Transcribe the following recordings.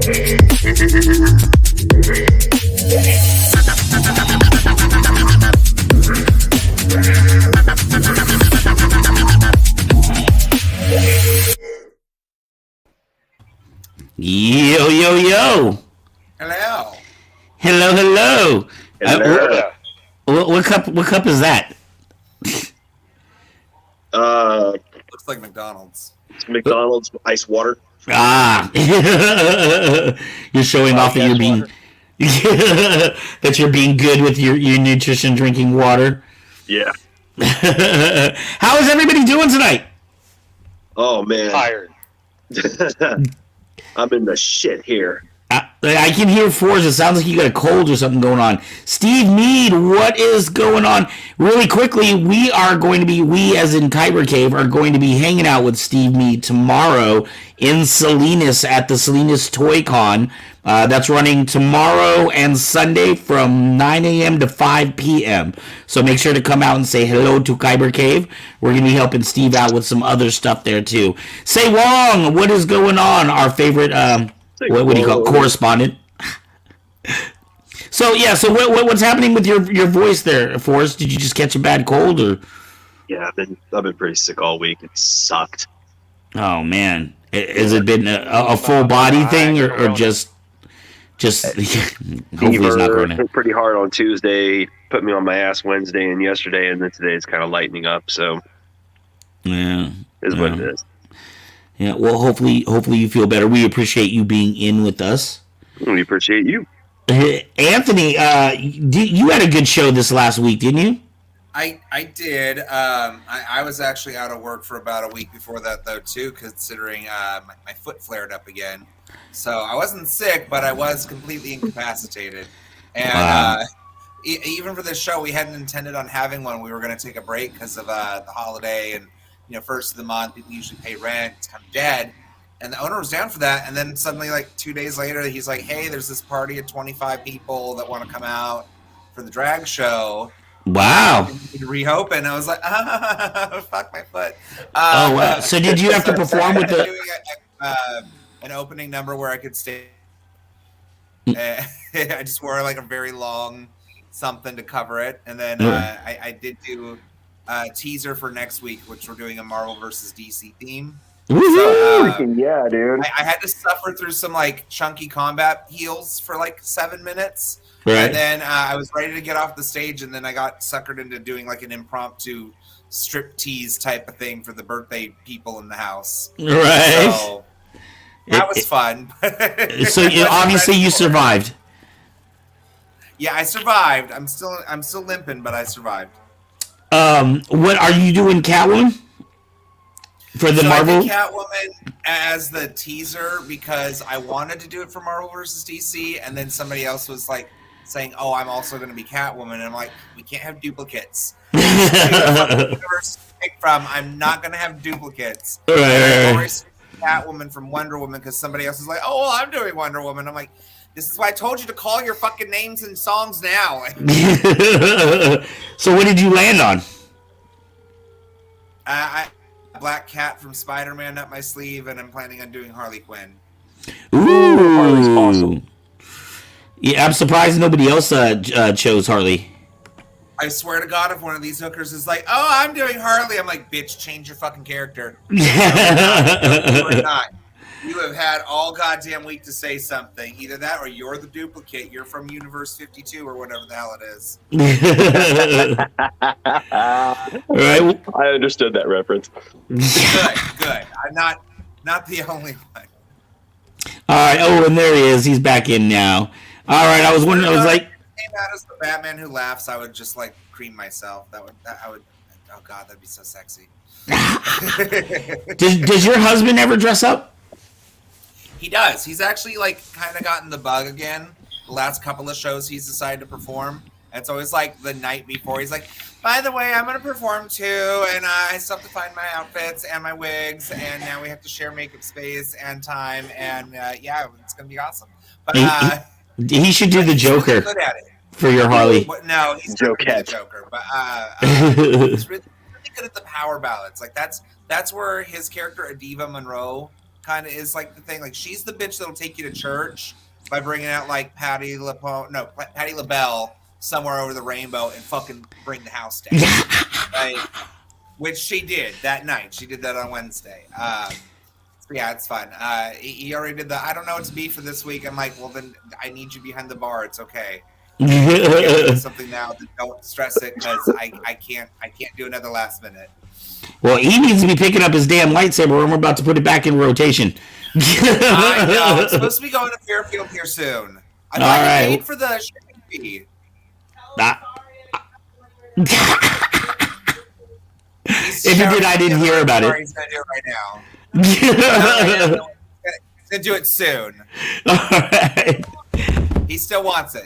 Yo, yo, yo. Hello. Hello, hello. Hello. What cup is that? Looks like McDonald's. It's McDonald's ice water. Ah. You're showing off that you're being that you're being good with your nutrition drinking water. Yeah. How is everybody doing tonight? Oh man. Tired. I'm in the shit here. I can hear Forrest. It sounds like you got a cold or something going on. Steve Mead, what is going on? Really quickly, we as in Kyber Cave, are going to be hanging out with Steve Mead tomorrow in Salinas at the Salinas Toy Con. That's running tomorrow and Sunday from 9 a.m. to 5 p.m. So make sure to come out and say hello to Kyber Cave. We're going to be helping Steve out with some other stuff there, too. Say Wong, what is going on? Our favorite... What do you call it? Correspondent? So what's happening with your voice there, Forrest? Did you just catch a bad cold or? Yeah, I've been pretty sick all week. It sucked. Oh man, has it been a full body thing or just hopefully it's not going to hit pretty hard on Tuesday, put me on my ass Wednesday and yesterday, and then today is kind of lightening up. So yeah, is what it is. Yeah, well, hopefully you feel better. We appreciate you being in with us. We appreciate you. Anthony, you had a good show this last week, didn't you? I did. I was actually out of work for about a week before that, though, too, considering my foot flared up again. So I wasn't sick, but I was completely incapacitated. And Wow. Even for this show, we hadn't intended on having one. We were going to take a break because of the holiday and first of the month, people usually pay rent. It's kind of dead. And the owner was down for that. And then suddenly, like 2 days later, he's like, hey, there's this party of 25 people that want to come out for the drag show. Wow. To reopen. I was like, fuck my foot. Oh, wow. So did you have to perform with the... doing an opening number where I could stay. I just wore like a very long something to cover it. And then I did do... teaser for next week, which we're doing a Marvel versus DC theme. So, yeah, dude. I had to suffer through some like chunky combat heals for like 7 minutes. Right. And then I was ready to get off the stage, and then I got suckered into doing like an impromptu strip tease type of thing for the birthday people in the house. Right. So that was fun. So obviously you survived. Yeah, I survived. I'm still limping, but I survived. What are you doing, Catwoman? For the Marvel? I did Catwoman as the teaser because I wanted to do it for Marvel versus DC, and then somebody else was like saying, "Oh, I'm also going to be Catwoman," and I'm like, "We can't have duplicates." Universe to pick from, I'm not going to have duplicates. Right. Catwoman from Wonder Woman because somebody else is like, "Oh, well, I'm doing Wonder Woman." I'm like, this is why I told you to call your fucking names and songs now. So what did you land on? Black Cat from Spider-Man up my sleeve, and I'm planning on doing Harley Quinn. Ooh, Harley's awesome. Yeah, I'm surprised nobody else chose Harley. I swear to God, if one of these hookers is like, "Oh, I'm doing Harley," I'm like, "Bitch, change your fucking character." No, you're not. You have had all goddamn week to say something. Either that or you're the duplicate. You're from Universe 52 or whatever the hell it is. Right. I understood that reference. Good. I'm not the only one. All right. Oh, and there he is. He's back in now. All right. I was wondering. I was like, came out as the Batman who laughs. I would just like cream myself. I would. Oh God, that'd be so sexy. does your husband ever dress up? He does. He's actually like kind of gotten the bug again. The last couple of shows he's decided to perform. And it's always like the night before. He's like, by the way, I'm going to perform too. And I still have to find my outfits and my wigs. And now we have to share makeup space and time. And yeah, it's going to be awesome. But he should do the Joker good at it. For your Harley. No, he's not the Joker. But he's really good at the power ballads. Like that's where his character, Adiva Monroe, kind of is like the thing. Like she's the bitch that'll take you to church by bringing out like Patti LaBelle somewhere over the rainbow and fucking bring the house down. Right? Which she did that night. She did that on Wednesday. Yeah, it's fun. He already did the I don't know what to be for this week. I'm like, well then I need you behind the bar. It's okay. Something now. Don't stress it because I can't do another last minute. Well, he needs to be picking up his damn lightsaber, and we're about to put it back in rotation. I know. It's supposed to be going to Fairfield here soon. I thought you paid for the shipping fee. If you did, I didn't hear about it. He's going to do it right now. He's going to do it soon. All right. He still wants it.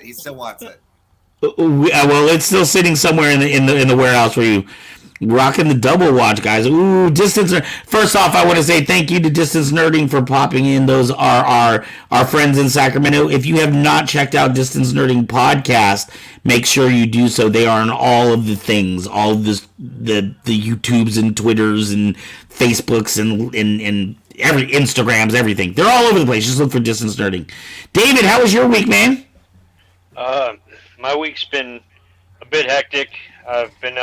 Well, it's still sitting somewhere in the warehouse for you. Rocking the double watch, guys. Ooh, Distance. First off, I want to say thank you to Distance Nerding for popping in. Those are our friends in Sacramento. If you have not checked out Distance Nerding podcast, make sure you do so. They are on all of the things, all of the YouTubes and Twitters and Facebooks and every Instagrams, everything. They're all over the place. Just look for Distance Nerding. David, how was your week, man? My week's been a bit hectic. I've been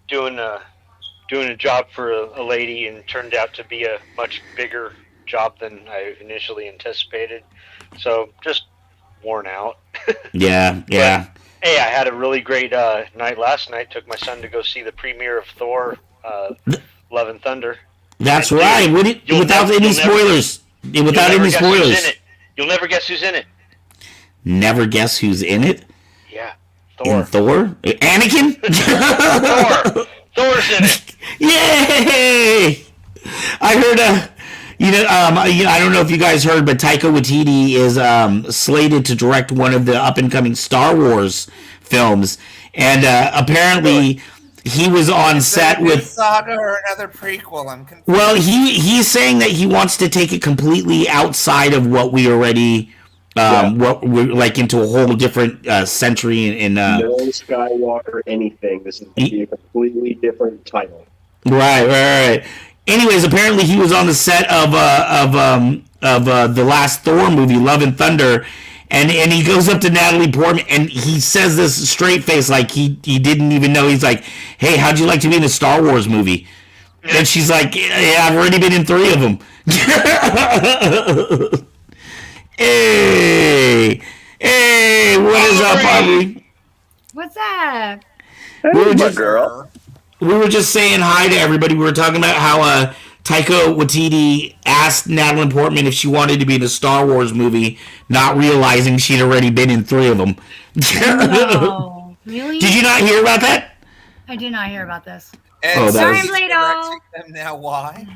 doing a job for a lady, and turned out to be a much bigger job than I initially anticipated. So just worn out. Yeah. But, hey, I had a really great night last night. Took my son to go see the premiere of Thor, Love and Thunder. That's right. Without any spoilers. Without any spoilers. You'll never guess who's in it. Never guess who's in it? Yeah. Thor. In Thor? Anakin? Thor. Thor's in it. Yay! I heard, I don't know if you guys heard, but Taika Waititi is slated to direct one of the up-and-coming Star Wars films. And apparently he was on set with... Saga or another prequel? I'm confused. Well, he's saying that he wants to take it completely outside of what we already... what we're like into a whole different century in no Skywalker anything. This is going to be a completely different title. Right. Anyways, apparently he was on the set of the last Thor movie, Love and Thunder, and he goes up to Natalie Portman and he says this straight face like he didn't even know. He's like, "Hey, how'd you like to be in a Star Wars movie?" And she's like, "Yeah, I've already been in 3 of them." Hey, what is up, Aubrey? What's up? We were just saying hi to everybody. We were talking about how Taika Waititi asked Natalie Portman if she wanted to be in a Star Wars movie, not realizing she'd already been in 3 of them. No, really? Did you not hear about that? I did not hear about this. And sorry, he's Plato. directing them now. Why?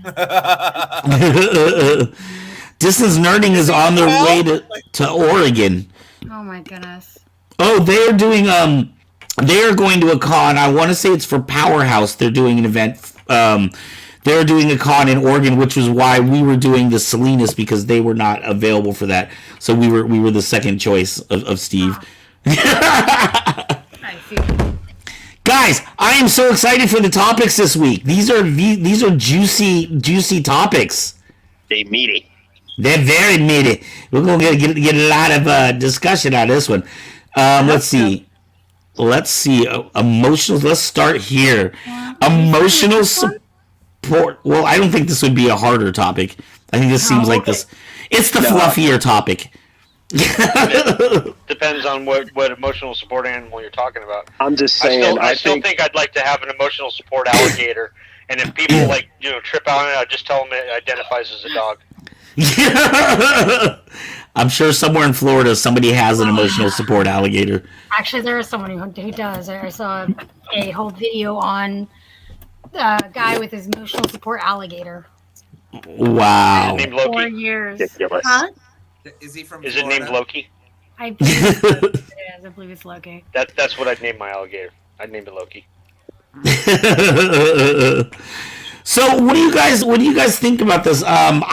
Distance Nerding is on their way to Oregon. Oh my goodness. Oh, they are doing they are going to a con. I want to say it's for Powerhouse. They're doing an event. They're doing a con in Oregon, which was why we were doing the Salinas, because they were not available for that. So we were the second choice of Steve. I see. Guys, I am so excited for the topics this week. These are juicy topics. They meaty. They're very meaty. We're going to get a lot of discussion on this one. Let's see. Emotional. Let's start here. Emotional support. Well, I don't think this would be a harder topic. I think this seems like this. It's the fluffier topic. Depends on what emotional support animal you're talking about. I'm just saying. I still think I'd like to have an emotional support alligator. And if people trip out on it, I'd just tell them it identifies as a dog. I'm sure somewhere in Florida somebody has an emotional support alligator. Actually, there is someone who does. I saw a whole video on a guy with his emotional support alligator. Wow. Is it named Loki? 4 years. Ridiculous. Huh? Is he from Is Florida? it named Loki? I believe it is. I believe it's Loki. That's what I'd name my alligator. I'd name it Loki. So what do you guys think about this? I'm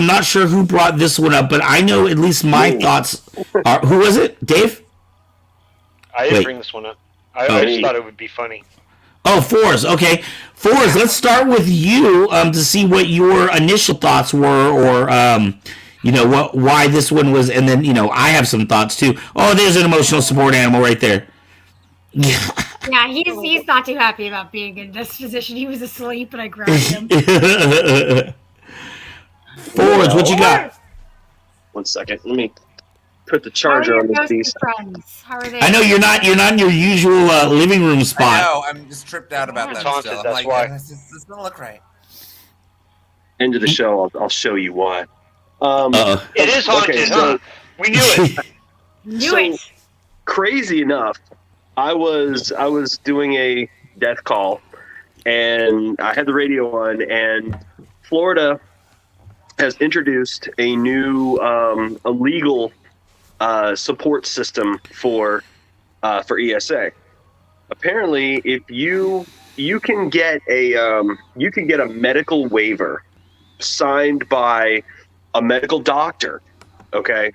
not sure who brought this one up, but I know at least my thoughts are. Who was it? Dave? I didn't bring this one up. I just thought it would be funny. Oh, Forrest. Okay, Forrest. Let's start with you to see what your initial thoughts were, or why this one was, and then I have some thoughts too. Oh, there's an emotional support animal right there. Yeah. Yeah, he's not too happy about being in this position. He was asleep, and I grabbed him. Forrest, what you got? 1 second. Let me put the charger on this piece. Friends? How are they? I know you're not in your usual living room spot. I know. I'm just tripped out about that Haunted, still. I'm that's like, why. this doesn't look right. End of the show, I'll show you why. It is haunted, okay, huh? We knew it. Knew it. Crazy enough, I was doing a death call, and I had the radio on, and Florida has introduced a new illegal support system for ESA. Apparently, if you can get a medical waiver signed by a medical doctor, okay,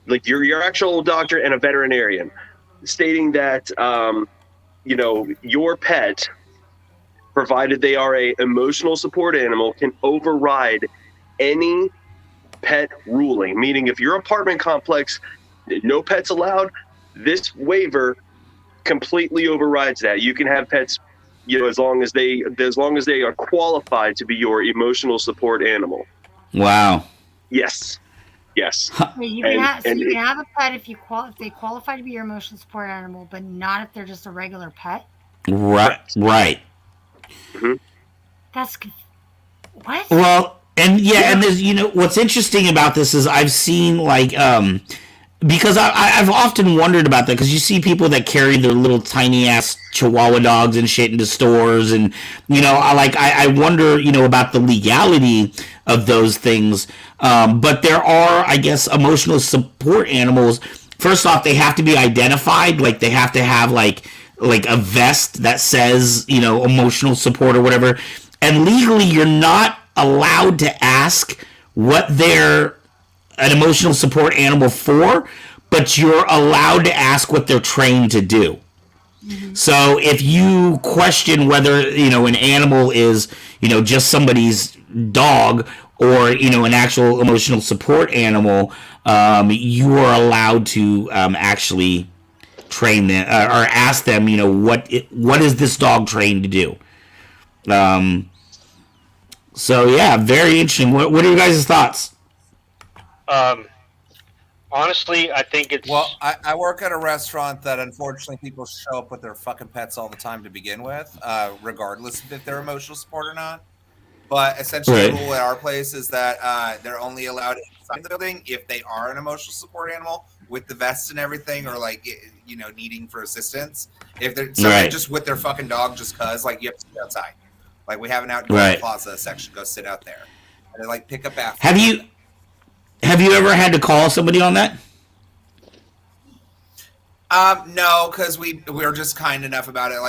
like your actual doctor and a veterinarian, stating that your pet, provided they are a emotional support animal, can override any pet ruling. Meaning, if your apartment complex, no pets allowed, this waiver completely overrides that. You can have pets, as long as they are qualified to be your emotional support animal. Wow. Yes. Wait, you can have a pet if they qualify to be your emotional support animal, but not if they're just a regular pet. Right. Mm-hmm. That's what? Well, and there's what's interesting about this is I've seen because I've often wondered about that, because you see people that carry their little tiny ass Chihuahua dogs and shit into stores, and I wonder about the legality of those things. But there are, I guess, emotional support animals. First off, they have to be identified. Like, they have to have like a vest that says emotional support or whatever. And legally, you're not allowed to ask what they're an emotional support animal for, but you're allowed to ask what they're trained to do. Mm-hmm. So if you question whether an animal is just somebody's dog, or an actual emotional support animal, you are allowed to actually train them, or ask them what is this dog trained to do. So yeah, very interesting. What are you guys' thoughts? Honestly, I think it's... Well, I work at a restaurant that unfortunately people show up with their fucking pets all the time to begin with, regardless of if they're emotional support or not. But essentially, the rule at our place is that they're only allowed inside the building if they are an emotional support animal with the vest and everything, or needing for assistance. If they're just with their fucking dog, just cause you have to sit outside. Like, we have an outdoor plaza section. Go sit out there, and they pick up after. Have you ever had to call somebody on that? No, because we're just kind enough about it.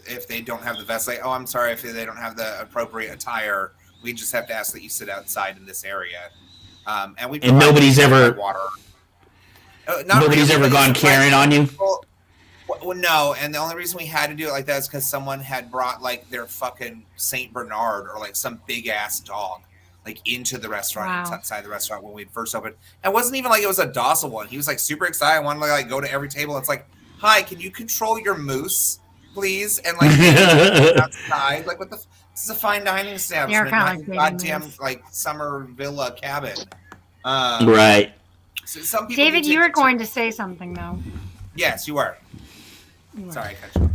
If they don't have the vest, I'm sorry if they don't have the appropriate attire. We just have to ask that you sit outside in this area. And nobody's ever water. Nobody's ever gone Karen on you. Well, no, and the only reason we had to do it like that is because someone had brought their fucking Saint Bernard or some big ass dog into the restaurant, inside the restaurant when we first opened. And it wasn't even it was a docile one. He was super excited, wanted to go to every table. It's hi, can you control your moose, please? And outside, what the? This is a fine dining establishment, not goddamn summer villa cabin. Right. So some people David, you were going to say something though. Yes, you were. Sorry, I cut you.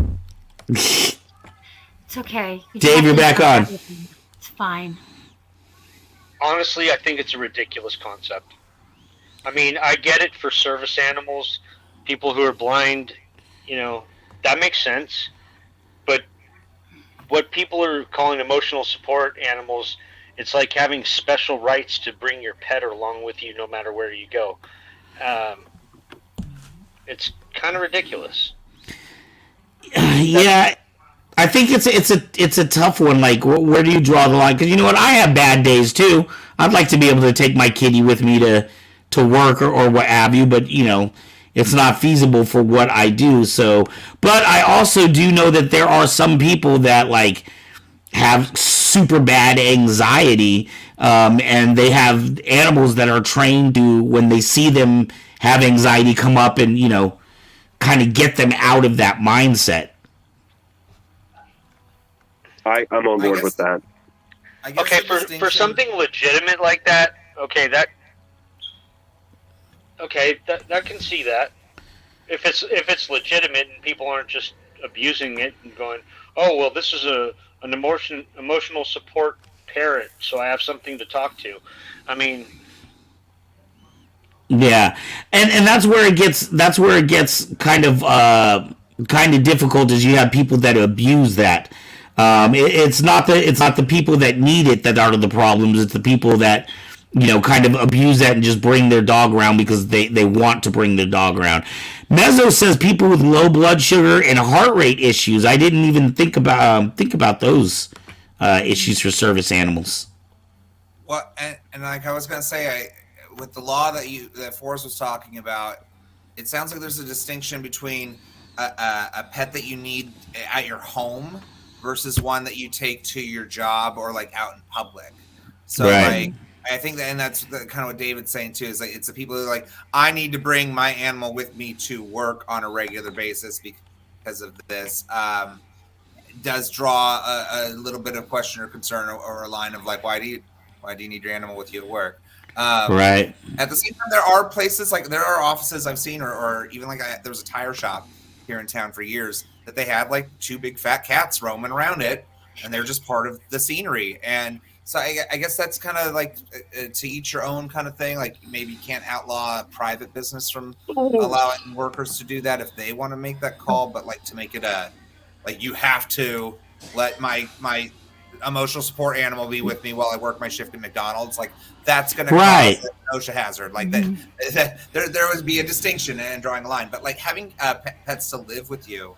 It's okay. Dave, you're back on. It's fine. Honestly, I think it's a ridiculous concept. I mean, I get it for service animals, people who are blind, that makes sense. But what people are calling emotional support animals, it's like having special rights to bring your pet along with you no matter where you go. It's kind of ridiculous. Yeah, I think it's a tough one. Where do you draw the line? Because I have bad days too. I'd like to be able to take my kitty with me to work or what have you. But it's not feasible for what I do. So, but I also do know that there are some people that like have super bad anxiety, and they have animals that are trained to, when they see them have anxiety, come up and kind of get them out of that mindset. I'm on board with that. Okay, for something legitimate like that, that can see that. If it's legitimate and people aren't just abusing it and going, oh well, this is an emotional support parrot, so I have something to talk to. I mean, yeah, and that's where it gets kind of difficult, is you have people that abuse that. It's not the people that need it that are the problems. It's the people that kind of abuse that and just bring their dog around because they want to bring their dog around. Mezzo says people with low blood sugar and heart rate issues. I didn't even think about those issues for service animals. Well, and like I was gonna say, with the law that Forrest was talking about, it sounds like there's a distinction between a pet that you need at your home versus one that you take to your job or like out in public. So right. like, I think that, and that's kind of what David's saying too, is like, it's the people who are like, I need to bring my animal with me to work on a regular basis because of this. Does draw a little bit of question or concern, or a line of like, why do you need your animal with you at work? Right. At the same time, there are places, like there are offices I've seen, or even like there was a tire shop here in town for years that they had like 2 big fat cats roaming around it, and they're just part of the scenery. And so I guess that's kind of like to each your own kind of thing. Like maybe you can't outlaw a private business from allowing workers to do that if they want to make that call, but like to make it like you have to let my emotional support animal be with me while I work my shift at McDonald's. Like that's going to cause an OSHA hazard. Like that there would be a distinction and drawing a line. But like having pets to live with you,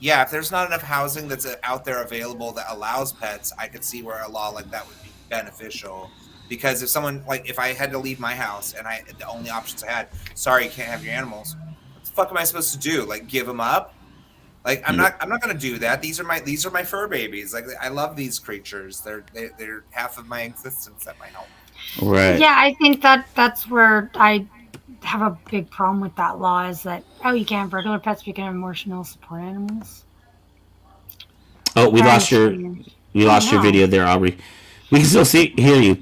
yeah, if there's not enough housing that's out there available that allows pets, I could see where a law like that would be beneficial. Because if I had to leave my house and the only options I had, sorry, you can't have your animals. What the fuck am I supposed to do? Like give them up? Like I'm not gonna do that. These are my fur babies. Like I love these creatures. They're half of my existence at my home. Right. Yeah, I think that's where I have a big problem with that law, is that you can't have regular pets, but you can have emotional support animals. Oh, we lost your video there, Aubrey. We can still hear you.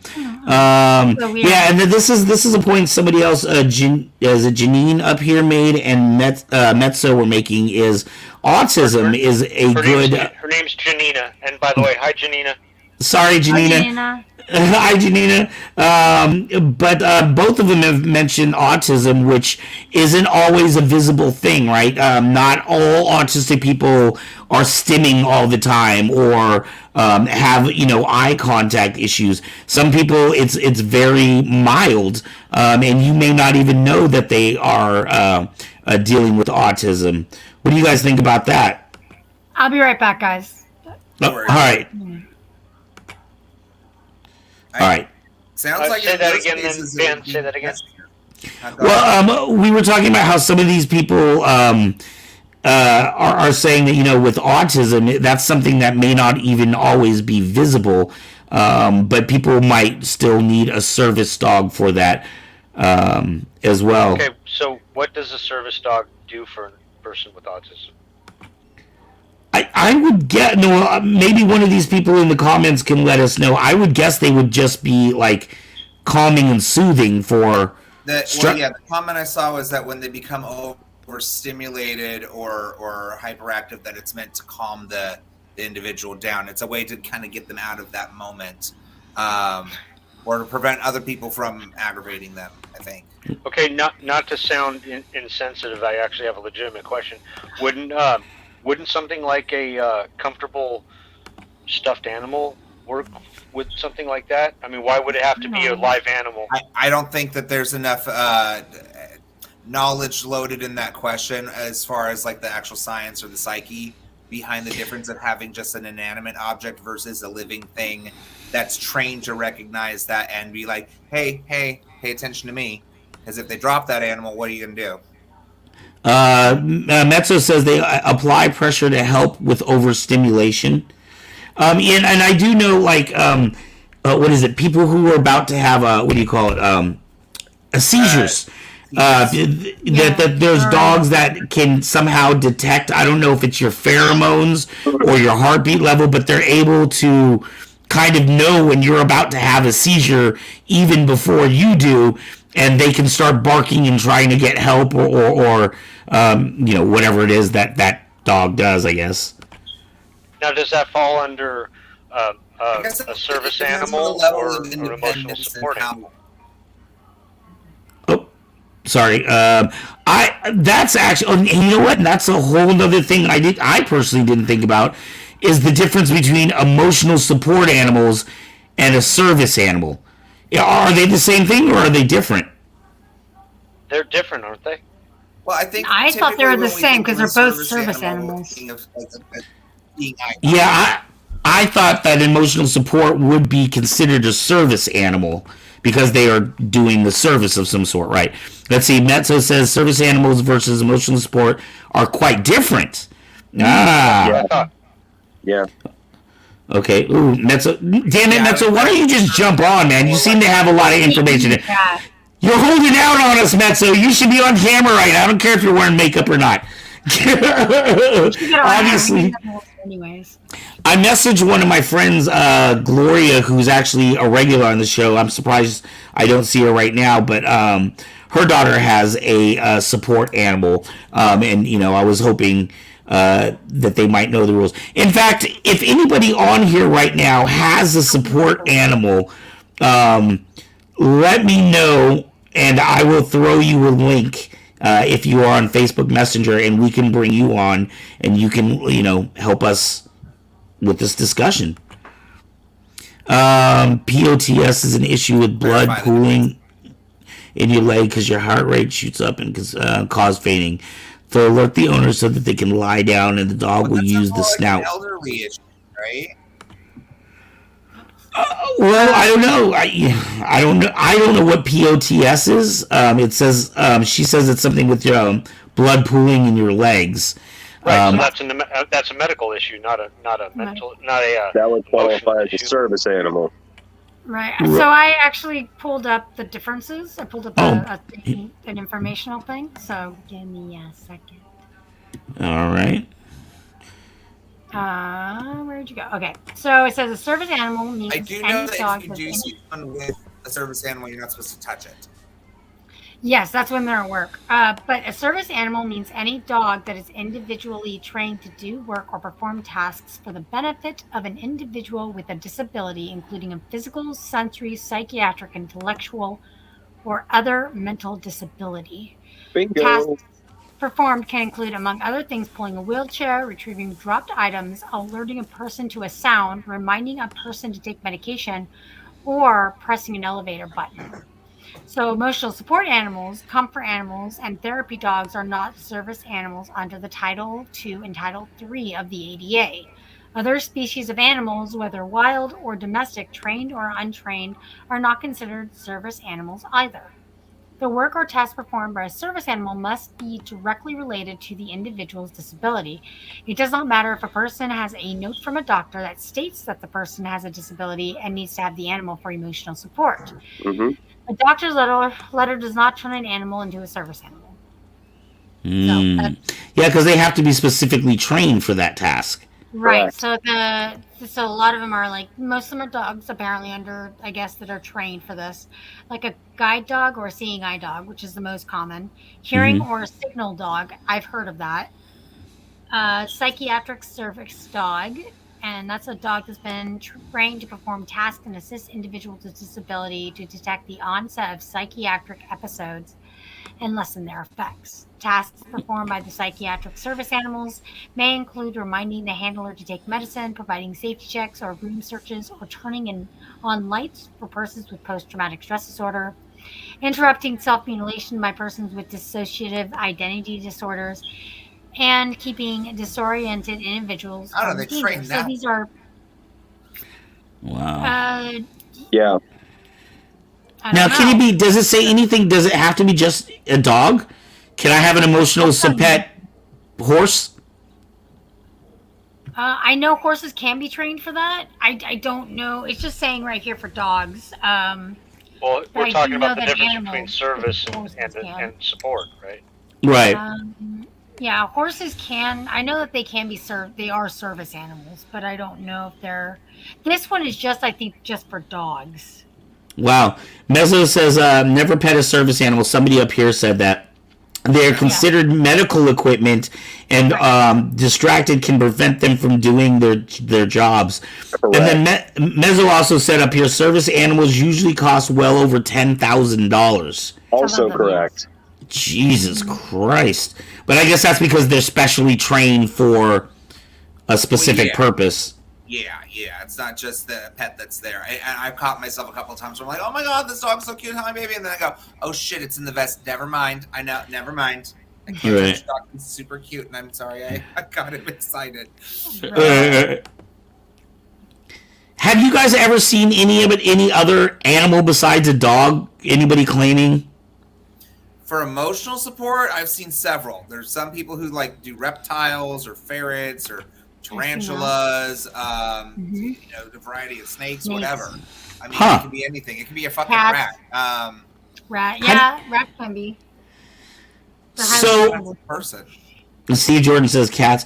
Yeah, and then this is a point somebody else, Janine up here made, and Metzo were making, is autism is a good. Her name's Janina, and by the way, hi Janina. Sorry, Janina. Hi, Janina. But both of them have mentioned autism, which isn't always a visible thing, right? Not all autistic people are stimming all the time or have eye contact issues. Some people, it's very mild, and you may not even know that they are dealing with autism. What do you guys think about that? I'll be right back, guys. All right. All right. Sounds like say that again, then. Ben, say that again. Well, we were talking about how some of these people are saying that with autism, that's something that may not even always be visible, but people might still need a service dog for that as well. Okay, so what does a service dog do for a person with autism? I would get maybe one of these people in the comments can let us know. I would guess they would just be like calming and soothing for. The comment I saw was that when they become overstimulated or hyperactive, that it's meant to calm the individual down. It's a way to kind of get them out of that moment, or to prevent other people from aggravating them, I think. Okay, not to sound insensitive, I actually have a legitimate question. Wouldn't something like a comfortable stuffed animal work with something like that? I mean, why would it have to be a live animal? I don't think that there's enough knowledge loaded in that question as far as like the actual science or the psyche behind the difference of having just an inanimate object versus a living thing that's trained to recognize that and be like, hey, pay attention to me. Because if they drop that animal, what are you going to do? Mezzo says they apply pressure to help with overstimulation. And I do know, like, what is it? People who are about to have what do you call it? Seizures. That there's dogs that can somehow detect. I don't know if it's your pheromones or your heartbeat level, but they're able to kind of know when you're about to have a seizure even before you do, and they can start barking and trying to get help or whatever it is that dog does, I guess. Now, does that fall under I guess a it service depends on the animal level or of an emotional independence and support how- animal? Oh, sorry. That's actually, and you know what? And that's a whole other thing I personally didn't think about, is the difference between emotional support animals and a service animal. Are they the same thing or are they different? They're different, aren't they? Well, I think I thought they were the typically when we same think 'cause of a they're both service animal, we're animals. thinking of, like, being Yeah, I thought that emotional support would be considered a service animal because they are doing the service of some sort, right? Let's see. Mezzo says service animals versus emotional support are quite different. Yeah. Yeah. Okay. Ooh, Mezzo. Damn it, Mezzo. Why don't you just jump on, man? You seem to have a lot of information. Yeah. You're holding out on us, Mezzo. You should be on camera right now. I don't care if you're wearing makeup or not. Obviously. Anyways. I messaged one of my friends, Gloria, who's actually a regular on the show. I'm surprised I don't see her right now, but her daughter has a support animal, and I was hoping that they might know the rules. In fact, if anybody on here right now has a support animal, let me know, and I will throw you a link. If you are on Facebook Messenger, and we can bring you on, and you can, help us with this discussion. POTS is an issue with blood pooling in your leg because your heart rate shoots up and cause fainting. To alert the owner so that they can lie down, and the dog will use the snout. An elderly issue, right? Well, I don't know. I don't know. I don't know what POTS is. It says she says it's something with your blood pooling in your legs. Right. So that's a medical issue, not a mental, not a. That would qualify as a issue. service animal. Right. So I actually pulled up the differences. I pulled up an informational thing. So give me a second. All right. Where'd you go? Okay. So it says a service animal means I do know any that dog if you do that's see one with a service animal, you're not supposed to touch it. Yes, that's when they're at work. But a service animal means any dog that is individually trained to do work or perform tasks for the benefit of an individual with a disability, including a physical, sensory, psychiatric, intellectual, or other mental disability. Bingo. Tasks performed can include, among other things, pulling a wheelchair, retrieving dropped items, alerting a person to a sound, reminding a person to take medication, or pressing an elevator button. So emotional support animals, comfort animals, and therapy dogs are not service animals under the Title II and Title III of the ADA. Other species of animals, whether wild or domestic, trained or untrained, are not considered service animals either. The work or task performed by a service animal must be directly related to the individual's disability. It does not matter if a person has a note from a doctor that states that the person has a disability and needs to have the animal for emotional support. Mm-hmm. A doctor's letter does not turn an animal into a service animal. Yeah, because they have to be specifically trained for that task. Right. So a lot of them are most of them are dogs apparently that are trained for this, like a guide dog or a seeing eye dog, which is the most common. Hearing or signal dog, I've heard of that. Psychiatric service dog, and that's a dog that's been trained to perform tasks and assist individuals with disability to detect the onset of psychiatric episodes and lessen their effects. Tasks performed by the psychiatric service animals may include reminding the handler to take medicine, providing safety checks or room searches, or turning on lights for persons with post-traumatic stress disorder, interrupting self-mutilation by persons with dissociative identity disorders, and keeping disoriented individuals. I don't know, they train So that. these are Wow. Yeah. I Now, don't can it know. be? Does it say anything? Does it have to be just a dog? Can I have an emotional pet horse? I know horses can be trained for that. I don't know. It's just saying right here for dogs. Well, But we're I talking do know about the that difference between animals, service horses and can. support, right? Right. Yeah, horses can. I know that they can be They are service animals, but I don't know if they're. This one is just, I think, just for dogs. Wow. Mezzo says, never pet a service animal. Somebody up here said that. They're Yeah. considered medical equipment, and Right. distracted can prevent them from doing their jobs. Correct. And then Mezzo also said up here, service animals usually cost well over $10,000. Also Some of them, correct. Jesus Christ! But I guess that's because they're specially trained for a specific yeah. purpose. Yeah. It's not just the pet that's there. I've caught myself a couple of times where I'm like, oh my god, this dog's so cute, hi baby, and then I go, oh shit, it's in the vest. Never mind. I know. Never mind. I can't Right. touch dog. He's super cute, and I'm sorry. I got him excited. Have you guys ever seen any other animal besides a dog? Anybody claiming? For emotional support, I've seen several. There's some people who like do reptiles or ferrets or tarantulas, you know, the variety of snakes, whatever. I mean, Huh. it can be anything. It can be a fucking Cats. rat. Rat. Yeah, rat can be. They're highly So- sensitive. Person. Steve Jordan says cats.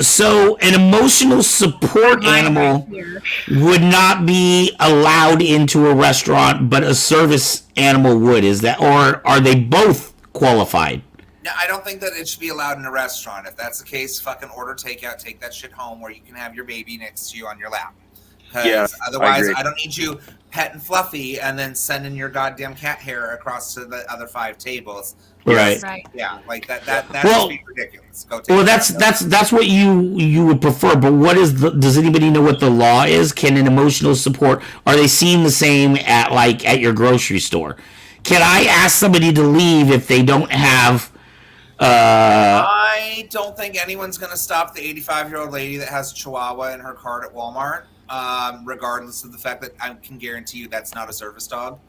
So an emotional support Mine animal right here. would not be allowed into a restaurant, but a service animal would. Is that, or are they both qualified? No, I don't think that it should be allowed in a restaurant. If that's the case, fucking order takeout. Take that shit home where you can have your baby next to you on your lap. Because Yeah, otherwise, agree. I don't need you petting Fluffy and then sending your goddamn cat hair across to the other 5 tables. Right. Right. Yeah, like that Well- would be ridiculous. Go take Well, it. that's what you would prefer. But what is does anybody know what the law is? Can an emotional support, are they seen the same at your grocery store? Can I ask somebody to leave if they don't have? I don't think anyone's going to stop the 85-year-old lady that has a Chihuahua in her cart at Walmart, regardless of the fact that I can guarantee you that's not a service dog.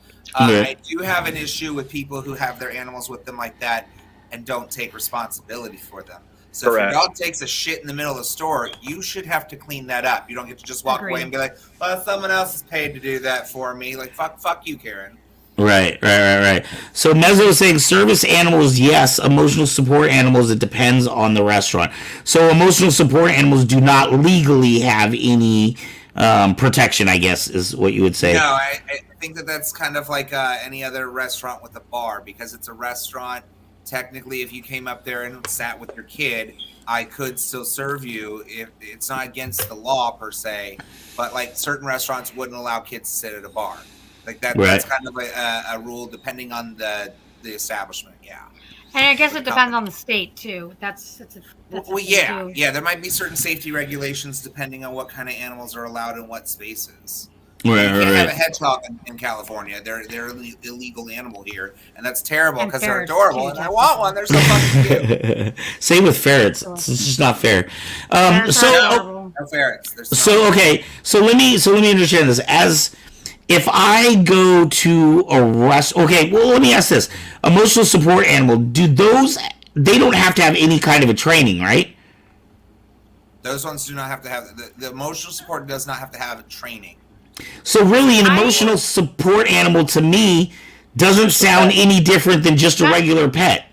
Yeah. I do have an issue with people who have their animals with them like that and don't take responsibility for them. So Correct. if your dog takes a shit in the middle of the store, you should have to clean that up. You don't get to just walk away and be like, well, someone else is paid to do that for me. Like, fuck you, Karen. Right. So Mezzo is saying service animals, yes. Emotional support animals, it depends on the restaurant. So emotional support animals do not legally have any protection, I guess, is what you would say. No, I think that that's kind of like any other restaurant with a bar, because it's a restaurant. Technically, if you came up there and sat with your kid, I could still serve you. If it's not against the law per se, but like certain restaurants wouldn't allow kids to sit at a bar. Like that, Right. that's kind of a rule depending on the establishment. Yeah. And I guess it depends on the state too. That's a Well, thing, yeah, too. yeah. There might be certain safety regulations depending on what kind of animals are allowed in what spaces. Right. You can't have a hedgehog in California. They're an illegal animal here, and that's terrible And because they're ferrets, adorable, too, and I Jeff. want one. They're so fucking cute. Same with ferrets. It's just not fair. Ferrets So are adorable. No ferrets. They're So okay, so let me understand this. As if I go to a okay, well let me ask this: emotional support animal, they don't have to have any kind of a training, right? Those ones do not have to have the emotional support. Does not have to have training. So really, an emotional support animal to me doesn't sound any different than just a regular pet.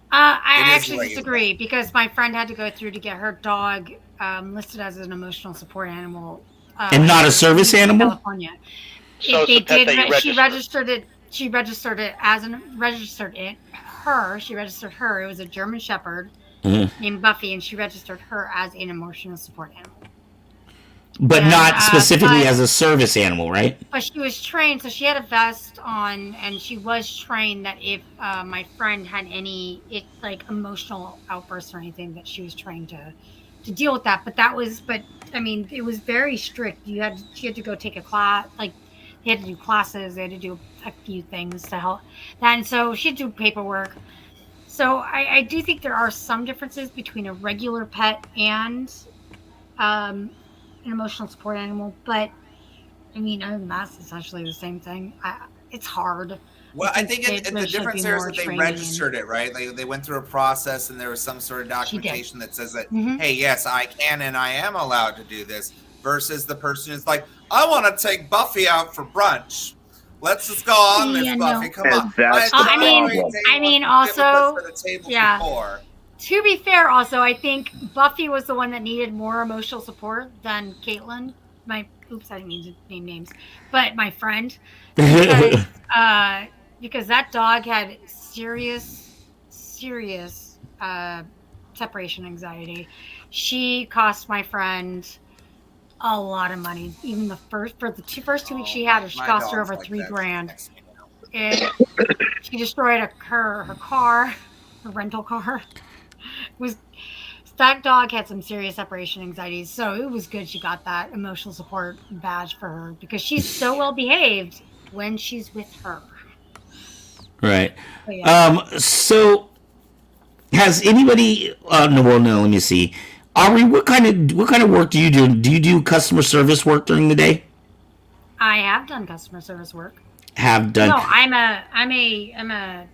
I It is actually regular. disagree because my friend had to go through to get her dog listed as an emotional support animal. And not a service in animal? California. So They it's a pet that you She register. registered it. She registered it as She registered her. It was a German Shepherd named Buffy, and she registered her as an emotional support animal. But Yeah, not specifically but- as a service animal, right? But she was trained, so she had a vest on, and she was trained that if my friend had any emotional outbursts or anything, that she was trained to deal with that. But I mean, it was very strict. She had to go take a class, like they had to do classes, they had to do a few things to help that, and so she had to do paperwork. So I do think there are some differences between a regular pet and an emotional support animal, but I mean, other than that, it's essentially the same thing. it's hard. Well, I think there the should difference be there is more that they training. registered it, right? Like they went through a process and there was some sort of She did. documentation that says that, Mhm. hey, yes, I can and I am allowed to do this, versus the person who's like, I want to take Buffy out for brunch. Let's just go on, Miss Yeah, Buffy. no. Come And on. that's the problem. I mean, also, for the table yeah. before. To be fair, also, I think Buffy was the one that needed more emotional support than Caitlin. Oops, I didn't mean to name names, but my friend, because because that dog had serious separation anxiety. She cost my friend a lot of money. Even for the first 2 weeks she had her, she My cost her dog's over like $3 that. grand. She destroyed her car, her rental car. That dog had some serious separation anxiety, so it was good she got that emotional support badge for her because she's so well behaved when she's with her. Right. So, yeah. So has anybody? No. Well, no. Let me see. Aubrey, what kind of work do you do? Do you do customer service work during the day? I have done customer service work. Have done. No, I'm a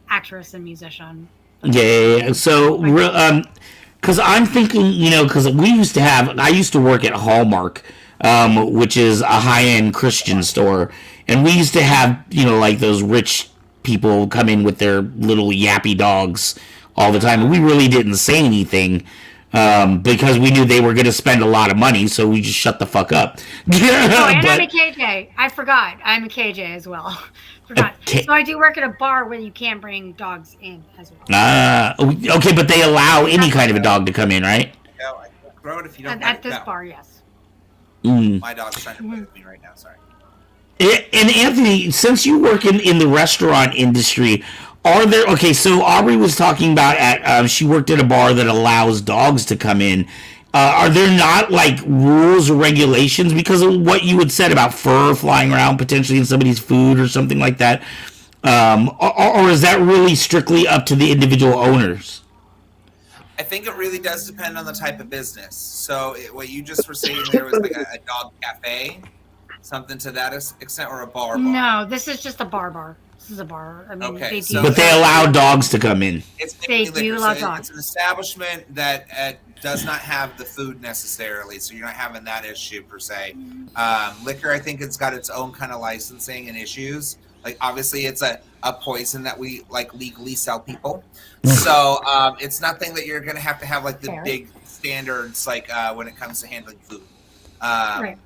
actress and musician. Yeah. So, because I'm thinking, because I used to work at Hallmark, which is a high-end Christian store, and we used to have, like those rich people come in with their little yappy dogs all the time, and we really didn't say anything. Because we knew they were going to spend a lot of money, so we just shut the fuck up. Oh, and I'm a KJ. I forgot. I'm a KJ as well. Forgot. Okay. So I do work at a bar where you can bring dogs in as well. Okay, but they allow any kind of a dog to come in, right? Yeah, throw it if you don't. At this bar, yes. My dog's trying to play with me right now. Sorry. And Anthony, since you work in the restaurant industry, are there, okay, so Aubrey was talking about she worked at a bar that allows dogs to come in. Are there not like rules or regulations because of what you had said about fur flying around potentially in somebody's food or something like that? Or is that really strictly up to the individual owners? I think it really does depend on the type of business. So what you just were saying there was like a dog cafe, something to that extent, or a bar. No, this is just a bar. This is a bar. I mean, Okay, but they allow dogs to come in. They do allow dogs. It's an establishment that does not have the food necessarily, so you're not having that issue per se. Liquor, I think it's got its own kind of licensing and issues. Like obviously, it's a poison that we like legally sell people, so it's nothing that you're going to have like the big standards like when it comes to handling food. Right.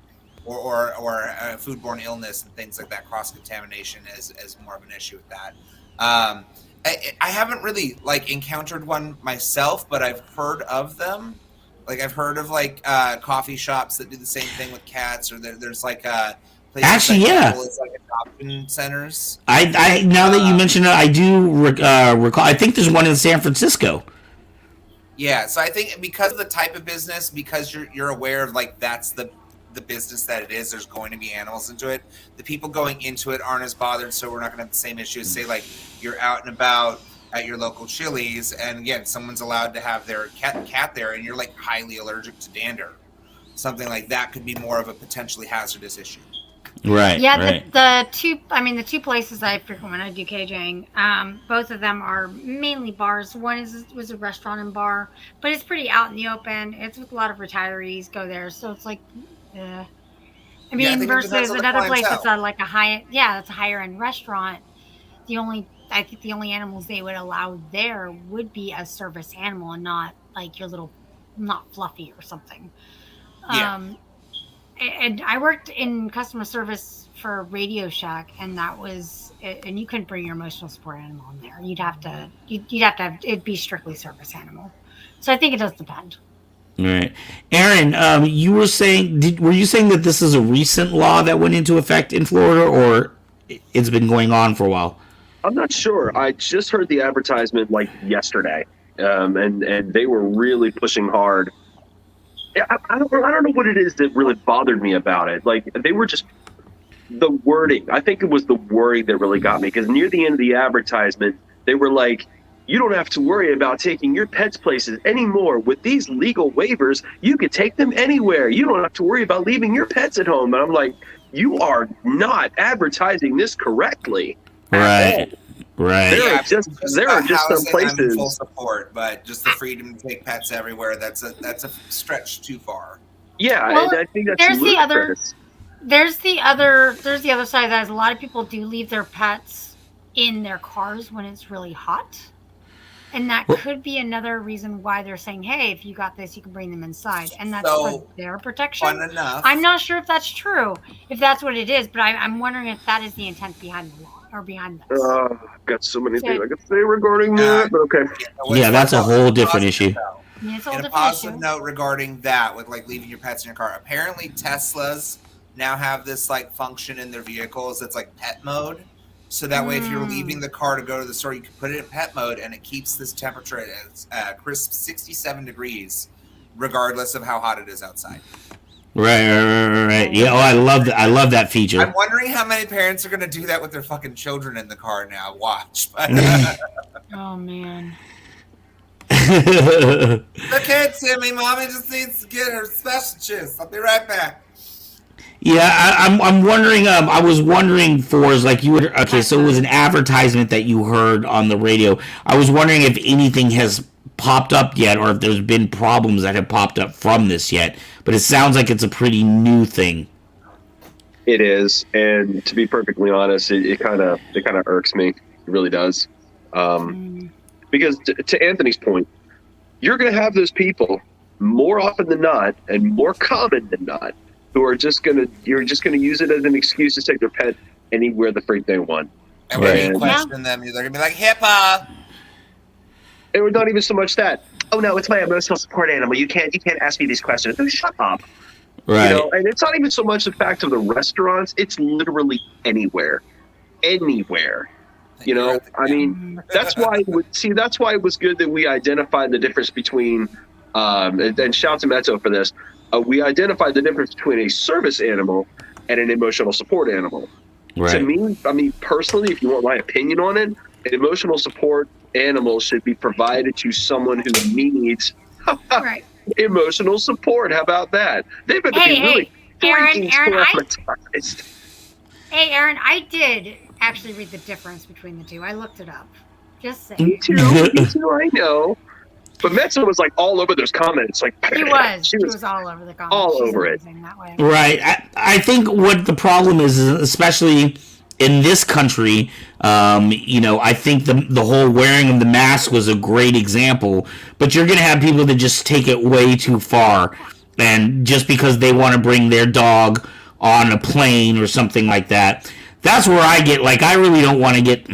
Or foodborne illness and things like that, cross-contamination is more of an issue with that. I haven't really like encountered one myself, but I've heard of them. Like I've heard of like coffee shops that do the same thing with cats, or there's like actually, yeah, it's like adoption centers. I now that you mention it, I do recall. I think there's one in San Francisco. Yeah, so I think because of the type of business, because you're aware of like that's the business that it is, there's going to be animals into it. The people going into it aren't as bothered, so we're not going to have the same issues. Say like you're out and about at your local Chili's, and again, someone's allowed to have their cat there, and you're like highly allergic to dander. Something like that could be more of a potentially hazardous issue. Right. Yeah. Right. The two places I frequent when I do KJing, both of them are mainly bars. One was a restaurant and bar, but it's pretty out in the open. It's with a lot of retaillees go there, so it's like. I mean, versus another place that's like that's a higher end restaurant. I think the only animals they would allow there would be a service animal and not like your little, not Fluffy or something. Yeah. And I worked in customer service for Radio Shack, and and you couldn't bring your emotional support animal in there. You'd have to have it'd be strictly service animal. So I think it does depend. Right. Aaron, you were saying, were you saying that this is a recent law that went into effect in Florida, or it's been going on for a while? I'm not sure. I just heard the advertisement like yesterday, and they were really pushing hard. I don't know what it is that really bothered me about it. Like they were just the wording. I think it was the wording that really got me, because near the end of the advertisement, they were like, you don't have to worry about taking your pets places anymore. With these legal waivers, you could take them anywhere. You don't have to worry about leaving your pets at home. And I'm like, you are not advertising this correctly. Right. Right. There are just some places. I'm in full support, but just the freedom to take pets everywhere, that's a stretch too far. Yeah, Well, I think that's there's ludicrous. There's the other side of that is a lot of people do leave their pets in their cars when it's really hot. And that could be another reason why they're saying, hey, if you got this, you can bring them inside. And that's for their protection. Fun enough. I'm not sure if that's true, if that's what it is, but I'm wondering if that is the intent behind the law or behind this. I've got so many things I could say regarding that, but okay. Yeah, that's a whole different issue. Yeah, it's a And a positive note regarding that with like leaving your pets in your car. Apparently Teslas now have this like function in their vehicles that's like pet mode. So that way, if you're leaving the car to go to the store, you can put it in pet mode, and it keeps this temperature at crisp 67 degrees, regardless of how hot it is outside. Right. Yeah, I love that. I love that feature. I'm wondering how many parents are going to do that with their fucking children in the car now. Watch. Oh, man. Okay, Timmy, Mommy just needs to get her special juice. I'll be right back. Yeah, I'm wondering. I was wondering for like you would. Okay, so it was an advertisement that you heard on the radio. I was wondering if anything has popped up yet, or if there's been problems that have popped up from this yet. But it sounds like it's a pretty new thing. It is, and to be perfectly honest, it kind of irks me. It really does, because to Anthony's point, you're going to have those people more often than not, and more common than not, who are you're just gonna use it as an excuse to take their pet anywhere the freak they want. And when you question them, they're gonna be like, HIPAA. It was not even so much that. Oh no, it's my emotional support animal. You can't ask me these questions. Oh, shut up. Right. You know, and it's not even so much the fact of the restaurants. It's literally anywhere. You know, I mean, that's why it was good that we identified the difference between. And shout to Meto for this. We identified the difference between a service animal and an emotional support animal. Right. To me, I mean, personally, if you want my opinion on it, an emotional support animal should be provided to someone who needs emotional support. How about that? They've been really freaking traumatized. Hey, Aaron, I did actually read the difference between the two. I looked it up. Just saying. Me too, I know. But Metza was like all over those comments. Like she was all over the comments. All over it. That way. Right. I think what the problem is, especially in this country, you know, I think the whole wearing of the mask was a great example. But you're going to have people that just take it way too far, and just because they want to bring their dog on a plane or something like that, that's where I get like I really don't want to get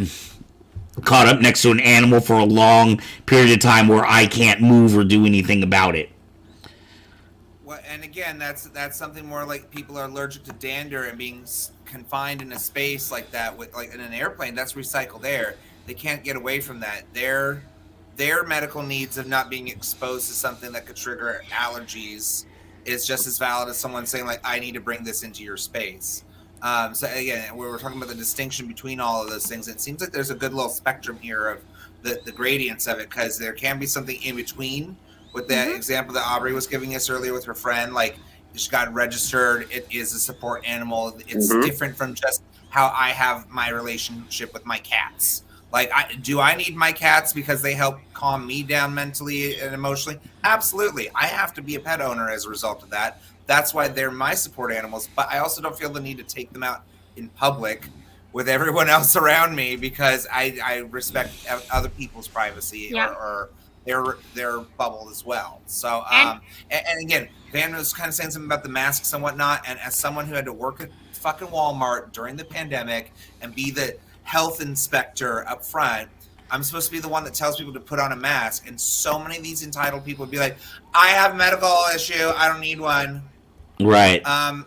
caught up next to an animal for a long period of time where I can't move or do anything about it. Well, and again, that's something more like people are allergic to dander and being confined in a space like that with like in an airplane. That's recycled air. They can't get away from that. Their medical needs of not being exposed to something that could trigger allergies is just as valid as someone saying like, I need to bring this into your space. So again, we were talking about the distinction between all of those things. It seems like there's a good little spectrum here of the gradients of it, because there can be something in between with the example that Aubrey was giving us earlier with her friend. Like, she got registered. It is a support animal. It's different from just how I have my relationship with my cats. Like, do I need my cats because they help calm me down mentally and emotionally? Absolutely. I have to be a pet owner as a result of that. That's why they're my support animals. But I also don't feel the need to take them out in public with everyone else around me, because I respect other people's privacy or their bubble as well. So, and again, Van was kind of saying something about the masks and whatnot. And as someone who had to work at fucking Walmart during the pandemic and be the health inspector up front, I'm supposed to be the one that tells people to put on a mask. And so many of these entitled people would be like, I have a medical issue. I don't need one. Right. I'm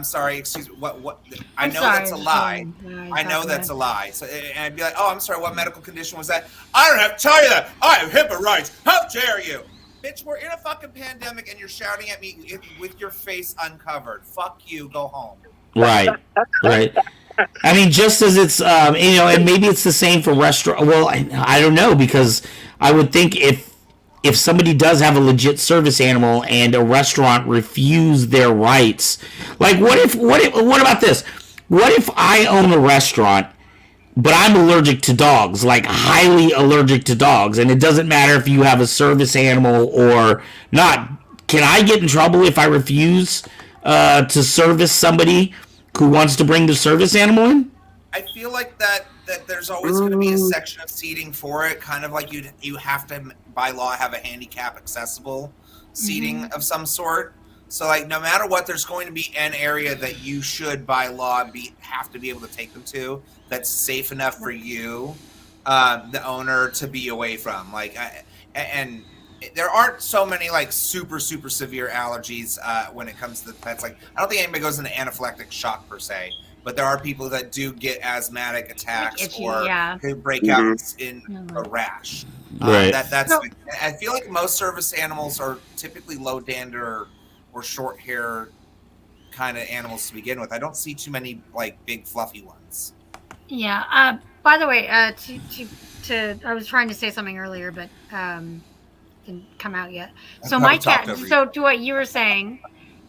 sorry. Excuse me. What? I know that's a lie. I know that's a lie. So, and I'd be like, oh, I'm sorry. What medical condition was that? I don't have to tell you that. I have HIPAA rights. How dare you? Bitch, we're in a fucking pandemic and you're shouting at me with your face uncovered. Fuck you. Go home. Right. Right. I mean, just as it's, and maybe it's the same for restaurant. Well, I don't know, because I would think if if somebody does have a legit service animal and a restaurant refuse their rights, like what about this? What if I own a restaurant, but I'm allergic to dogs, like highly allergic to dogs, and it doesn't matter if you have a service animal or not? Can I get in trouble if I refuse to service somebody who wants to bring the service animal in? I feel like that there's always going to be a section of seating for it, kind of like you have to by law have a handicap accessible seating of some sort. So like no matter what, there's going to be an area that you should by law have to be able to take them to that's safe enough for you, the owner, to be away from. Like and there aren't so many like super severe allergies when it comes to the pets. Like I don't think anybody goes into anaphylactic shock per se. But there are people that do get asthmatic attacks could break out in a rash. Right. I feel like most service animals are typically low dander or short hair kind of animals to begin with. I don't see too many like big fluffy ones. Yeah. By the way, I was trying to say something earlier, but didn't come out yet. So my cat. So to what you were saying,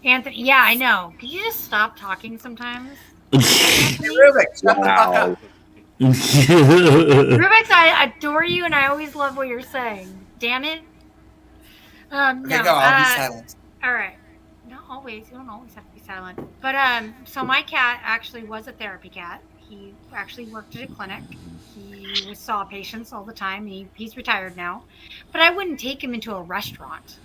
Anthony. Yeah, I know. Could you just stop talking sometimes? Rubik, shut the fuck up. Rubik, I adore you, and I always love what you're saying. Damn it. Okay, go. I'll be silent. All right. Not always. You don't always have to be silent. But so my cat actually was a therapy cat. He actually worked at a clinic. He saw patients all the time. He's retired now. But I wouldn't take him into a restaurant.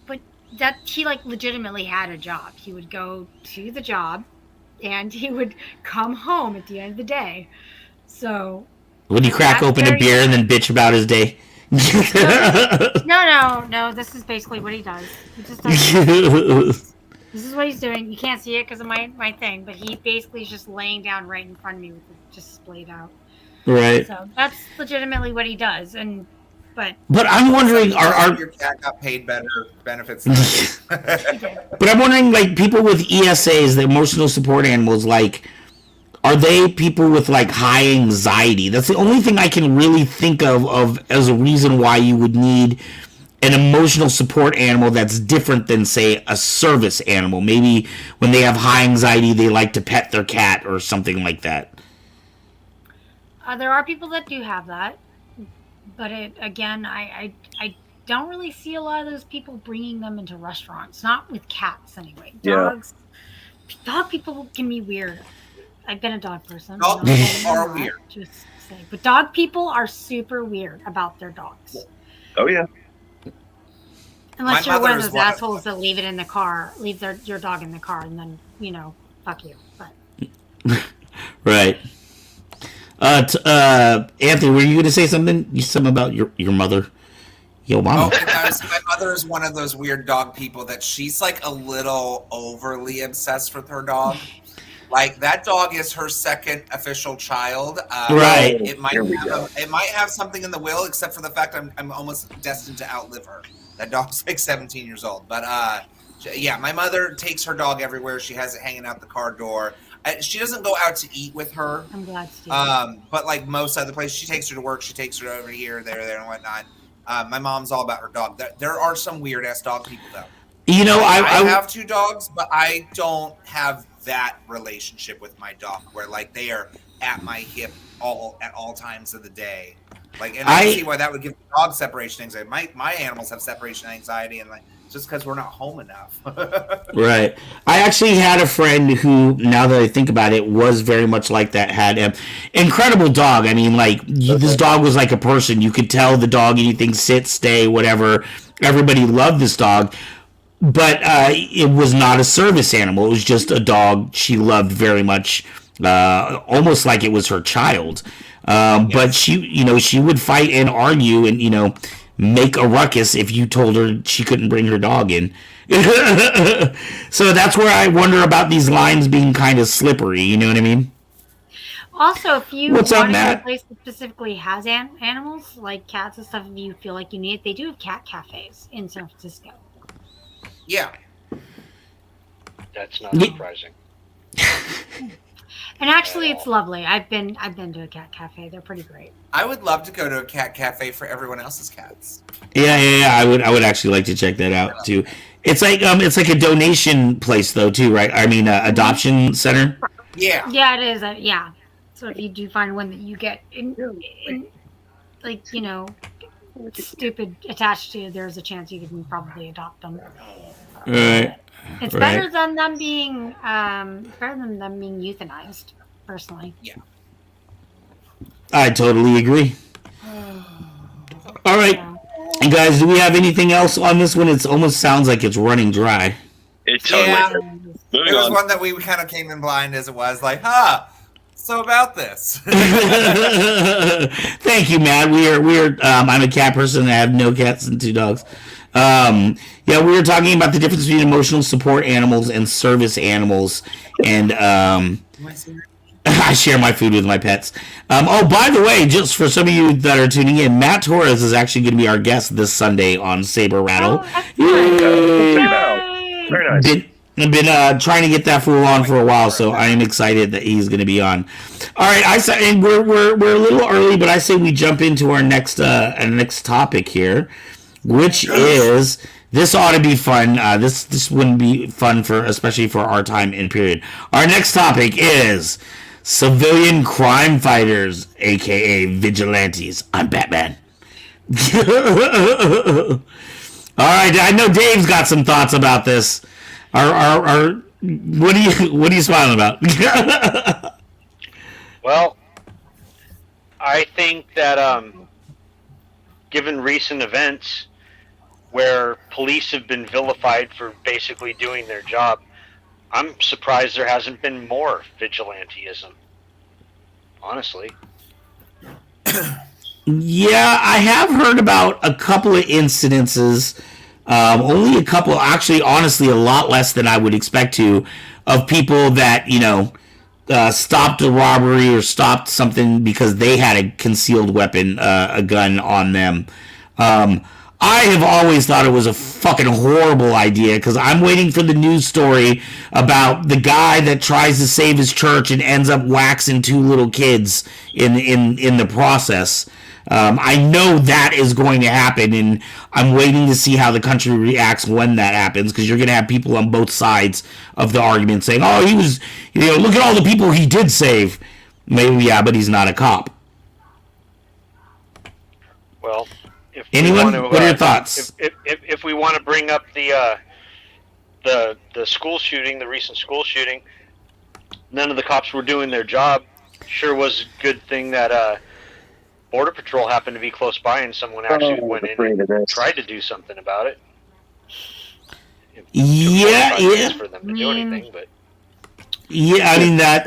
But that he like legitimately had a job. He would go to the job. And he would come home at the end of the day. So would he crack open a beer and then bitch about his day? No. This is basically what he does. He just does. This is what he's doing. You can't see it because of my thing, but he basically is just laying down right in front of me with it just splayed out. Right. So that's legitimately what he does. But I'm wondering, are your cat got paid better benefits? But I'm wondering, like, people with ESAs, the emotional support animals, like, are they people with like high anxiety? That's the only thing I can really think of as a reason why you would need an emotional support animal that's different than, say, a service animal. Maybe when they have high anxiety, they like to pet their cat or something like that. There are people that do have that. But I don't really see a lot of those people bringing them into restaurants. Not with cats, anyway. Dogs, dog people can be weird. I've been a dog person. Dog people are weird. Just say, but dog people are super weird about their dogs. Oh yeah. Unless you're one of those assholes that leave it in the car, leave your dog in the car, and then fuck you. But right. Anthony, were you going to say something? Something about your mother? Yo, mama. My mother is one of those weird dog people that she's like a little overly obsessed with her dog. Like that dog is her second official child. Right. It might have something in the will, except for the fact I'm almost destined to outlive her. That dog's like 17 years old. But yeah, my mother takes her dog everywhere. She has it hanging out the car door. She doesn't go out to eat with her. I'm glad to. But like most other places, she takes her to work. She takes her over here, there, and whatnot. My mom's all about her dog. There are some weird ass dog people though. You know, I have two dogs, but I don't have that relationship with my dog where like they are at my hip at all times of the day. Like, and I see why that would give the dog separation anxiety. My animals have separation anxiety, and like just because we're not home enough. Right. I actually had a friend who, now that I think about it, was very much like that. Had an incredible dog. I mean, like, this dog was like a person. You could tell the dog anything, sit, stay, whatever. Everybody loved this dog. But it was not a service animal. It was just a dog she loved very much, almost like it was her child. Yes. But she would fight and argue and, make a ruckus if you told her she couldn't bring her dog in. So that's where I wonder about these lines being kind of slippery. You know what I mean? Also, if you want to go to a place that specifically has animals, like cats and stuff, if you feel like you need it, they do have cat cafes in San Francisco. Yeah. That's not surprising. And actually, it's lovely. I've been to a cat cafe. They're pretty great. I would love to go to a cat cafe for everyone else's cats. Yeah. I would actually like to check that out too. It's like a donation place though too, right? I mean, adoption center. Yeah. Yeah, it is. Yeah. So if you do find one that you get like stupid attached to, there's a chance you can probably adopt them. Right. It's Right. better than them being euthanized, personally. Yeah. I totally agree. All right. Yeah. And guys, do we have anything else on this one? It almost sounds like it's running dry. It totally Yeah. is. Moving There was on. one that we kind of came in blind as it was, like, so about this. Thank you, Matt. We're I'm a cat person. I have no cats and 2 dogs. Yeah, we were talking about the difference between emotional support animals and service animals, and I share my food with my pets. Oh, by the way, just for some of you that are tuning in, Matt Torres is actually going to be our guest this Sunday on Saber Rattle. Oh, Check it out. Very nice. Been trying to get that fool on for a while, so I am excited that he's going to be on. All right, I say, and we're a little early, but I say we jump into our next topic here, which is, this ought to be fun. This wouldn't be fun especially for our time and period. Our next topic is civilian crime fighters, aka vigilantes. I'm Batman. All right, I know Dave's got some thoughts about this. What are you smiling about? Well, I think that given recent events where police have been vilified for basically doing their job, I'm surprised there hasn't been more vigilantism. Honestly. Yeah, I have heard about a couple of incidences. Only a couple, actually, honestly, a lot less than I would expect to, of people that, stopped a robbery or stopped something because they had a concealed weapon, a gun on them. I have always thought it was a fucking horrible idea, because I'm waiting for the news story about the guy that tries to save his church and ends up waxing 2 little kids in the process. I know that is going to happen, and I'm waiting to see how the country reacts when that happens, because you're going to have people on both sides of the argument saying, oh, he was, look at all the people he did save. Maybe, yeah, but he's not a cop. Well, if anyone, we want to, what are your thoughts? If we want to bring up the school shooting, the recent school shooting, none of the cops were doing their job. Sure was a good thing that Border Patrol happened to be close by and someone actually went in and tried to do something about it. Yeah. For them to do anything, but yeah, I mean that.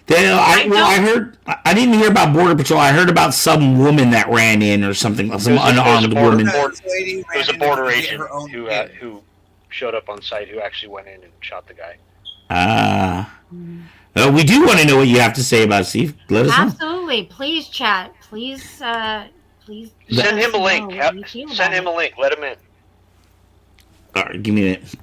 I didn't hear about Border Patrol. I heard about some woman that ran in or something, some unarmed woman. There was a border agent who showed up on site who actually went in and shot the guy. We do want to know what you have to say about it, Steve. Let us know. Absolutely. Please chat. Please. Send him a link. Send him a link. Let him in. All right, give me a minute.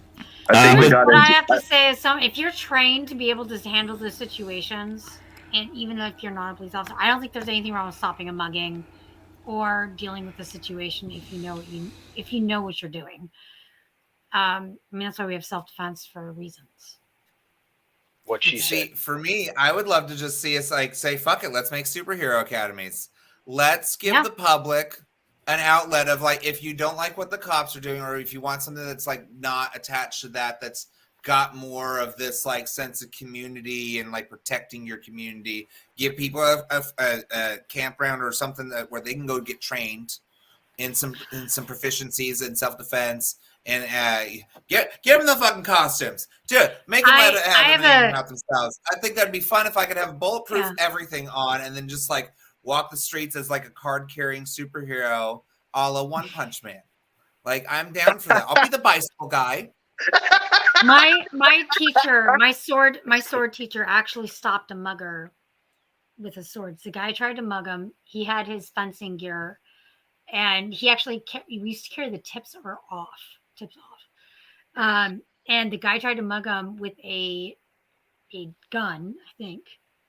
What I have to say is, if you're trained to be able to handle the situations, and even if you're not a police officer, I don't think there's anything wrong with stopping a mugging or dealing with the situation if you know what you're doing. I mean, that's why we have self-defense for reasons. What she said. For me, I would love to just see us say, fuck it, let's make superhero academies. Let's give the public an outlet of if you don't like what the cops are doing, or if you want something that's not attached to that's got more of this sense of community and protecting your community, give people a campground or something where they can go get trained in some proficiencies in self-defense. And give them the fucking costumes. Do it. Make them have them about themselves. I think that'd be fun if I could have bulletproof everything on, and then just walk the streets as a card-carrying superhero, a la One Punch Man. I'm down for that. I'll be the bicycle guy. My teacher, my sword teacher, actually stopped a mugger with a sword. The guy tried to mug him. He had his fencing gear, and he actually we used to carry the tips off. And the guy tried to mug him with he a gun, I think.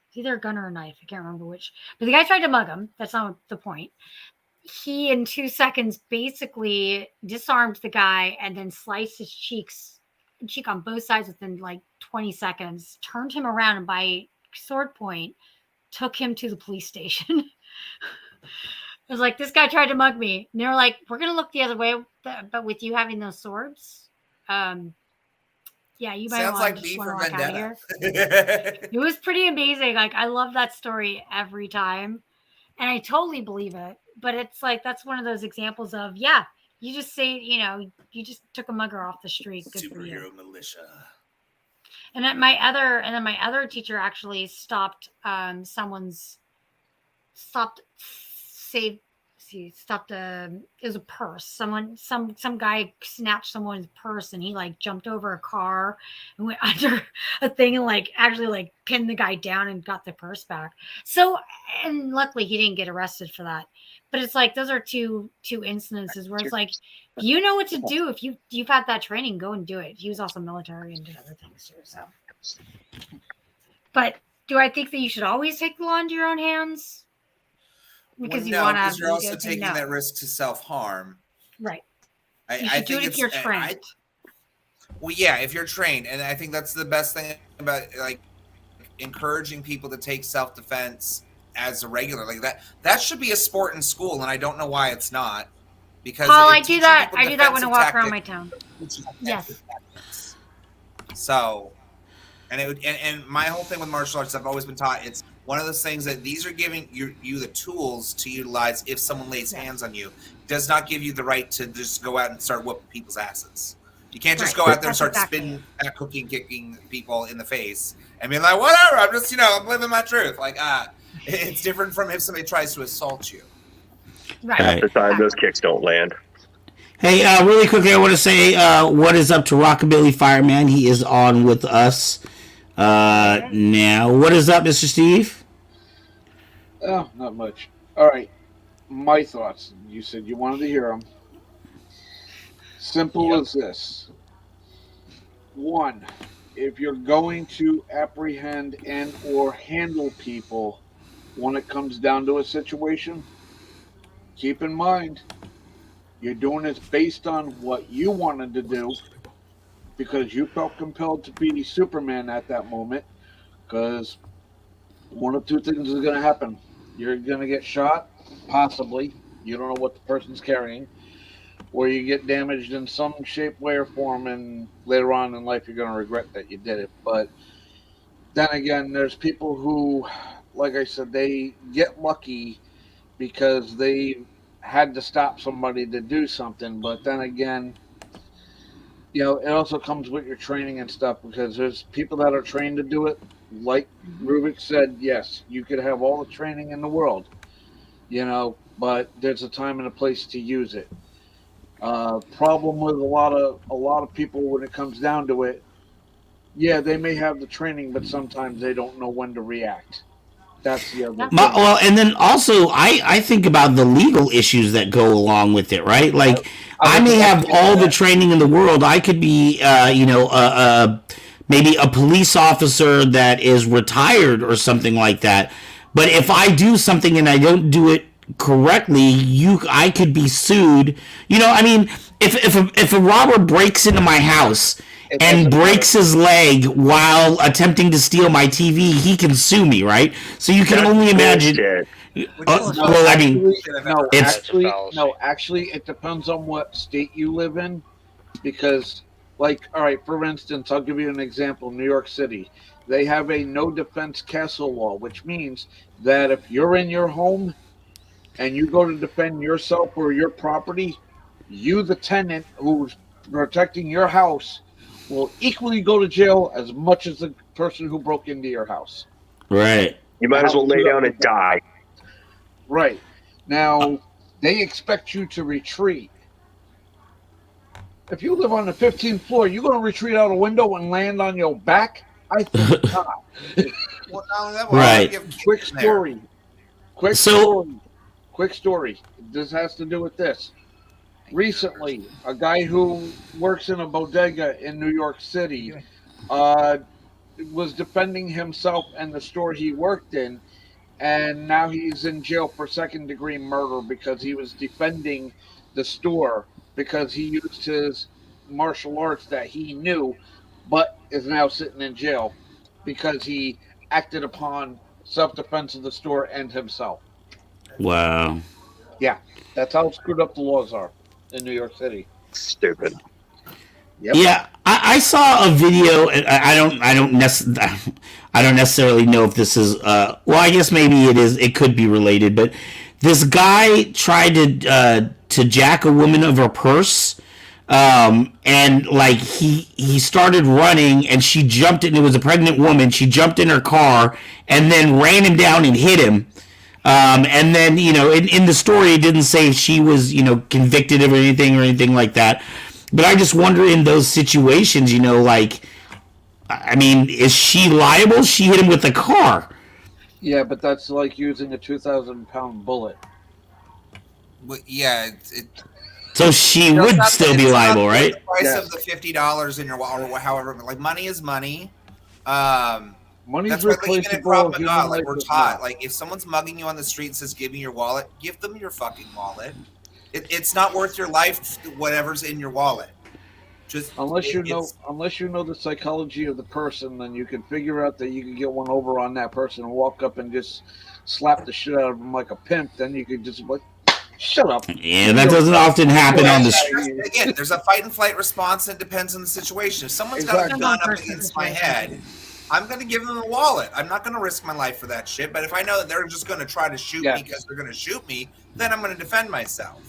It's either a gun or a knife. I can't remember which. But the guy tried to mug him. That's not the point. He, in 2 seconds, basically disarmed the guy and then sliced his cheek on both sides within like 20 seconds, turned him around, and by sword point, took him to the police station. It was like, this guy tried to mug me. And they were like, we're going to look the other way, but with you having those swords, yeah, you might Sounds want like to just B want for to walk out of here. Vendetta. It was pretty amazing. Like, I love that story every time. And I totally believe it. But it's like, that's one of those examples of, yeah, you just say, you just took a mugger off the street. Good for you. Superhero militia. And then my other teacher actually stopped it was a purse. Some guy snatched someone's purse, and he like jumped over a car and went under a thing and like actually like pinned the guy down and got the purse back. So, and luckily he didn't get arrested for that. But it's like, those are two incidences where it's like, you know what to do. If you've had that training, go and do it. He was also military and did other things too. So, but do I think that you should always take the law into your own hands? Because you're also taking that risk to self-harm. Right. I think do it if you're trained. Well, yeah, if you're trained. And I think that's the best thing about like encouraging people to take self-defense as a regular. Like that should be a sport in school, and I don't know why it's not. Because Paul, I do that when I walk around my town. Yes. So, and my whole thing with martial arts, I've always been taught, it's one of those things that these are giving you the tools to utilize if someone lays hands on you. It does not give you the right to just go out and start whooping people's asses. You can't just go out there and start spitting at cooking, kicking people in the face and being like, whatever, I'm just, I'm living my truth. Like, it's different from if somebody tries to assault you. Right. Half the time, those kicks don't land. Hey, really quickly, I want to say what is up to Rockabilly Fireman. He is on with us now. What is up, Mr. Steve? Oh, not much. All right. My thoughts. You said you wanted to hear them. Simple as this. 1, if you're going to apprehend and or handle people when it comes down to a situation, keep in mind you're doing this based on what you wanted to do because you felt compelled to be Superman at that moment, because one of two things is going to happen. You're going to get shot, possibly. You don't know what the person's carrying. Or you get damaged in some shape, way, or form, and later on in life you're going to regret that you did it. But then again, there's people who, like I said, they get lucky because they had to stop somebody to do something. But then again, it also comes with your training and stuff, because there's people that are trained to do it. Like Rubik said, yes, you could have all the training in the world, but there's a time and a place to use it. Problem with a lot of people when it comes down to it, yeah, they may have the training, but sometimes they don't know when to react. That's the other thing. Well, and then also, I think about the legal issues that go along with it, right? Like, I may have all the training in the world. I could be, maybe a police officer that is retired or something like that. But if I do something and I don't do it correctly, I could be sued. If a robber breaks into my house and breaks his leg while attempting to steal my TV, he can sue me, right? So you can only imagine. Actually, it depends on what state you live in, because, all right, for instance, I'll give you an example. New York City, they have a no defense castle law, which means that if you're in your home and you go to defend yourself or your property, you, the tenant who's protecting your house, will equally go to jail as much as the person who broke into your house. Right. You might as well lay down and die. Right. Now, they expect you to retreat. If you live on the 15th floor, you're going to retreat out a window and land on your back? I think not. Well, no, that right. Quick story. Quick story. This has to do with this. Recently, a guy who works in a bodega in New York City was defending himself and the store he worked in, and now he's in jail for second-degree murder because he was defending the store because he used his martial arts that he knew, but is now sitting in jail because he acted upon self-defense of the store and himself. Wow. Yeah, that's how screwed up the laws are in New York City. Stupid. Yep. Yeah, I saw a video. And I don't necessarily know if this is. Well, I guess maybe it is. It could be related. But this guy tried to jack a woman of her purse, and like he started running, and she jumped in. It was a pregnant woman. She jumped in her car and then ran him down and hit him. And then, in the story, it didn't say if she was, convicted of anything like that. But I just wonder in those situations, is she liable? She hit him with a car. Yeah, but that's like using a 2,000-pound bullet. But yeah, So she would still be liable, right? The price Yes. of the $50 in your wallet, or however, like money is money. Money's That's why, like, even in replaceable. Krav Maga, Human like life we're is taught, not. like if someone's mugging you on the street and says, "Give me your wallet," give them your fucking wallet. It's not worth your life, whatever's in your wallet. Just Unless you know the psychology of the person, then you can figure out that you can get one over on that person and walk up and just slap the shit out of them like a pimp. Then you could just like, shut up. Yeah, that doesn't often happen on the street. Again, there's a fight and flight response. And it depends on the situation. If someone's got a Exactly. gun up against my head, I'm going to give them a wallet. I'm not going to risk my life for that shit. But if I know that they're just going to try to shoot me because they're going to shoot me, then I'm going to defend myself.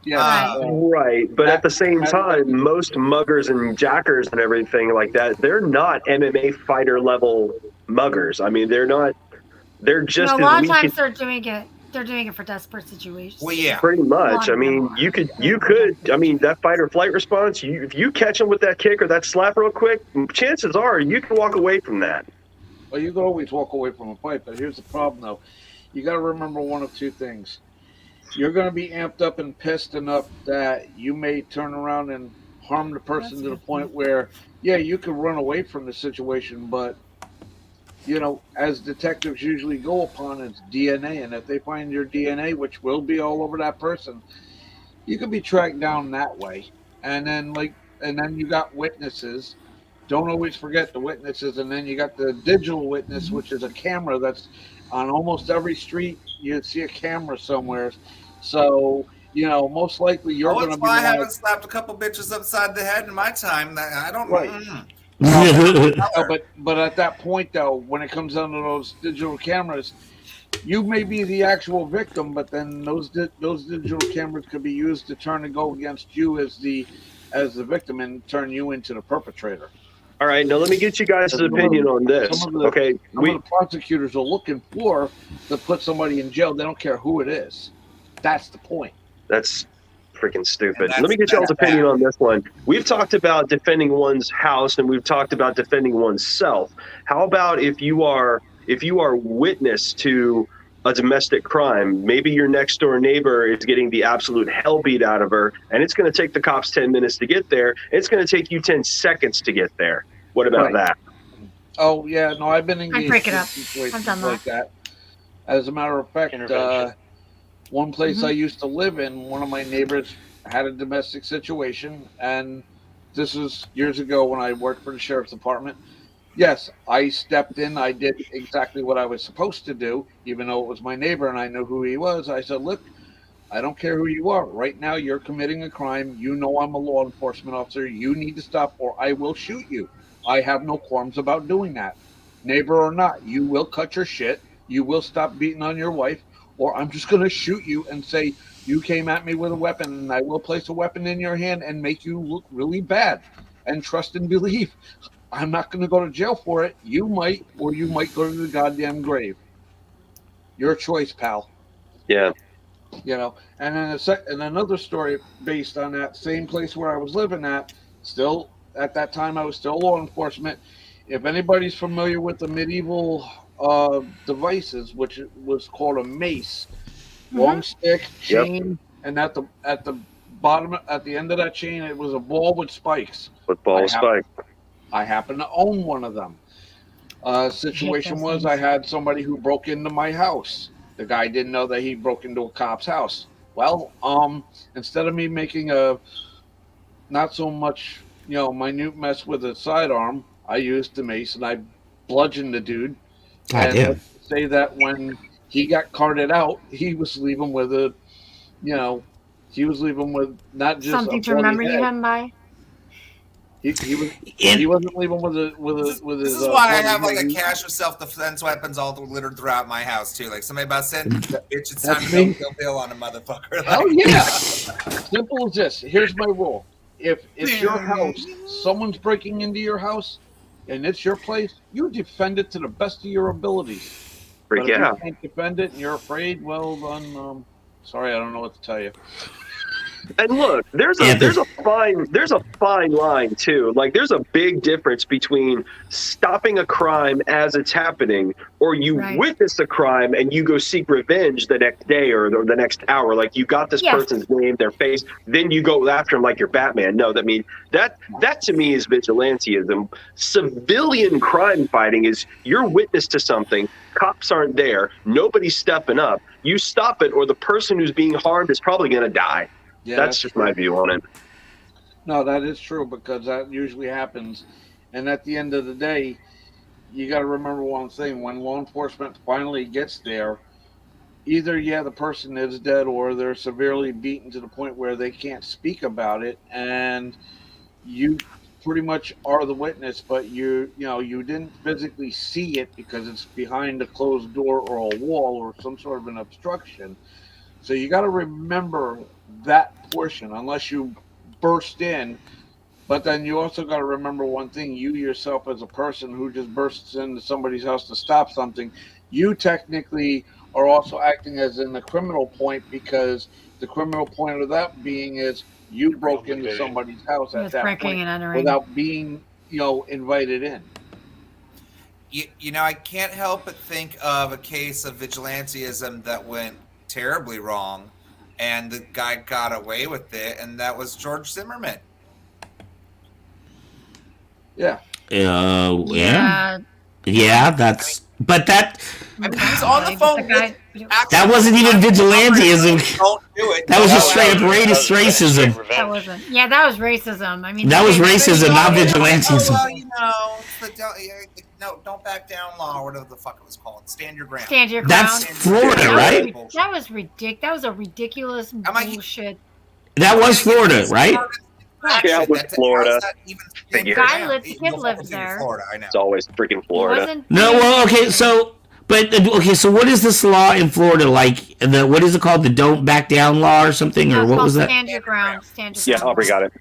Yeah, Right, but at the same time, most muggers and jackers and everything like that, they're not MMA fighter level muggers. I mean, they're not. They're just a lot as of times weak. they're doing it. They're doing it for desperate situations. Well, yeah. Pretty much. I One mean, more. you could. I mean, that fight or flight response. If you catch them with that kick or that slap real quick, chances are you can walk away from that. well, you can always walk away from a fight, but here's the problem, though. You got to remember one of two things. You're going to be amped up and pissed enough that you may turn around and harm the person to the point where, yeah, you could run away from the situation, but, as detectives usually go upon, it's DNA, and if they find your DNA, which will be all over that person, you can be tracked down that way. And then you got witnesses. Don't always forget the witnesses, and then you got the digital witness, which is a camera that's on almost every street. You see a camera somewhere. So, most likely you're going to That's be why I one of- haven't slapped a couple bitches upside the head in my time. I don't. Right. Mm. But at that point, though, when it comes down to those digital cameras, you may be the actual victim, but then those digital cameras could be used to turn and go against you as the victim and turn you into the perpetrator. All right, now let me get you guys' opinion on this. Some of the prosecutors are looking for to put somebody in jail. They don't care who it is. That's the point. That's freaking stupid. That's- Let me get y'all's that's opinion bad. on this one. We've talked about defending one's house and we've talked about defending one's self. How about if you are witness to a domestic crime, maybe your next door neighbor is getting the absolute hell beat out of her, and it's going to take the cops 10 minutes to get there. It's going to take you 10 seconds to get there. What about that? Oh yeah, no, I've been engaged break it in up. situations I've done like that. As a matter of fact, Intervention. one place I used to live in, one of my neighbors had a domestic situation, and this was years ago when I worked for the sheriff's department. Yes, I stepped in. I did exactly what I was supposed to do, even though it was my neighbor and I knew who he was. I said, look, I don't care who you are. Right now, you're committing a crime. You know I'm a law enforcement officer. You need to stop or I will shoot you. I have no qualms about doing that. Neighbor or not, you will cut your shit. You will stop beating on your wife, or I'm just going to shoot you and say, you came at me with a weapon, and I will place a weapon in your hand and make you look really bad. And trust and believe. I'm not going to go to jail for it. You might, or you might go to the goddamn grave. Your choice, pal. Yeah. And then and another story based on that same place where I was living at. Still, at that time, I was still law enforcement. If anybody's familiar with the medieval devices, which was called a mace, long stick, chain, and at the bottom, at the end of that chain, it was a ball with spikes. With ball spike. I happen to own one of them. Situation was I had somebody who broke into my house. The guy didn't know that he broke into a cop's house. Well, instead of me making a not so much, minute mess with a sidearm, I used the mace and I bludgeoned the dude. God And damn. let's say that when he got carted out, he was leaving with he was leaving with not just Something a to bloody remember head. him by. He wasn't leaving with This his. is why I bloody have like head. a cache of self-defense weapons all littered throughout my house too. Like somebody about said, "Bitch, it's time That's to me. go kill Bill on a motherfucker." Hell Like, yeah! Simple as this. Here's my rule: if it's your house, someone's breaking into your house, and it's your place, you defend it to the best of your abilities. But if Yeah. you can't defend it and you're afraid, well then, sorry, I don't know what to tell you. And look, there's a fine line too. Like there's a big difference between stopping a crime as it's happening, or you Right. witness a crime and you go seek revenge the next day or the next hour. Like you got this Yes. person's name, their face, then you go after him like you're Batman. No, that to me is vigilantism. Civilian crime fighting is you're witness to something. Cops aren't there. Nobody's stepping up. You stop it, or the person who's being harmed is probably going to die. Yeah, That's just my view on it. No, that is true because that usually happens. And at the end of the day, you got to remember one thing: when law enforcement finally gets there, either the person is dead or they're severely beaten to the point where they can't speak about it, and you pretty much are the witness, but you didn't physically see it because it's behind a closed door or a wall or some sort of an obstruction. So you got to remember that portion, unless you burst in. But then you also got to remember one thing: you yourself, as a person who just bursts into somebody's house to stop something, you technically are also acting as in the criminal point, because the criminal point of that being is you broke into somebody's house at With that breaking point and entering. without being, invited in. you know, I can't help but think of a case of vigilantism that went terribly wrong, and the guy got away with it, and that was George Zimmerman. Yeah. Yeah. Yeah, that's. But that. I mean, he's on the phone. That wasn't even vigilantism. Don't do it. That was just straight up racism. That wasn't. Yeah, that was racism. I mean, that was racism, not vigilantism. Well, you know, don't back down law, or whatever the fuck it was called. Stand your ground. Stand your ground. That's Florida, right? That was ridiculous. That was a ridiculous bullshit. That was Florida, right? Yeah, it was Florida. The kid lived there. Florida, I know. It's always freaking Florida. No, well, okay, so what is this law in Florida like? What is it called? The don't back down law or something, or what was that? Stand your ground. Stand your Yeah, ground. Aubrey got it.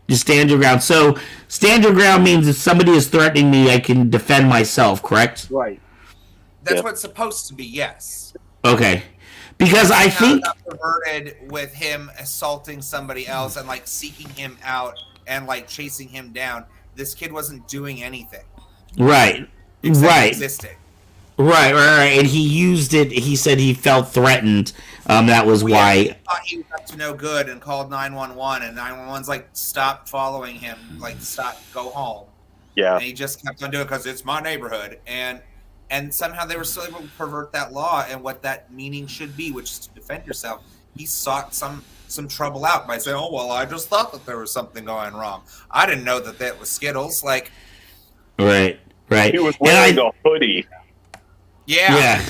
Just stand your ground. So stand your ground means if somebody is threatening me, I can defend myself, correct? Right. That's what it's supposed to be. Yes. Okay. Because I think got perverted with him assaulting somebody else and like seeking him out and like chasing him down. This kid wasn't doing anything. Right. Existing. Right. And he used it. He said he felt threatened. That was why. He thought he was up to no good and called 911, and 911's like, stop following him, like stop, go home. Yeah. And he just kept on doing it because it's my neighborhood, and somehow they were still able to pervert that law and what that meaning should be, which is to defend yourself. He sought some trouble out by saying, "Oh well, I just thought that there was something going wrong. I didn't know that was Skittles." Like, right. He was wearing a hoodie. Yeah.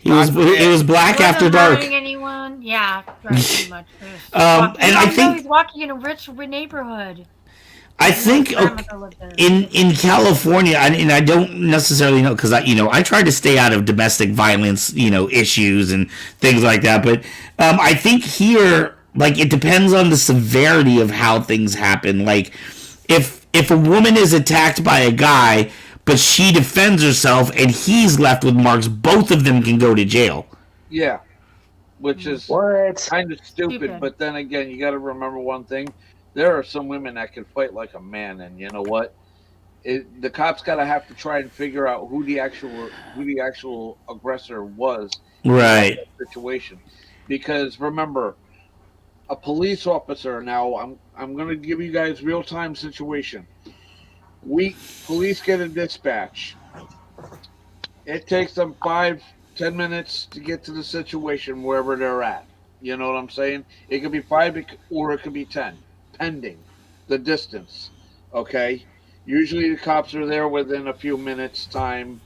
It was black after dark. Anyone? Yeah, right, pretty much. And I think he's walking in a rich neighborhood. I think in California, and I don't necessarily know because I try to stay out of domestic violence, issues and things like that. But I think here, like, it depends on the severity of how things happen. Like, if a woman is attacked by a guy, but she defends herself and he's left with marks, both of them can go to jail. Yeah, which is kind of stupid. But then again, you got to remember one thing. There are some women that can fight like a man, and you know what? The cops gotta have to try and figure out who the actual aggressor was. Right. In that situation, because remember, a police officer. Now, I'm gonna give you guys real time situation. Police get a dispatch. It takes them 5-10 minutes to get to the situation wherever they're at. You know what I'm saying? It could be 5 or it could be 10, pending the distance. Okay? Usually the cops are there within a few minutes' time,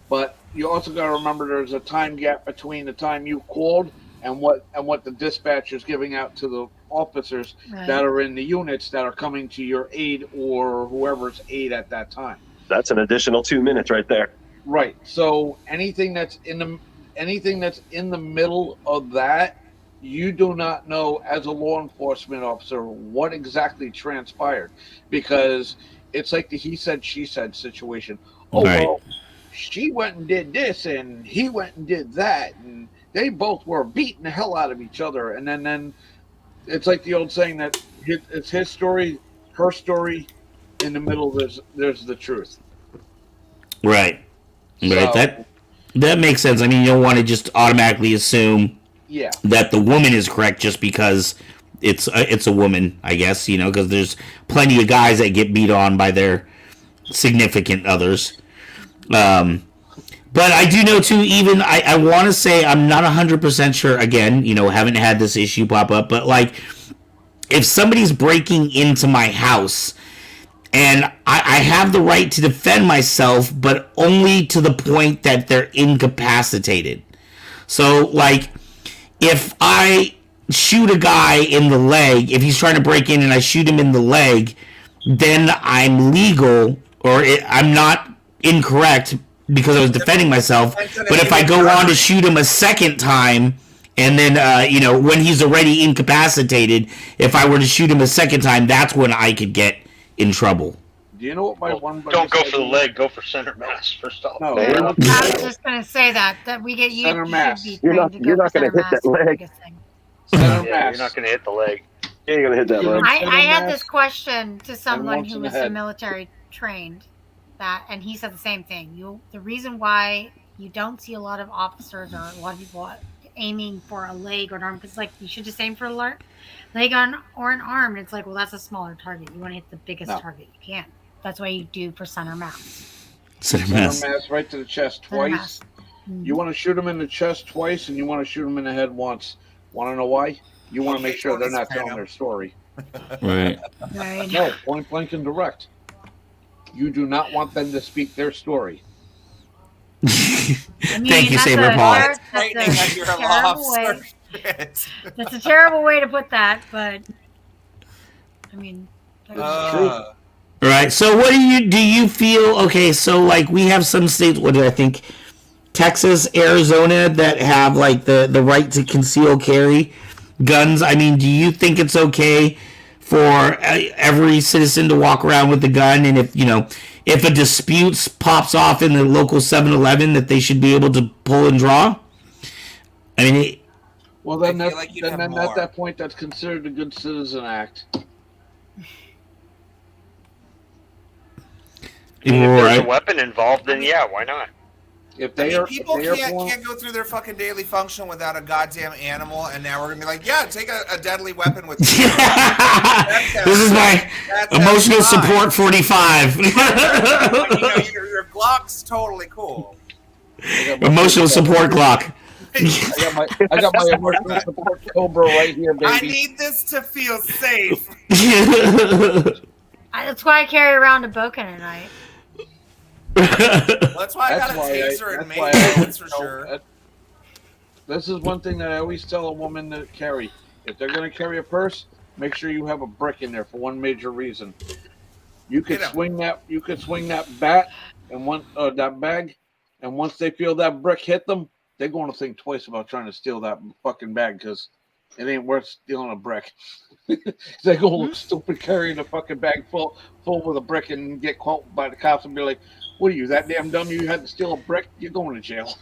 but you also got to remember there's a time gap between the time you called and what the dispatcher is giving out to the officers that are in the units that are coming to your aid or whoever's aid at that time. That's an additional 2 minutes right there. Right. So anything that's in the middle of that, you do not know as a law enforcement officer what exactly transpired, because it's like the he said she said situation. Oh, Right. well, she went and did this and he went and did that, and they both were beating the hell out of each other, and then it's like the old saying that it's his story, her story. In the middle, there's the truth. Right. So, Right. That makes sense. I mean, you don't want to just automatically assume yeah. that the woman is correct just because it's a woman, I guess, because there's plenty of guys that get beat on by their significant others. But I do know too, even I want to say I'm not 100% sure, again, haven't had this issue pop up, but like if somebody's breaking into my house and I have the right to defend myself, but only to the point that they're incapacitated. So like if I shoot a guy in the leg, if he's trying to break in and I shoot him in the leg, then I'm legal, or I'm not incorrect because I was defending myself. But if I go on to shoot him a second time, and then, when he's already incapacitated, if I were to shoot him a second time, that's when I could get in trouble. Do you know what my one buddy Don't go said for the to me? leg. Go for center mass first off. No, I was just going to say that we get you. Center mass. Should be You're trained not- to you're go not for gonna center hit that mass, the leg. biggest thing. center Yeah, mass. you're not going to hit the leg. You ain't gonna hit that leg. I had mass this question to someone once who in the was head. military trained, and he said the same thing. The reason why you don't see a lot of officers or a lot of people aiming for a leg or an arm, because like you should just aim for a leg or an arm. And it's like, well, that's a smaller target. You want to hit the biggest target you can. That's why you do for center mass. Center mass. Center mass right to the chest Center twice. mass. You want to shoot them in the chest twice, and you want to shoot them in the head once. Want to know why? You want to make sure they're not telling their story. Right. Right. No, point blank and direct. You do not want them to speak their story. I mean, Thank you, that's Saber a- Paul. that's Frightening a that you're a law terrible way. officer. Shit. That's a terrible way to put that, but I mean, Right. So what do you feel? Okay, so like we have some states, what do I think? Texas, Arizona, that have like the right to conceal carry guns. I mean, do you think it's okay for every citizen to walk around with a gun, and if a dispute pops off in the local 7-Eleven, that they should be able to pull and draw? I mean, Well, then, I feel like you'd have at more. that point, that's considered a good citizen act. I mean, if there's a right. weapon involved, then yeah, why not? If I they mean, are, people if they are can't go through their fucking daily function without a goddamn animal, and now we're gonna be like, yeah, take a deadly weapon with you. This is my emotional fine. support 45. Your Glock's totally cool. Emotional support Glock. I got my emotional support Cobra right here, baby. I need this to feel safe. that's why I carry around a Boken at night. That's why I got a That's why taser and that's why maybe that's for you know, sure. This is one thing that I always tell a woman to carry. If they're going to carry a purse, make sure you have a brick in there for one major reason. You could swing that. You could swing that bat and that bag, and once they feel that brick hit them, they're going to think twice about trying to steal that fucking bag because it ain't worth stealing a brick. They're going to look stupid carrying a fucking bag full with a brick and get caught by the cops and be like, "What are you, that damn dumb? You had to steal a brick? You're going to jail."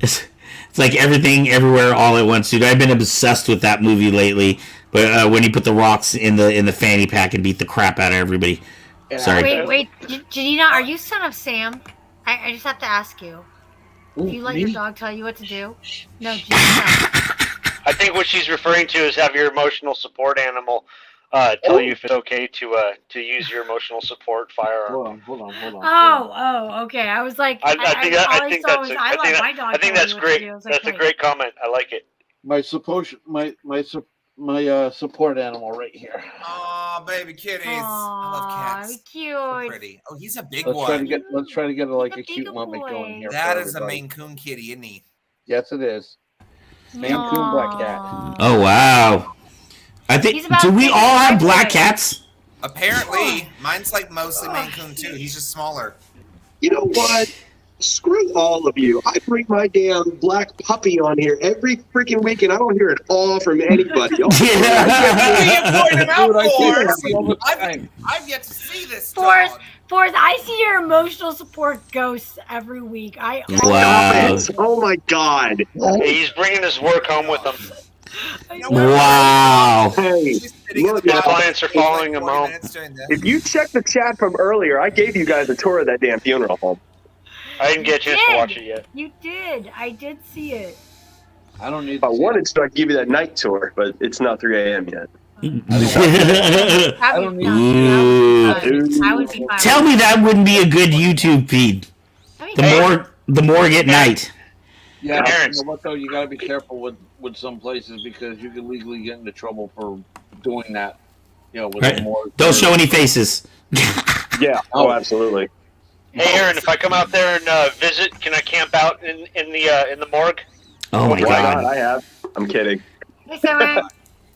It's like Everything Everywhere All at Once, dude. I've been obsessed with that movie lately. But when he put the rocks in the fanny pack and beat the crap out of everybody. And Sorry. Wait, Janina, are you son of Sam? I just have to ask you. Do you let your dog tell you what to do? No, Janina. I think what she's referring to is have your emotional support animal tell you if it's okay to use your emotional support firearm. Hold on. Okay. I was like, I think that's I great. That's a great comment. I like it. My support animal right here. Oh, baby kitties. I love cats. Cute. So pretty. Oh, he's a big Let's one. try to get a He's a cute big moment boy. going here. That for is a everybody. Maine Coon kitty, isn't he? Yes, it is. Maine Coon black cat. Oh wow! I think He's about do we to all have graduate. black cats? Apparently, mine's like mostly Maine Coon too. He's just smaller. You know what? Screw all of you. I bring my damn black puppy on here every freaking week, and I don't hear it all from anybody. What are you pointing him out Dude, I say for? that all the time. I've yet to see this Forrest, dog. I see your emotional support ghosts every week. Wow! Oh my god. He's bringing his work home with him. You know what? Wow! Hey, She's sitting in the look, His back. clients are He's like following him 40 home. minutes doing this. if you check the chat from earlier, I gave you guys a tour of that damn funeral home. I didn't get a chance to watch it yet. You did. I did see it. I don't need. If I wanted to, I'd give you that night tour, but it's not 3 a.m. yet. I don't need- I would be fine. Tell me that wouldn't be a good YouTube feed. The morgue at night. Yeah, Parents. you know what though? You gotta be careful with some places because you can legally get into trouble for doing that. You know, with Right. more. Don't show any faces. Yeah. Oh, absolutely. Hey, Aaron, if I come out there and visit, can I camp out in the morgue? Oh my Why not? god! I have. I'm kidding. Hey, Sarah.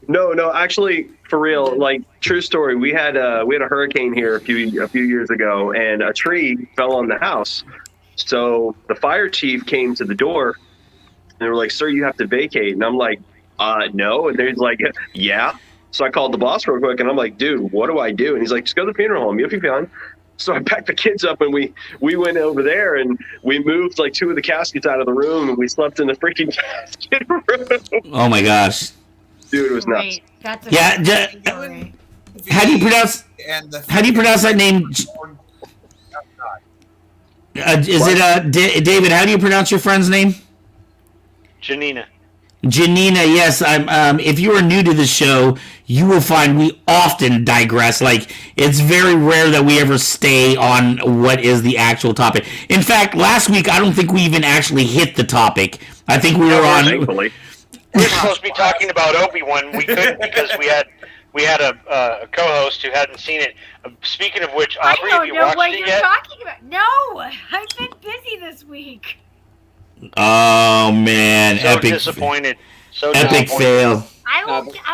No, actually, for real, like true story. We had a hurricane here a few years ago, and a tree fell on the house. So the fire chief came to the door, and they were like, "Sir, you have to vacate." And I'm like, "No." And they're like, "Yeah." So I called the boss real quick, and I'm like, "Dude, what do I do?" And he's like, "Just go to the funeral home. You'll be fine." So I packed the kids up, and we went over there, and we moved like 2 of the caskets out of the room, and we slept in the freaking casket room. Oh my gosh! Dude, it was nuts. Great. That's a Yeah, great story. How do you pronounce? And the How do you pronounce that name? Is it David? How do you pronounce your friend's name? Janina. Janina, yes. I'm. If you are new to the show, you will find we often digress. Like it's very rare that we ever stay on what is the actual topic. In fact, last week I don't think we even actually hit the topic. I think we were on. Thankfully. We were supposed to be talking about Obi-Wan. We couldn't because we had a co-host who hadn't seen it. Speaking of which, I Aubrey, have don't you know watched what it you're yet? talking about. No, I've been busy this week. Oh man, So epic, disappointed. So epic disappointed. fail. I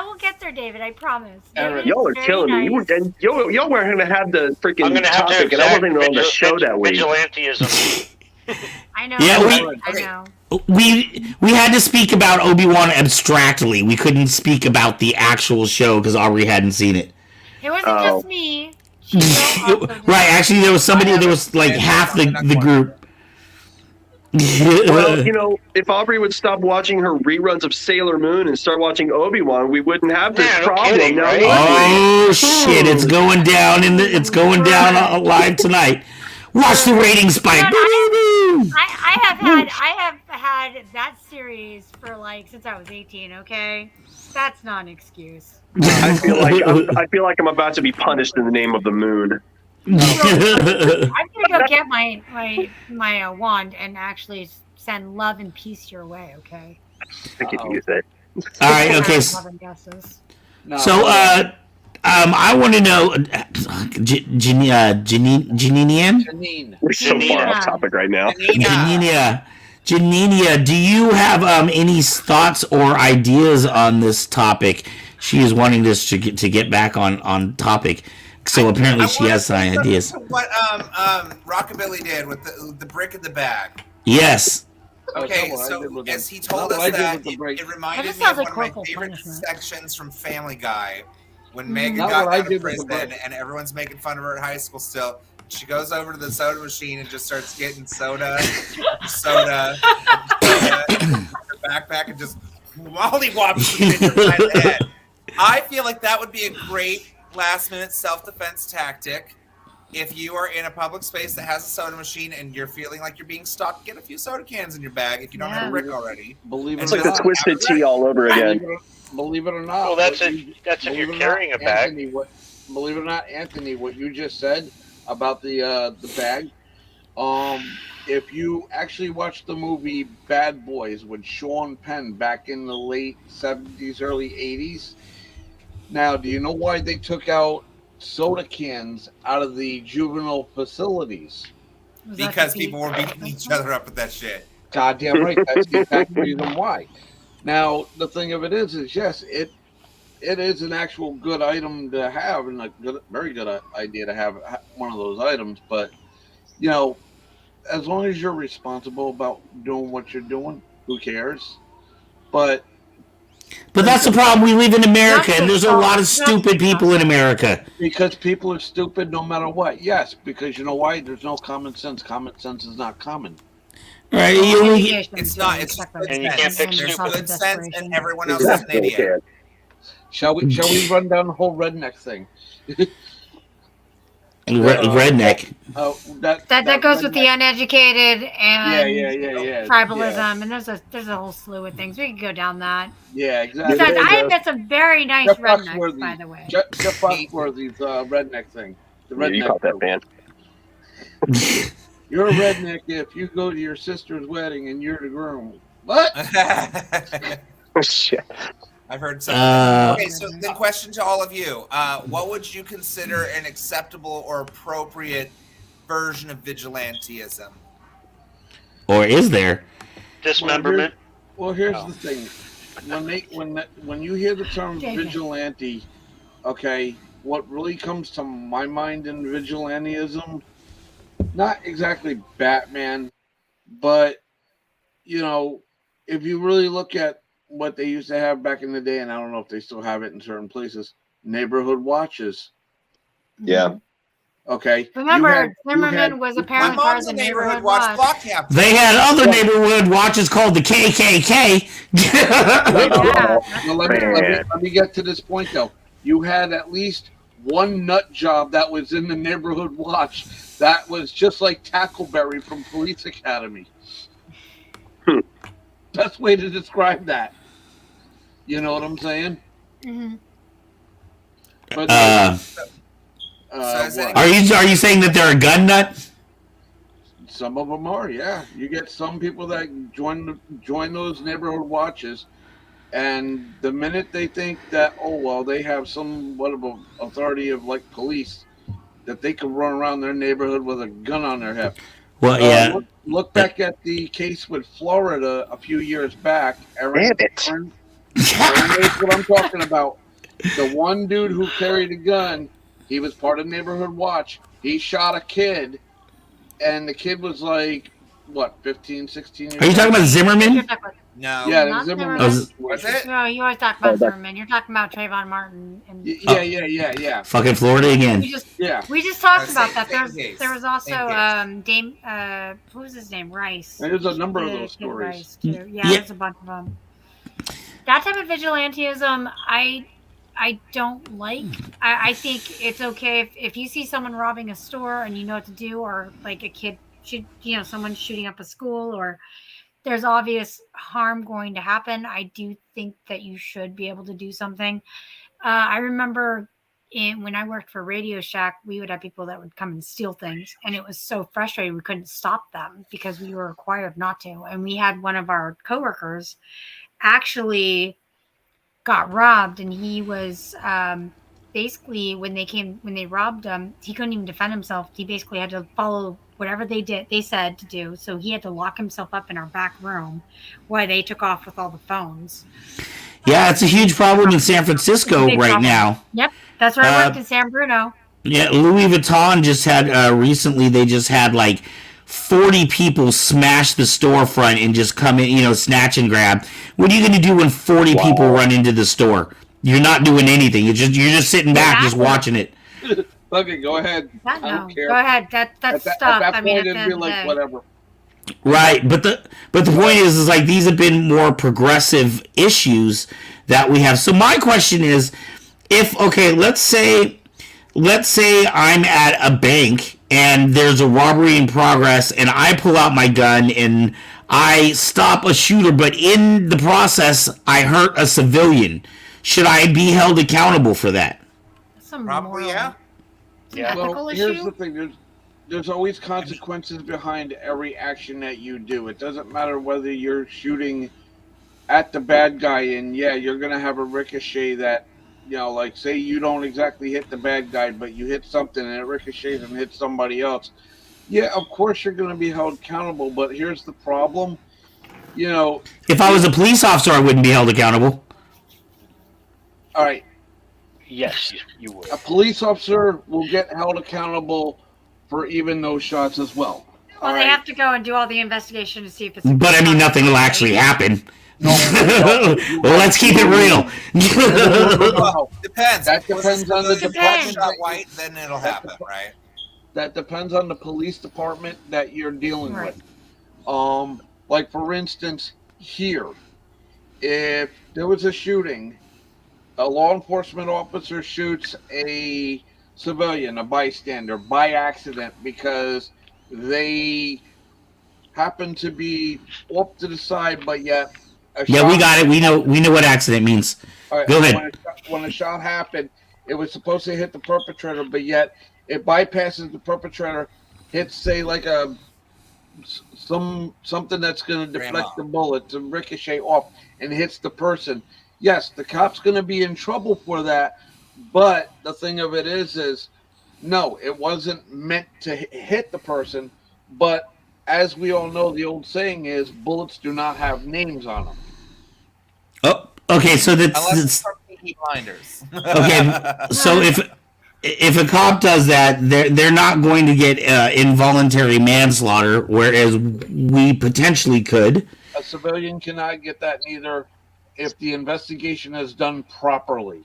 will get there, David. I promise. Aaron, David Y'all is are very killing me. nice. Y'all were going to have the freaking I'm going to have to topic, and I wasn't even on the show that week. Vigilantism. I know. Yeah, I know. We had to speak about Obi-Wan abstractly. We couldn't speak about the actual show because Aubrey hadn't seen it. It wasn't just me. She also did. Right, actually, there was somebody. There was like half the group. Well, you know, if Aubrey would stop watching her reruns of Sailor Moon and start watching Obi-Wan, we wouldn't have this Yeah, no problem. kidding, now, right? would we? Oh shit! It's going down it's going down live tonight. Watch the ratings spike. I have had that series for since I was 18. Okay, that's not an excuse. I feel like I'm about to be punished in the name of the moon. I'm gonna go get my wand and actually send love and peace your way. Okay. I could use it. All right. Okay. Love and guesses. No, I want to know, Janinian? Janine. We're so far Janina. off topic right now. Janinia, do you have any thoughts or ideas on this topic? She is wanting us to get back on topic. So apparently she has some ideas. What Rockabilly did with the brick in the bag. Yes. Okay, Oh, so as he told us that, it reminded That me of sounds like one of my corporal favorite punishment. sections from Family Guy, when Megan Not got what I out did of with the prison brick. and everyone's making fun of her at high school still. She goes over to the soda machine and just starts getting soda, her backpack, and just mollywops the bitch upside the head. I feel like that would be a great last-minute self-defense tactic. if you are in a public space that has a soda machine and you're feeling like you're being stalked, get a few soda cans in your bag if you don't have a brick already. Believe it It's or like the not, twisted tea all over again. Believe it or not. Well, that's what if believe you're it or carrying not, a bag. Anthony, believe it or not, Anthony, what you just said about the bag. If you actually watch the movie Bad Boys with Sean Penn back in the late 70s, early 80s, now, do you know why they took out soda cans out of the juvenile facilities? Because people were beating each other up with that shit. Goddamn right. That's the exact reason why. Now, the thing of it is yes, it is an actual good item to have and very good idea to have one of those items. But, you know, as long as you're responsible about doing what you're doing, who cares? But that's the problem. We live in America, and there's a lot of stupid people in America. Because people are stupid no matter what. Yes, because you know why? There's no common sense. Common sense is not common. Right? It's not. It's just good sense. There's good sense, and everyone else is an idiot. Shall we run down the whole redneck thing? Redneck. That goes with the uneducated and tribalism, yeah. and there's a whole slew of things. We could go down that. Yeah, exactly. Besides, I have met some very nice rednecks, by the way. Jeff Foxworthy's redneck thing. The redneck. You caught that, man. You're a redneck if you go to your sister's wedding and you're the groom. What? Shit. I've heard something. Okay, so the question to all of you: what would you consider an acceptable or appropriate version of vigilantism? Or is there? Dismemberment. Well, here's the thing: when you hear the term vigilante, okay, what really comes to my mind in vigilantism, not exactly Batman, but you know, if you really look at what they used to have back in the day, and I don't know if they still have it in certain places, neighborhood watches. Yeah. Okay. Remember, Zimmerman was apparently part of the neighborhood watch. They had other neighborhood watches called the KKK. Let me get to this point, though. You had at least one nut job that was in the neighborhood watch that was just like Tackleberry from Police Academy. Best way to describe that. You know what I'm saying? Mm-hmm. But, are you saying that they're a gun nut? Some of them are, yeah. You get some people that join those neighborhood watches, and the minute they think that, oh well, they have somewhat of an authority of like police, that they can run around their neighborhood with a gun on their hip. Well, yeah. Look back at the case with Florida a few years back. Aaron knows what I'm talking about. The one dude who carried a gun, he was part of Neighborhood Watch. He shot a kid, and the kid was like, what, 15, 16 years old? Are you talking about Zimmerman? No. Yeah, Zimmerman. Was it? No, you always talk about Zimmerman. You're talking about Trayvon Martin. And Yeah. Fucking Florida again. We just talked about that. There was also Dame. Who was his name? Rice. There's a number of those stories. Rice too. Yeah, there's a bunch of them. That type of vigilantism, I don't like. I think it's okay if you see someone robbing a store and you know what to do, or like a kid someone shooting up a school, or there's obvious harm going to happen. I do think that you should be able to do something. I remember when I worked for Radio Shack, we would have people that would come and steal things, and it was so frustrating. We couldn't stop them because we were required not to. And we had one of our coworkers actually got robbed, and he was basically when they robbed him, he couldn't even defend himself. He basically had to follow whatever they said to do. So he had to lock himself up in our back room while they took off with all the phones. Yeah, it's a huge problem in San Francisco right now. Yep, that's where I worked in San Bruno. Yeah, Louis Vuitton just had recently. They just had like 40 people smash the storefront and just come in, snatch and grab. What are you going to do when 40 people run into the store? You're not doing anything. You're just sitting back, just watching it. Okay, go ahead. I don't care. Go ahead. That's stuff. At that point, it'd be like whatever. Right, but the point is like these have been more progressive issues that we have. So my question is, let's say let's say I'm at a bank and there's a robbery in progress, and I pull out my gun and I stop a shooter, but in the process, I hurt a civilian. Should I be held accountable for that? That's some Probably, moral, yeah. it's an Yeah. ethical Well, here's issue. the thing. There's always consequences behind every action that you do. It doesn't matter whether you're shooting at the bad guy, and yeah, you're gonna have a ricochet that, like say you don't exactly hit the bad guy, but you hit something and it ricochets and hits somebody else. Yeah, of course you're gonna be held accountable, but here's the problem. You know, If I was a police officer, I wouldn't be held accountable. all right, Yes, you would. a police officer will get held accountable for even those shots as well. Well, All they right? have to go and do all the investigation to see if it's. But I mean, nothing will actually happen. Well, let's keep it real. No. Depends. That depends on the If department. shot white, then it'll happen, right? That depends on the police department that you're dealing Right. with. Like for instance, here, if there was a shooting, a law enforcement officer shoots a civilian, a bystander, by accident because they happen to be off to the side, but yet Yeah, we got it. We know what accident means. Go ahead. When a shot happened, it was supposed to hit the perpetrator, but yet it bypasses the perpetrator, hits say like something that's going to deflect the bullet to ricochet off and hits the person. Yes, the cop's going to be in trouble for that, but the thing of it is no, it wasn't meant to hit the person. But as we all know, the old saying is bullets do not have names on them. Oh, okay. So Unless that's it's from Peaky Blinders. okay. So if a cop does that, they're not going to get involuntary manslaughter, whereas we potentially could. A civilian cannot get that neither if the investigation is done properly.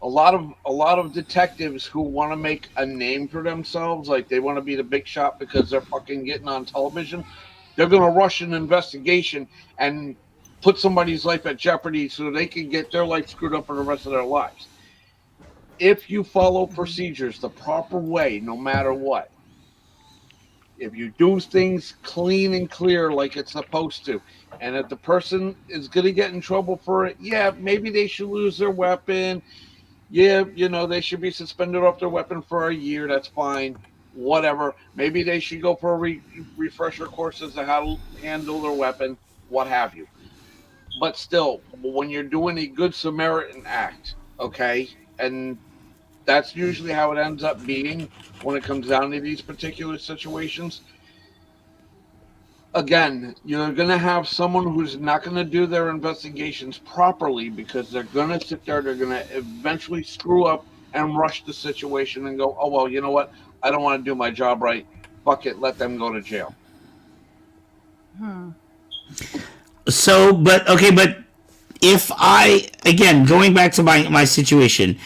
A lot of detectives who want to make a name for themselves, like they want to be the big shot because they're fucking getting on television, they're going to rush an investigation and put somebody's life at jeopardy so they can get their life screwed up for the rest of their lives. If you follow procedures the proper way, no matter what, if you do things clean and clear like it's supposed to, and if the person is going to get in trouble for it, yeah, maybe they should lose their weapon. Yeah, they should be suspended off their weapon for a year. That's fine. Whatever. Maybe they should go for a refresher courses on how to handle their weapon, what have you. But still, when you're doing a good Samaritan act, okay, and that's usually how it ends up being when it comes down to these particular situations. Again, you're going to have someone who's not going to do their investigations properly because they're going to sit there, they're going to eventually screw up and rush the situation and go, oh, well, you know what? I don't want to do my job right. Fuck it. Let them go to jail. So, but if I, again, going back to my situation,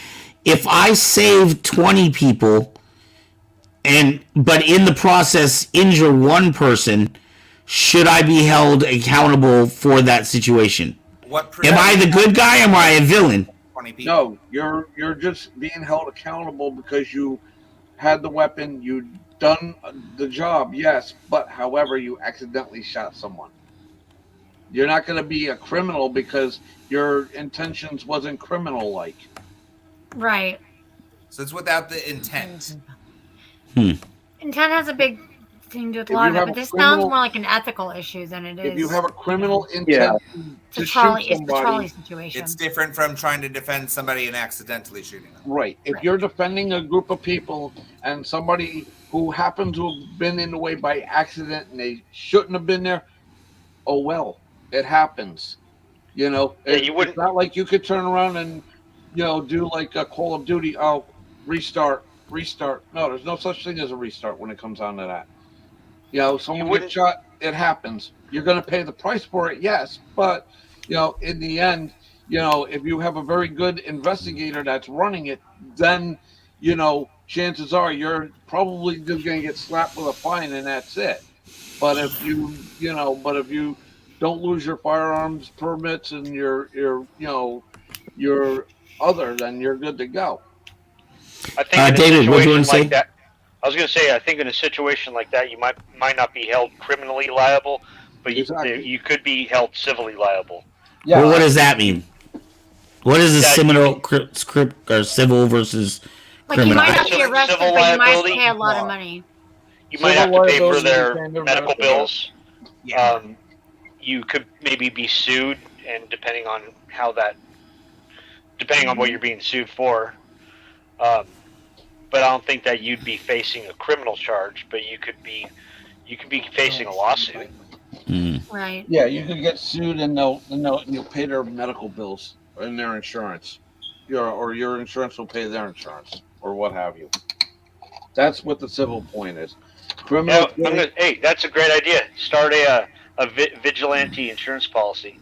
if I save 20 people but in the process injure one person, should I be held accountable for that situation? Am I the good guy or am I a villain? 20 people. No, you're just being held accountable because you had the weapon, you done the job, yes, but however, you accidentally shot someone. You're not going to be a criminal because your intentions wasn't criminal-like. Right. So it's without the intent. Intent has a big thing to do with a lot of it, but this sounds more like an ethical issue than it is. If you have a criminal intent to shoot it's the Charlie somebody, situation. It's different from trying to defend somebody and accidentally shooting them. right? If you're defending a group of people and somebody who happened to have been in the way by accident and they shouldn't have been there, oh well, it happens. It's not like you could turn around and do like a Call of Duty. Oh, restart. No, there's no such thing as a restart when it comes down to that. Someone gets shot, it happens. You're going to pay the price for it, yes, but in the end, if you have a very good investigator that's running it, then chances are you're probably just going to get slapped with a fine and that's it. But if you don't lose your firearms permits and your other, then you're good to go. I think David, what do you want to say? like that, I was going to say, I think in a situation like that, you might not be held criminally liable, but you could be held civilly liable. Yeah. Well, what does that mean? What is a That script or civil versus Like you criminal? might not be Civil arrested, but you might have to liability? pay a lot of money. You might Civil have to pay for liability their and their medical medical bills. Yeah. You could maybe be sued, and depending on what you're being sued for. But I don't think that you'd be facing a criminal charge, but you could be facing a lawsuit. Right. Yeah, you could get sued and you'll pay their medical bills and their insurance. Your insurance will pay their insurance or what have you. That's what the civil point is. Criminal. Hey, that's a great idea. Start a vigilante insurance policy.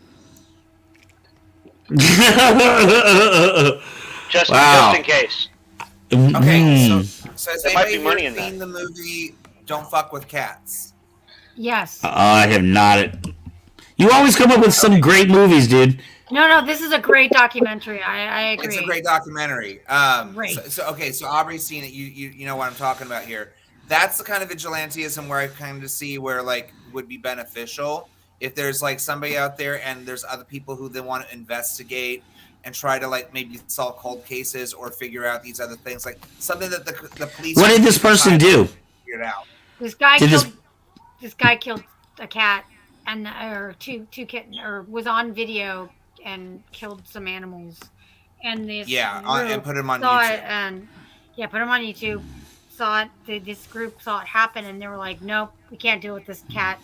Just in case. Okay, so has There might be anybody money here in that. seen the movie Don't Fuck with Cats? Yes. I have not. You always come up with some great movies, dude. No, this is a great documentary. I agree. It's a great documentary. Great. So Aubrey's seen it. You know what I'm talking about here. That's the kind of vigilantism where I kind of see where like would be beneficial if there's like somebody out there and there's other people who they want to investigate and try to like maybe solve cold cases or figure out these other things, like something that the police. What did this person do? Figure it out. This guy killed a cat or two kitten, or was on video and killed some animals. And this and put him on saw YouTube. it and put him on YouTube. Saw it. This group saw it happen, and they were like, "Nope, we can't deal with this cat."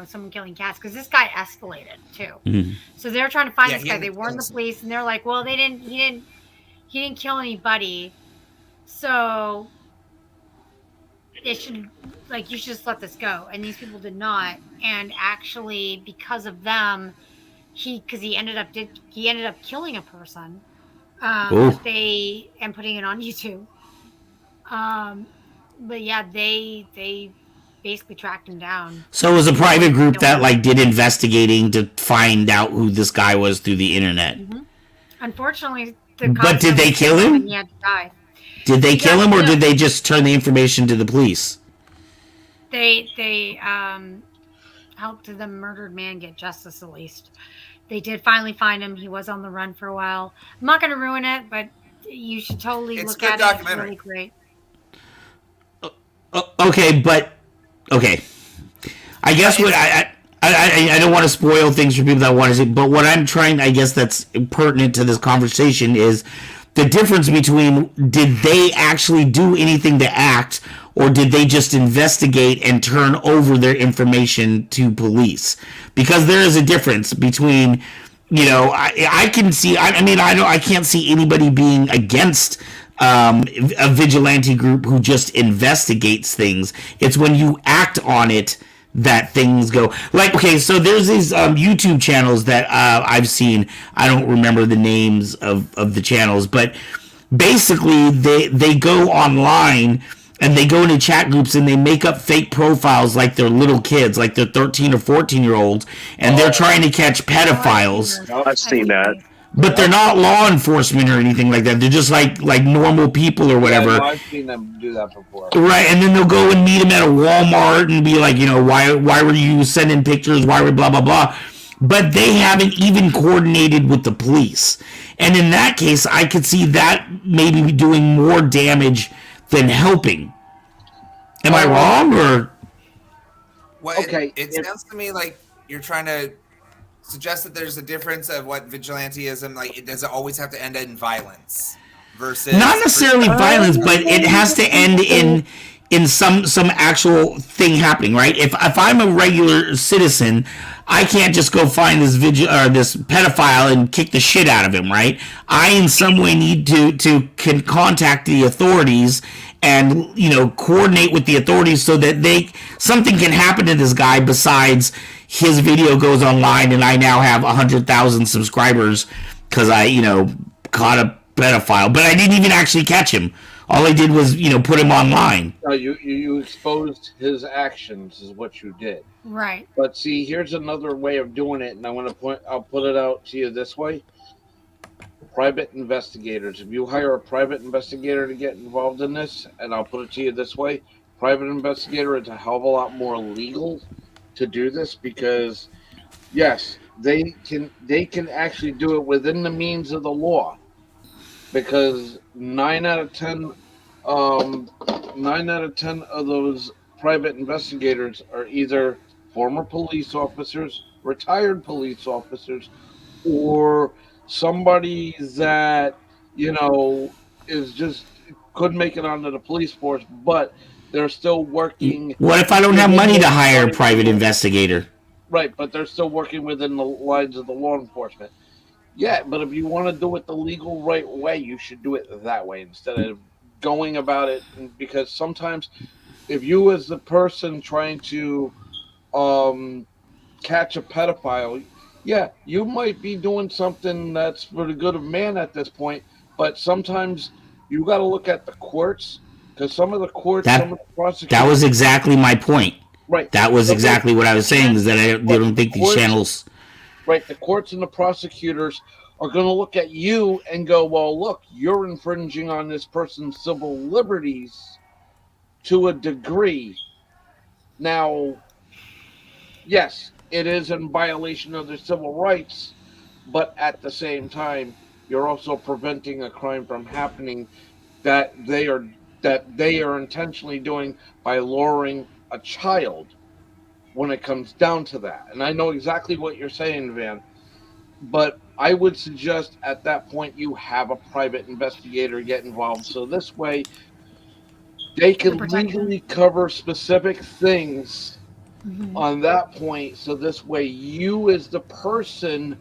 Someone killing cats, because this guy escalated too. Mm-hmm. So they're trying to find this guy. They warned the police, and they're like, "Well, he didn't kill anybody, so you should just let this go." And these people did not, and actually, because of them, he ended up killing a person. And putting it on YouTube. But yeah, they basically tracked him down. So it was a private group that like did investigating to find out who this guy was through the internet. Mm-hmm. Unfortunately, but did they kill him? He had to die. Did they kill him, or did they just turn the information to the police? They helped the murdered man get justice, at least. They did finally find him. He was on the run for a while. I'm not going to ruin it, but you should totally look at it. It's really great. Okay. I guess what I don't want to spoil things for people that want to see, but what I'm trying, I guess that's pertinent to this conversation is the difference between did they actually do anything to act, or did they just investigate and turn over their information to police? Because there is a difference between, I can see, I can't see anybody being against a vigilante group who just investigates things. It's when you act on it that things go. Like, okay, so there's these YouTube channels that I've seen. I don't remember the names of the channels, but basically they go online and they go into chat groups and they make up fake profiles like they're little kids, like they're 13 or 14-year-olds, and they're trying to catch pedophiles. I've seen that. But they're not law enforcement or anything like that. They're just like normal people or whatever. Yeah, I've seen them do that before. Right, and then they'll go and meet them at a Walmart and be like, why were you sending pictures? Why were blah, blah, blah. But they haven't even coordinated with the police. And in that case, I could see that maybe doing more damage than helping. Am I wrong, or? Well, okay. It sounds to me like you're trying to suggest that there's a difference of what vigilantism, like, does it always have to end in violence versus not necessarily violence, but it has to end in some actual thing happening, right? If I'm a regular citizen, I can't just go find this pedophile and kick the shit out of him, right? I in some way need to contact the authorities and coordinate with the authorities so that something can happen to this guy besides his video goes online and I now have 100,000 subscribers because I caught a pedophile, but I didn't even actually catch him. All I did was put him online. No, you exposed his actions is what you did. Right. But see, here's another way of doing it, and I'll put it out to you this way. private investigators. If you hire a private investigator to get involved in this, and I'll put it to you this way, private investigator is a hell of a lot more legal to do this because yes, they can actually do it within the means of the law because 9 out of 10 of those private investigators are either former police officers, retired police officers, or somebody that is just couldn't make it onto the police force, but they're still working What if I don't have money to hire a private investigator? right, but they're still working within the lines of the law enforcement. Yeah, but if you want to do it the legal right way, you should do it that way instead of going about it. Because sometimes, if you as the person trying to catch a pedophile, yeah, you might be doing something that's for the good of man at this point. But sometimes you got to look at the courts because some of the courts, some of the prosecutors. That was exactly my point. Right. That was exactly what I was saying. Is that they don't think these channels. Right, the courts and the prosecutors are going to look at you and go, well, look, you're infringing on this person's civil liberties to a degree. Now, yes, it is in violation of their civil rights, but at the same time, you're also preventing a crime from happening that they are intentionally doing by luring a child. When it comes down to that. And I know exactly what you're saying, Van, but I would suggest at that point you have a private investigator get involved. So this way they can legally cover specific things on that point. So this way you as the person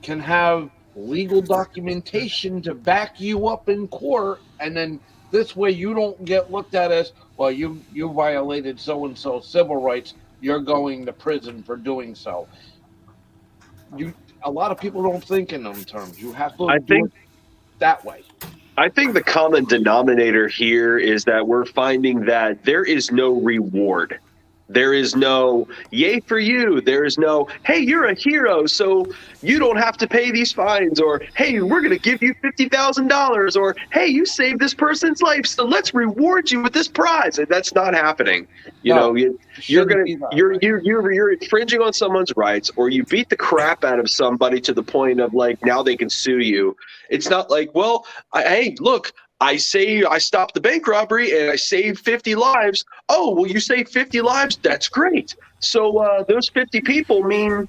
can have legal documentation to back you up in court. And then this way you don't get looked at as, well, you violated so-and-so civil rights. You're going to prison for doing so. A lot of people don't think in them terms. You have to do it that way. I think the common denominator here is that we're finding that there is no reward. There is no yay for you. There is no, hey, you're a hero, so you don't have to pay these fines. Or, hey, we're going to give you $50,000. Or, hey, you saved this person's life, so let's reward you with this prize. And that's not happening. You're infringing on someone's rights, or you beat the crap out of somebody to the point of like now they can sue you. It's not like, well, hey, look. I stopped the bank robbery and I saved 50 lives. Oh, well, you saved 50 lives? That's great. So those 50 people mean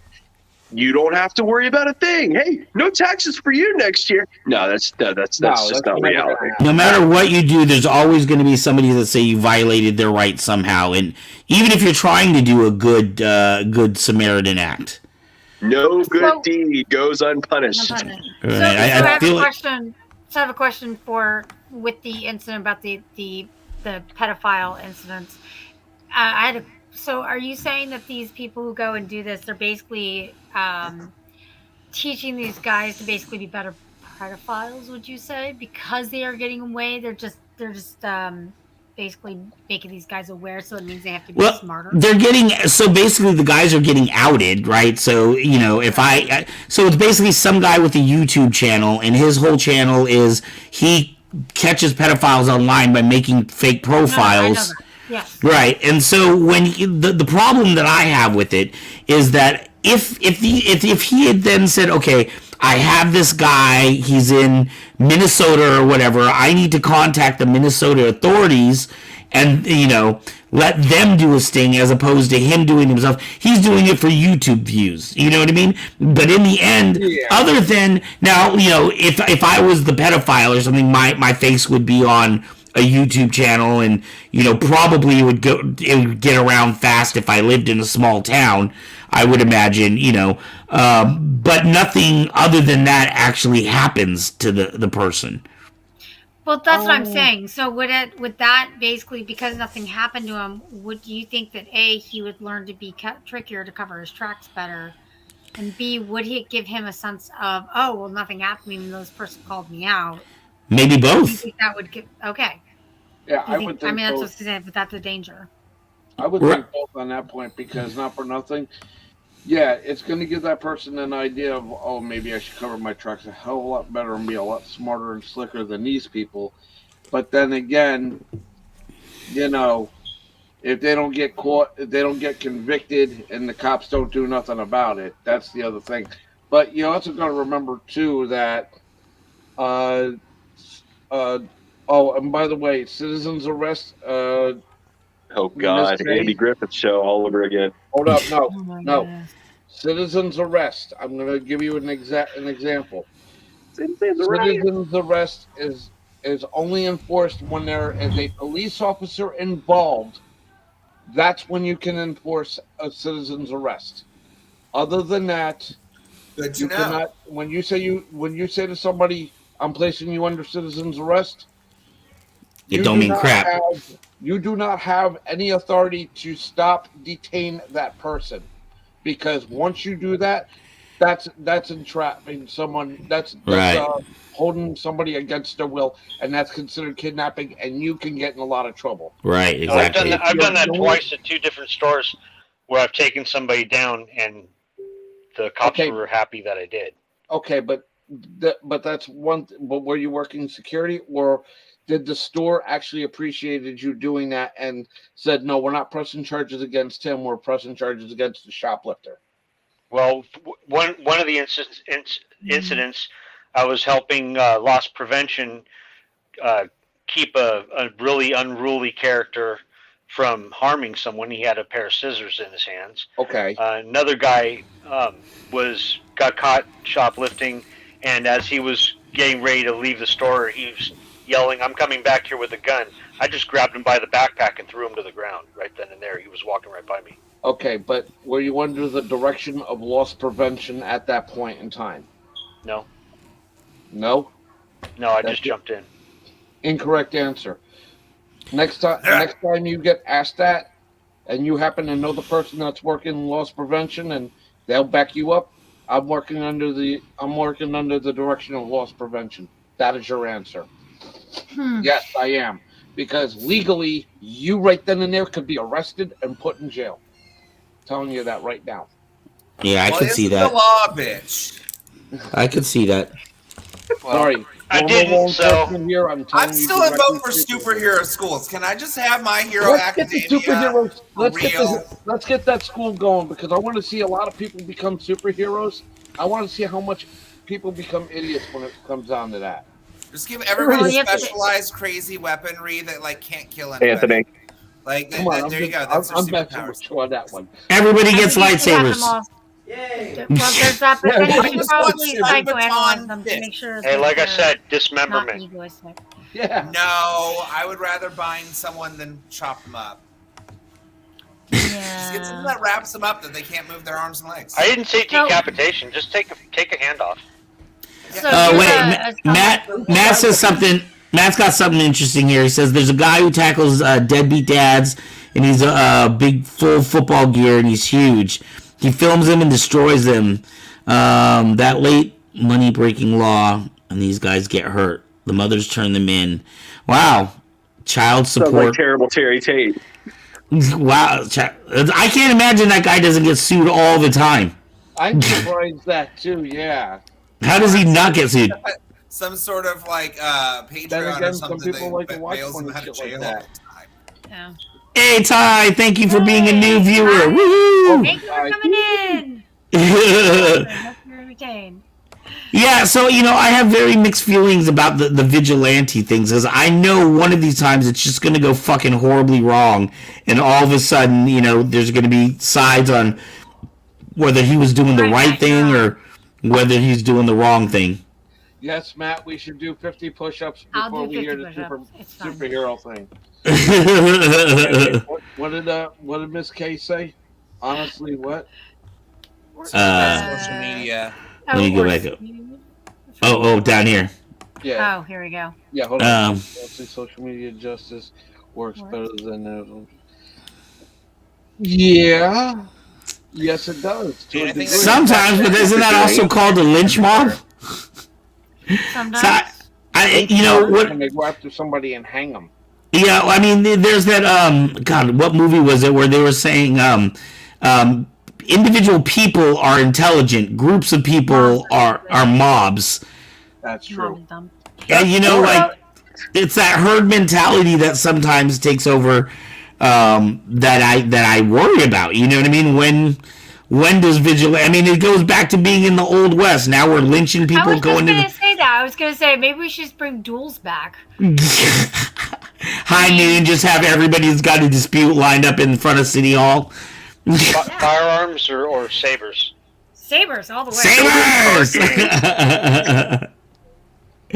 you don't have to worry about a thing. Hey, no taxes for you next year. No, that's just not reality. No matter what you do, there's always going to be somebody that say you violated their rights somehow. And even if you're trying to do a good Samaritan act. No good deed goes unpunished. Right. I have a question with the incident about the pedophile incidents. So are you saying that these people who go and do this, they're basically teaching these guys to basically be better pedophiles, would you say? Because they are getting away, they're just basically making these guys aware, so it means they have to be smarter. So basically the guys are getting outed, right? So, so it's basically some guy with a YouTube channel, and his whole channel is he catches pedophiles online by making fake profiles. Yes. Right. And so when the problem that I have with it is that if he had then said, okay, I have this guy, he's in Minnesota or whatever, I need to contact the Minnesota authorities and, let them do a sting as opposed to him doing it himself. He's doing it for YouTube views. You know what I mean? But in the end, other than now, if I was the pedophile or something, my face would be on a YouTube channel, and probably it would get around fast if I lived in a small town, I would imagine, but nothing other than that actually happens to the person. Well, that's what I'm saying. So would that basically, because nothing happened to him, would you think that A, he would learn to be trickier to cover his tracks better, and B, would it give him a sense of, oh, well, nothing happened even though this person called me out? Maybe both. You think that would get okay? Yeah, I would think. That's what's saying, but that's a danger. I would think both on that point because not for nothing, Yeah, it's going to give that person an idea of, oh, maybe I should cover my tracks a hell of a lot better and be a lot smarter and slicker than these people. But then again, you know, if they don't get caught, if they don't get convicted, and the cops don't do nothing about it, that's the other thing. But you also got to remember too that, uh, uh, oh, and by the way, citizens arrest. Oh Miss God, K, Andy Griffith show all over again. hold up, no, Oh my no, goodness. citizens arrest. I'm going to give you an example. Citizens arrest. Citizens arrest is only enforced when there is a police officer involved. That's when you can enforce a citizen's arrest. Other than that, Good to you know. cannot. When you say to somebody, "I'm placing you under citizen's arrest," It don't mean crap. You do not have any authority to stop, detain that person, because once you do that, that's entrapping someone. That's Right. holding somebody against their will, and that's considered kidnapping, and you can get in a lot of trouble. Right, No, I've done exactly. that. I've done that You're- twice at 2 different stores where I've taken somebody down, and the cops Okay. were happy that I did. Okay, but that's one. But were you working security, or did the store actually appreciated you doing that and said, "No, we're not pressing charges against him. We're pressing charges against the shoplifter"? Well, one of the incidents, I was helping loss prevention keep a really unruly character from harming someone. He had a pair of scissors in his hands. Okay. Another guy got caught shoplifting, and as he was getting ready to leave the store, he was yelling, "I'm coming back here with a gun." I just grabbed him by the backpack and threw him to the ground right then and there. He was walking right by me. Okay, but were you under the direction of loss prevention at that point in time? No, No? I That's just it. jumped in. Incorrect answer. Next time you get asked that and you happen to know the person that's working in loss prevention and they'll back you up, I'm working under the direction of loss prevention. That is your answer. Yes, I am. Because legally, you right then and there could be arrested and put in jail. Telling you that right now. Yeah, I Well, could see isn't that. the law, bitch. I could see that. Sorry. I Former didn't, law so- enforcement here, I'm telling I'm you still a directly vote for speaking. superhero schools. Can I just have My Hero Let's get the Academia? superheroes. real? Let's get that school going because I want to see a lot of people become superheroes. I want to see how much people become idiots when it comes down to that. Just give everybody Well, you have to- specialized, crazy weaponry that like can't kill anybody. Anthony. Like Come on, there you go. That's their I'm messing superpowers. with you on that one. Everybody gets I think you have them lightsabers. all- Yay! Well, there's that, but then Yeah, you I should just probably want psychoanalyze them to Cybertron make sure. Hey, that like I they're said, not dismemberment. egoistic. Yeah. No, I would rather bind someone than chop them up. Just get something Yeah. that wraps them up that they can't move their arms and legs. I didn't say No. decapitation. Just take a hand off. So Wait, you're a Matt says something. Matt's got something interesting here. He says there's a guy who tackles deadbeat dads, and he's a big full football gear, and he's huge. He films them and destroys them. That late money breaking law, and these guys get hurt. The mothers turn them in. Wow, child Sounds like support. terrible Terry Tate. Wow, I can't imagine that guy doesn't get sued all the time. I'm surprised that too. Yeah. How does he not get sued? Some sort of like Then Patreon again, or some something people that like to watch bails them funny out of shit like jail all that. the time. Yeah. Hey Ty, thank you for being a new viewer. Hi. Woo! Thank you for coming in. Hope you're entertained. Yeah, so I have very mixed feelings about the vigilante things because I know one of these times it's just gonna go fucking horribly wrong, and all of a sudden, there's gonna be sides on whether he was doing the right thing or whether he's doing the wrong thing. Yes, Matt, we should do 50 push-ups I'll before do we hear 50 the push-ups. It's fine. superhero thing. What did Miss K say? Honestly, what? Social media. Let me go back up. Oh, down here. Yeah, Oh, here we go. yeah. Hold on. Um, Social media justice works better than. Yeah. Yes, it does. To Yeah, a I think degree. Sometimes, but isn't that also called a lynch mob? Sometimes. So what? When they go after somebody and hang them. Yeah, I mean, there's that. God, what movie was it where they were saying, individual people are intelligent. Groups of people are mobs. That's true. And like it's that herd mentality that sometimes takes over. That I worry about. You know what I mean? When does vigilante? I mean, it goes back to being in the old west. Now we're lynching people. I was going to say that. I was going to say maybe we should just bring duels back. High noon, just have everybody who's got a dispute lined up in front of City Hall. Firearms or sabers? Sabers all the way. Sabers!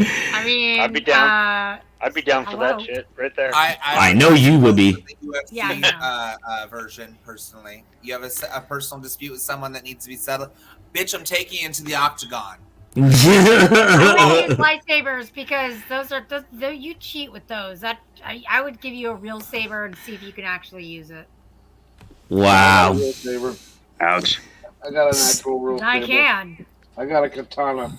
I mean, I'd be down. I'd be down for that shit right there. I know you would be. Yeah, version personally. You have a personal dispute with someone that needs to be settled. Bitch, I'm taking you into the octagon. I would use lightsabers because those you cheat with those. I would give you a real saber and see if you can actually use it. Wow. Ouch. I got an actual real saber. I can. I got a katana.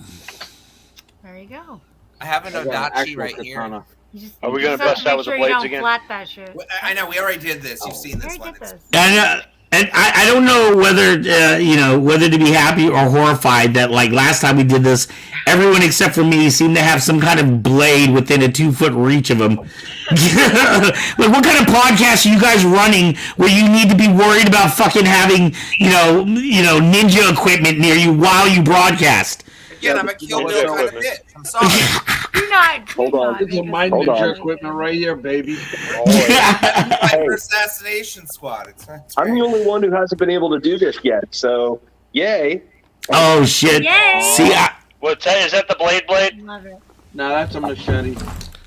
There you go. I have an Odachi right katana. here. Are we going to bust out with the blades again? Flat that shit. I know, we already did this. You've seen this one. And I don't know whether whether to be happy or horrified that like last time we did this, everyone except for me seemed to have some kind of blade within a 2-foot reach of them. Like, what kind of podcast are you guys running where you need to be worried about fucking having ninja equipment near you while you broadcast? Again, I'm a Kill Bill kind of bitch. I'm sorry. You're not. Hold on. This is my ninja equipment right here, baby. Hyper Assassination Squad. I'm the only one who hasn't been able to do this yet, so yay. Oh shit! Yay. See, is that the blade? Love it. No, that's a machete.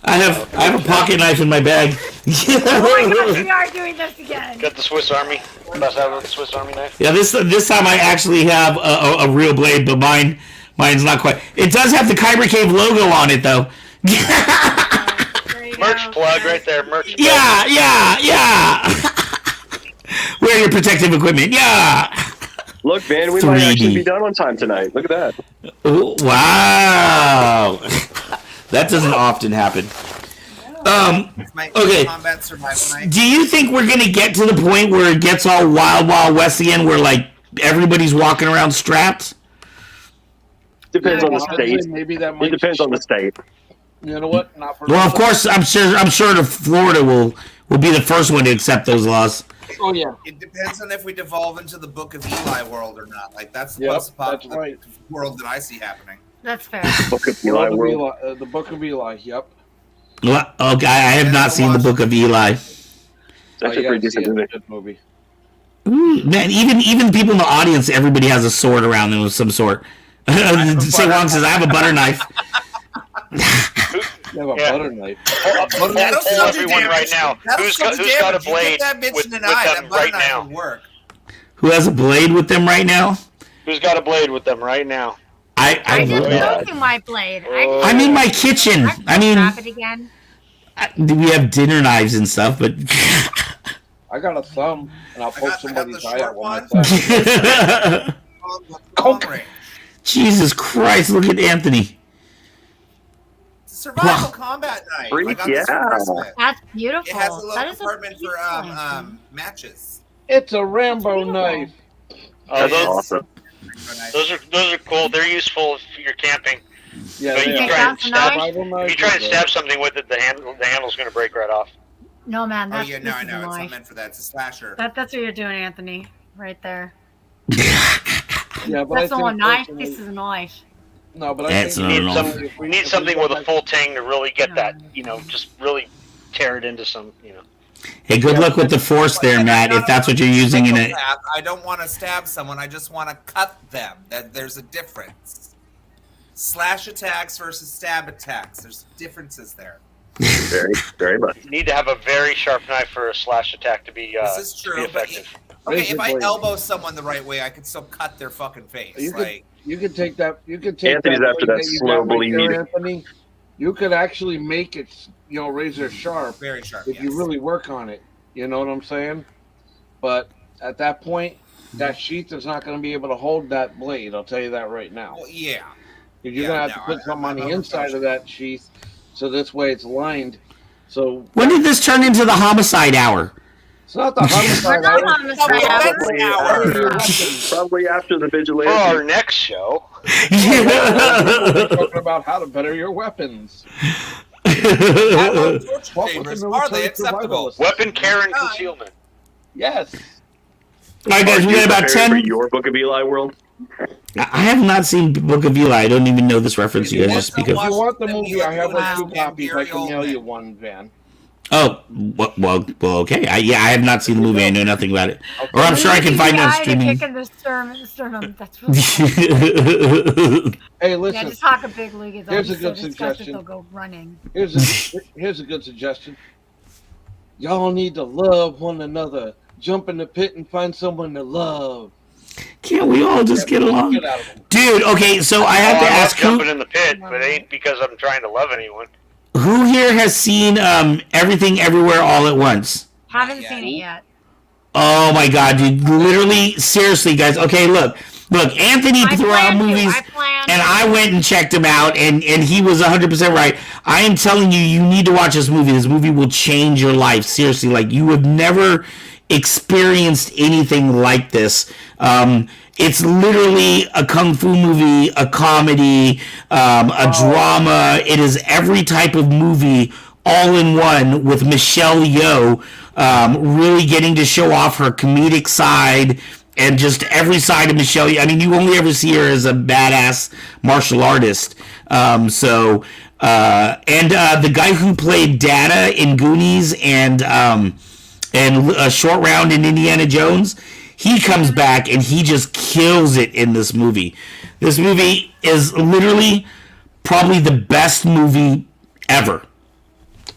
I have a pocket knife in my bag. Oh my gosh, we are doing this again. Got the Swiss Army. Bust out with the Swiss Army knife. Yeah, this time I actually have a real blade, but mine's not quite. It does have the Kyber Cave logo on it, though. Merch plug right there. Merch plug. Yeah. Wear your protective equipment. Yeah. Look, man, we might actually be done on time tonight. Look at that. Ooh, wow. That doesn't often happen. Okay. Combat survival night. Do you think we're gonna get to the point where it gets all wild west again, where like everybody's walking around strapped? Depends on the state. Maybe that It depends on the state. You know what? Not for Well, of course, I'm sure that Florida will be the first one to accept those laws. Oh yeah. It depends on if we devolve into the Book of Eli world or not. Like that's the Yep, most popular right. world that I see happening. That's fair. Book of Eli world. The Book of Eli. Yep. Well, okay, I have not seen the Book of Eli. It's actually a pretty decent movie. Ooh, man, even people in the audience, everybody has a sword around them of some sort. Say Wong says, I have a butter knife. You have a butter knife. Pull everyone right now. Who's got a blade with them right now? Who has a blade with them right now? Who's got a blade with them right now? I didn't go through my blade. I'm in my kitchen. I mean, it again. We have dinner knives and stuff, but I got a thumb, and I'll poke somebody's eye out one. Jesus Christ! Look at Anthony. Survival combat night. Freak, That's beautiful. It has a little that is compartment for matches. It's a Rambo knife. Oh, That's awesome. Those are cool. They're useful if you're camping. Yeah, But they you are. try and stab, Survival if you try and stab something with it, the handle's going to break right off. No, man. Oh That's, yeah, no, this I is know. a It's not knife. meant for that. It's a slasher. That's what you're doing, Anthony. Right there. Yeah, but That's I not a think knife. personally- This is a knife. No, but I That's think not We need something with a full tang to really get that, just really tear it into some, hey, good luck with the force there, Matt. If that's what you're using in it. I don't want to stab someone. I just want to cut them. There's a difference. Slash attacks versus stab attacks. There's differences there. Very, very much. You need to have a very sharp knife for a slash attack to be, This is to be true, but effective. if I elbow someone the right way, I can still cut their fucking face. You can take that. You can take Anthony's that after blade that you slow got right bleed. there, Anthony. You could actually make it, razor sharp very sharp. if you really work on it. You know what I'm saying? But at that point, that sheath is not going to be able to hold that blade. I'll tell you that right now. Well, yeah. You're going to have to put something on the inside of that sheath, so this way it's lined. So When did this turn into the homicide hour? It's not the homicide We're not hour. homicide Probably after the For Vigilantes. our next show. We're talking about how to better your weapons. At-home torture What was chambers, the are they military acceptable? survivalist? Weapon care and concealment. Yes. All right, guys, Are we you got about preparing 10. for your Book of Eli world? I have not seen Book of Eli. I don't even know this reference you guys just speak If of. you want the movie, I have like Wow. 2 copies. I can mail you one, Van. Oh, well, okay. I have not seen the movie. I know nothing about it. Or I'm sure I can find it on streaming. Kick in the sternum. That's really funny. Hey, Yeah, listen. just talk a big league. Is Here's a so good disgusted suggestion. They'll go running. Here's a good suggestion. Y'all need to love one another. Jump in the pit and find someone to love. Can't we all just get along? Get out of them. Dude, okay, so I have to I love ask jumping who, in the pit, but it ain't because I'm trying to love anyone. who here has seen Everything Everywhere All at Once? Haven't Yeah. seen it yet. Oh my god, dude. Literally, seriously, guys. Okay, look, Anthony threw out movies. And I went and checked him out, and he was 100% right. I am telling you, you need to watch this movie. This movie will change your life. Seriously, like, you have never experienced anything like this. It's literally a kung fu movie, a comedy, a drama. It is every type of movie all in one, with Michelle Yeoh really getting to show off her comedic side and just every side of Michelle Yeoh. I mean, you only ever see her as a badass martial artist. The guy who played Data in Goonies and a Short Round in Indiana Jones, he comes back and he just kills it in this movie. This movie is literally probably the best movie ever.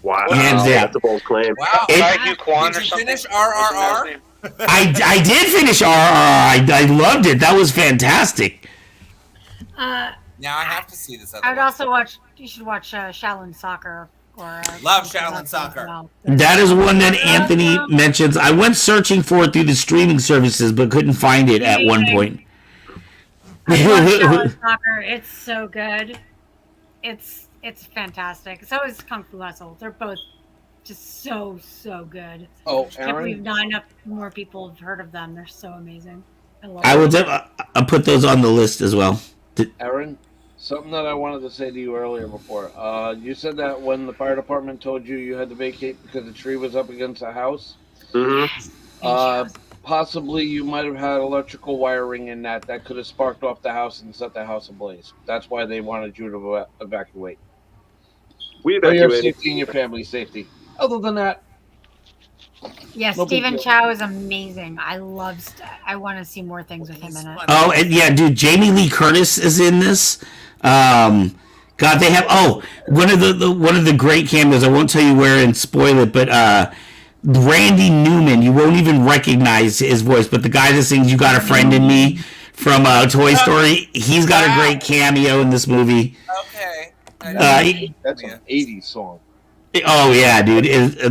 Wow. Hands down. That's a bold claim. Wow. Guy Kwan Did or you something? finish What's the guy's RRR? name? I did finish RRR. I loved it. That was fantastic. Uh, Now I have to see this other I would one. also watch. You should watch Shaolin Soccer. Or Love something Shaolin like that Soccer. as well. That is one that Anthony mentions. I went searching for it through the streaming services, but couldn't find it at one point. I watched Shaolin Soccer. It's so good. It's fantastic. So is Kung Fu Hustle. They're both just so good. Oh, I can't believe Aaron. not enough more people have heard of them. They're so amazing. I love I them. will I'll put those on the list as well. Aaron, something that I wanted to say to you earlier before. You said that when the fire department told you you had to vacate because the tree was up against the house. Mm-hmm. Possibly you might have had electrical wiring in that could have sparked off the house and set the house ablaze. That's why they wanted you to evacuate. We For your evacuated. safety and your family's safety. Other than that, Yeah, No big Stephen deal. Chow is amazing. I want to see more things with him in it. Oh, and yeah, dude, Jamie Lee Curtis is in this. God, they have one of the great cameos. I won't tell you where and spoil it, but Randy Newman, you won't even recognize his voice, but the guy that sings "You Got a Friend in Me" from Toy Story, he's got a great cameo in this movie. Okay. that's an 80s song. Oh yeah, dude!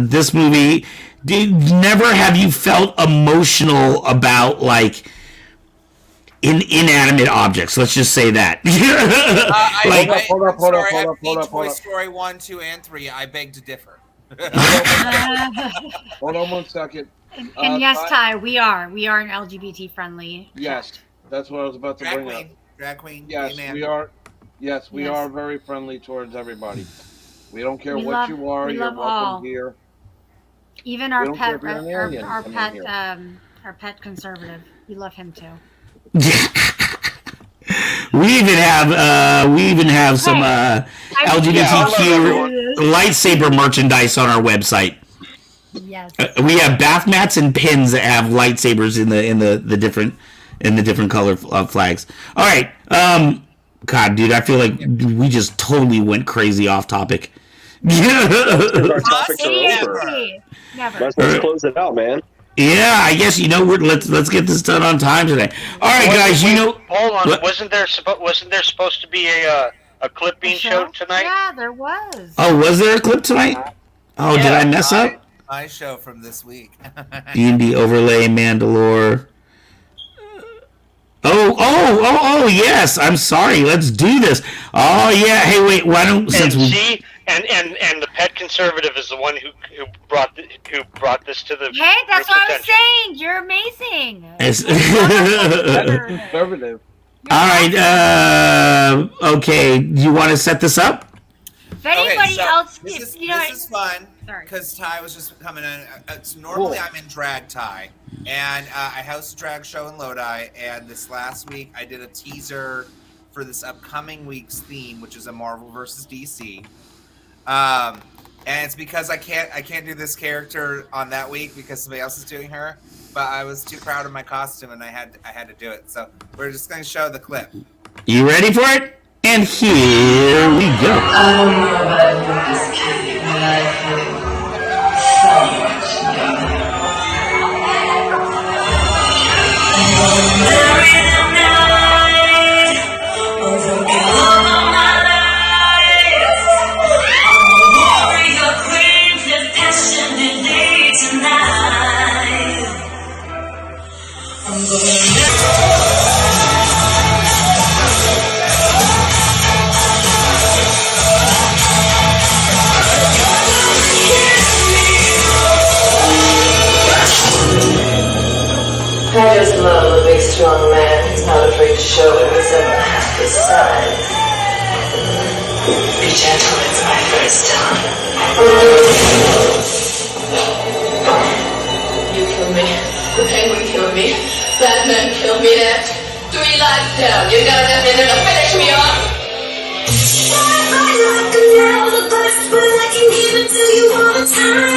This movie, dude, never have you felt emotional about like inanimate objects. Let's just say that. Hold up. Toy Story 1, 2, and 3. I beg to differ. Hold on 1 second. And yes, Ty, we are an LGBT friendly. Yes, that's what I was about to Drag bring up. queen. Drag queen. Yes, Amen. we are. Yes, we Yes. are very friendly towards everybody. We don't care We what love- you are. we You're love welcome all. here. Even We our don't care pet, if you're an our alien coming pet, here. our pet conservative. We love him too. We even have some LGBTQ lightsaber merchandise on our website. Yes. We have bath mats and pins that have lightsabers in the different color flags. All right, God, dude, I feel like we just totally went crazy off topic. Our topics are over. Never. Let's close it out, man. Yeah, I guess let's get this done on time today. All right, guys, Hold on. What? Wasn't there supposed to be a clip being showed tonight? Yeah, there was. Oh, was there a clip tonight? Oh, did I mess up? My show from this week. D&D overlay Mandalore. Oh, yes. I'm sorry. Let's do this. Oh, yeah. Hey, wait. Why don't And see, And the pet conservative is the one who brought this to the Hey, that's what I was attention. saying. You're amazing. Better conservative. All right. Okay. Do you want to set this up? If anybody else, this you know, is fun Sorry. because Ty was just coming in. Normally Cool. I'm in drag Ty, and I host a drag show in Lodi. And this last week I did a teaser for this upcoming week's theme, which is a Marvel versus DC. And it's because I can't do this character on that week because somebody else is doing her. But I was too proud of my costume, and I had to do it. So we're just going to show the clip. You ready for it? And here we go. I don't know about you, this kid, but I feel so much younger. There is a night, overcome all my life. I'm a warrior queen, live passionately tonight. I'm I just love a big strong man who's not afraid to show who's ever half his size. Be gentle, it's my first time. You kill me. The penguin killed me. Batman killed me. That's 3 lives down. You got enough in there to finish me off? I like a nail, the best, but I can give it to you all the time.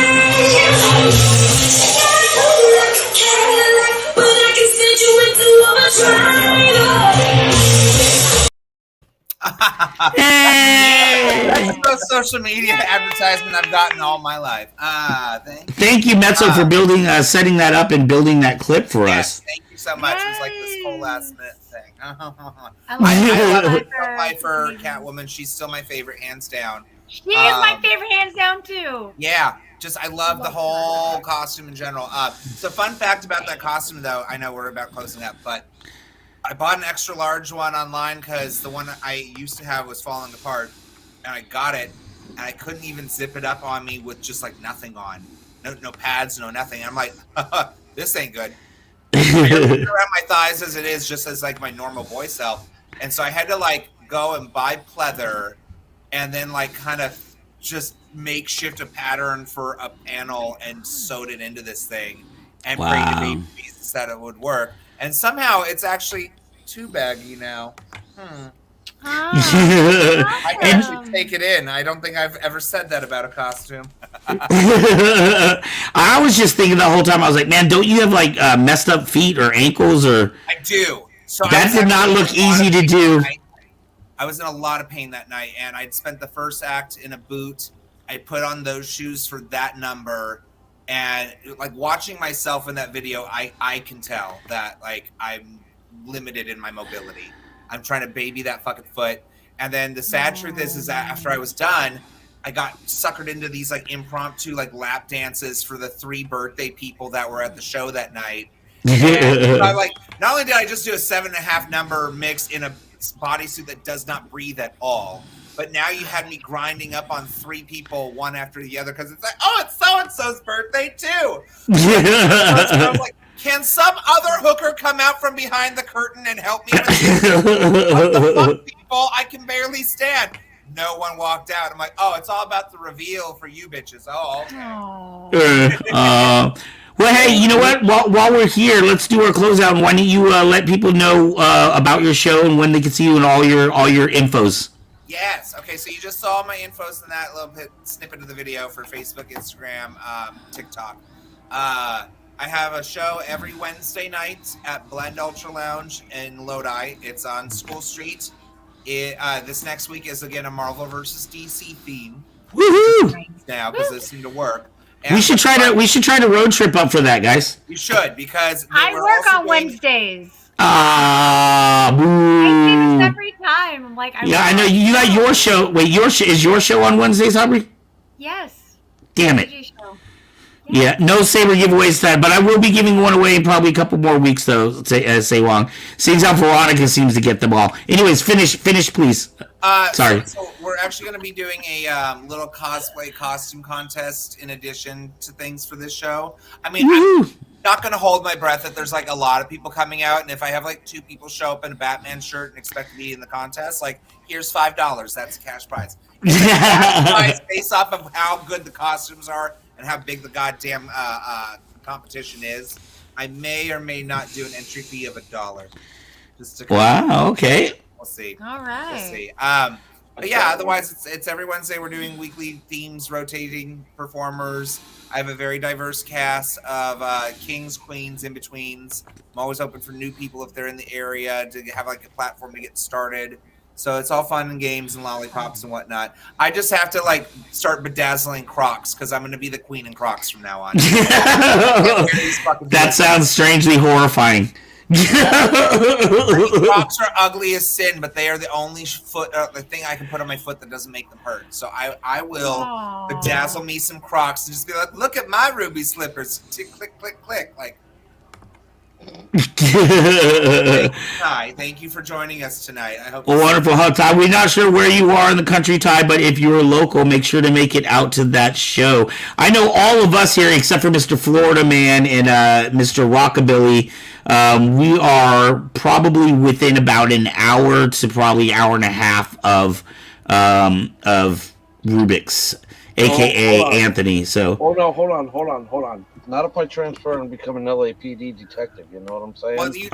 That's the most social media advertisement I've gotten all my life. Thank you, Mezzo, for building, setting that up and building that clip for Yes, us. thank you so much. It was like this whole last minute thing. I I love love Michelle Pfeiffer, Catwoman. She's still my favorite, hands down. She is my favorite, hands down too. Yeah, just I love the whole costume in general. So fun fact about that costume, though, I know we're about closing up, but I bought an extra large one online because the one I used to have was falling apart, and I got it, and I couldn't even zip it up on me with just like nothing on, no pads, no nothing. And I'm like, this ain't good. Around my thighs as it is, just as like my normal boy self, and so I had to like go and buy pleather, and then like kind of just makeshift a pattern for a panel and sewed it into this thing, and prayed to baby Jesus that it would work. And somehow it's actually too baggy now. I can actually take it in. I don't think I've ever said that about a costume. I was just thinking the whole time, I was like, man, don't you have like messed up feet or ankles or? I do. So that did not look easy to do. I was in a lot of pain that night, and I'd spent the first act in a boot. I put on those shoes for that number, and like watching myself in that video, I can tell that like I'm limited in my mobility. I'm trying to baby that fucking foot. And then the sad truth is that after I was done, I got suckered into these like impromptu like lap dances for the 3 birthday people that were at the show that night. And I'm like, not only did I just do a 7.5 number mix in a bodysuit that does not breathe at all, but now you had me grinding up on 3 people one after the other because it's like, oh, it's so-and-so's birthday too. I was like, can some other hooker come out from behind the curtain and help me with this? What the fuck, people? I can barely stand. No one walked out. I'm like, oh, it's all about the reveal for you bitches. Oh, okay. Well, hey, you know what? While we're here, let's do our closeout. Why don't you let people know about your show and when they can see you and all your infos? Yes. Okay. So you just saw my infos in that little bit snippet of the video for Facebook, Instagram, TikTok. I have a show every Wednesday night at Blend Ultra Lounge in Lodi. It's on School Street. This next week is again a Marvel versus DC theme. Woohoo! Now because it seemed to work. And We should try to road trip up for that, guys. You should because I work on Wednesdays. Boo. I say this every time. I'm like, I know you got your show. Wait, is your show on Wednesdays, Aubrey? Yes. Damn it. Yeah, no Saber giveaways tonight, but I will be giving one away in probably a couple more weeks, though, say Wong. Seems how Veronica seems to get them all. Anyways, finish, please. Sorry. So we're actually going to be doing a little cosplay costume contest in addition to things for this show. I mean, I'm not going to hold my breath that there's like a lot of people coming out, and if I have like 2 people show up in a Batman shirt and expect to be in the contest, like here's $5. That's a cash prize. Cash prize based off of how good the costumes are and how big the goddamn competition is. I may or may not do an entry fee of $1. Just to Wow. Okay. We'll see. All right. We'll see. But yeah, otherwise it's every Wednesday we're doing weekly themes, rotating performers. I have a very diverse cast of kings, queens, in-betweens. I'm always open for new people if they're in the area to have like a platform to get started. So it's all fun and games and lollipops and whatnot. I just have to like start bedazzling Crocs because I'm going to be the queen in Crocs from now on. That sounds strangely horrifying. Crocs are ugly as sin, but they are the only the thing I can put on my foot that doesn't make them hurt. So I will bedazzle me some Crocs and just be like, look at my ruby slippers. Tick, click, click, click. Like, Ty, thank you for joining us tonight. I hope. Well, wonderful, huh, Ty? We're not sure where you are in the country, Ty, but if you're local, make sure to make it out to that show. I know all of us here, except for Mr. Florida Man and Mr. Rockabilly, we are probably within about an hour to probably hour and a half of Rubik's, aka Anthony. So. Hold on. Not if I transfer and become an LAPD detective. You know what I'm saying? Well, you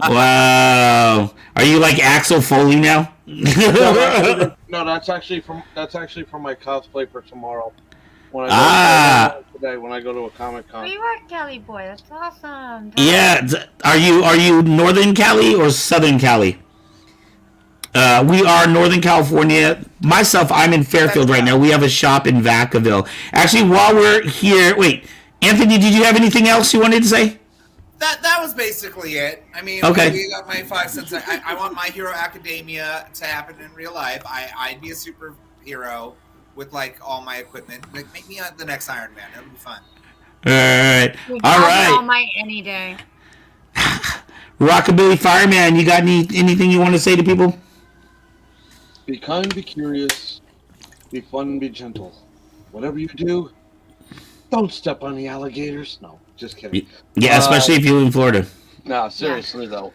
Wow. Are you like Axel Foley now? No, that's actually from my cosplay for tomorrow. When I go to a Comic-Con. Oh, you are Cali boy. That's awesome. Yeah. Are you Northern Cali or Southern Cali? We are Northern California. Myself, I'm in Fairfield right now. We have a shop in Vacaville. Actually, while we're here, wait, Anthony, did you have anything else you wanted to say? That was basically it. I mean, okay. We got my 5 cents. I want My Hero Academia to happen in real life. I'd be a superhero with like all my equipment. Like, make me the next Iron Man. It'll be fun. All right. All Might any day. Rockabilly Fireman, you got anything you want to say to people? Be kind, be curious, be fun, be gentle. Whatever you do, don't step on the alligators. No, just kidding. Yeah, especially if you live in Florida. No, seriously though.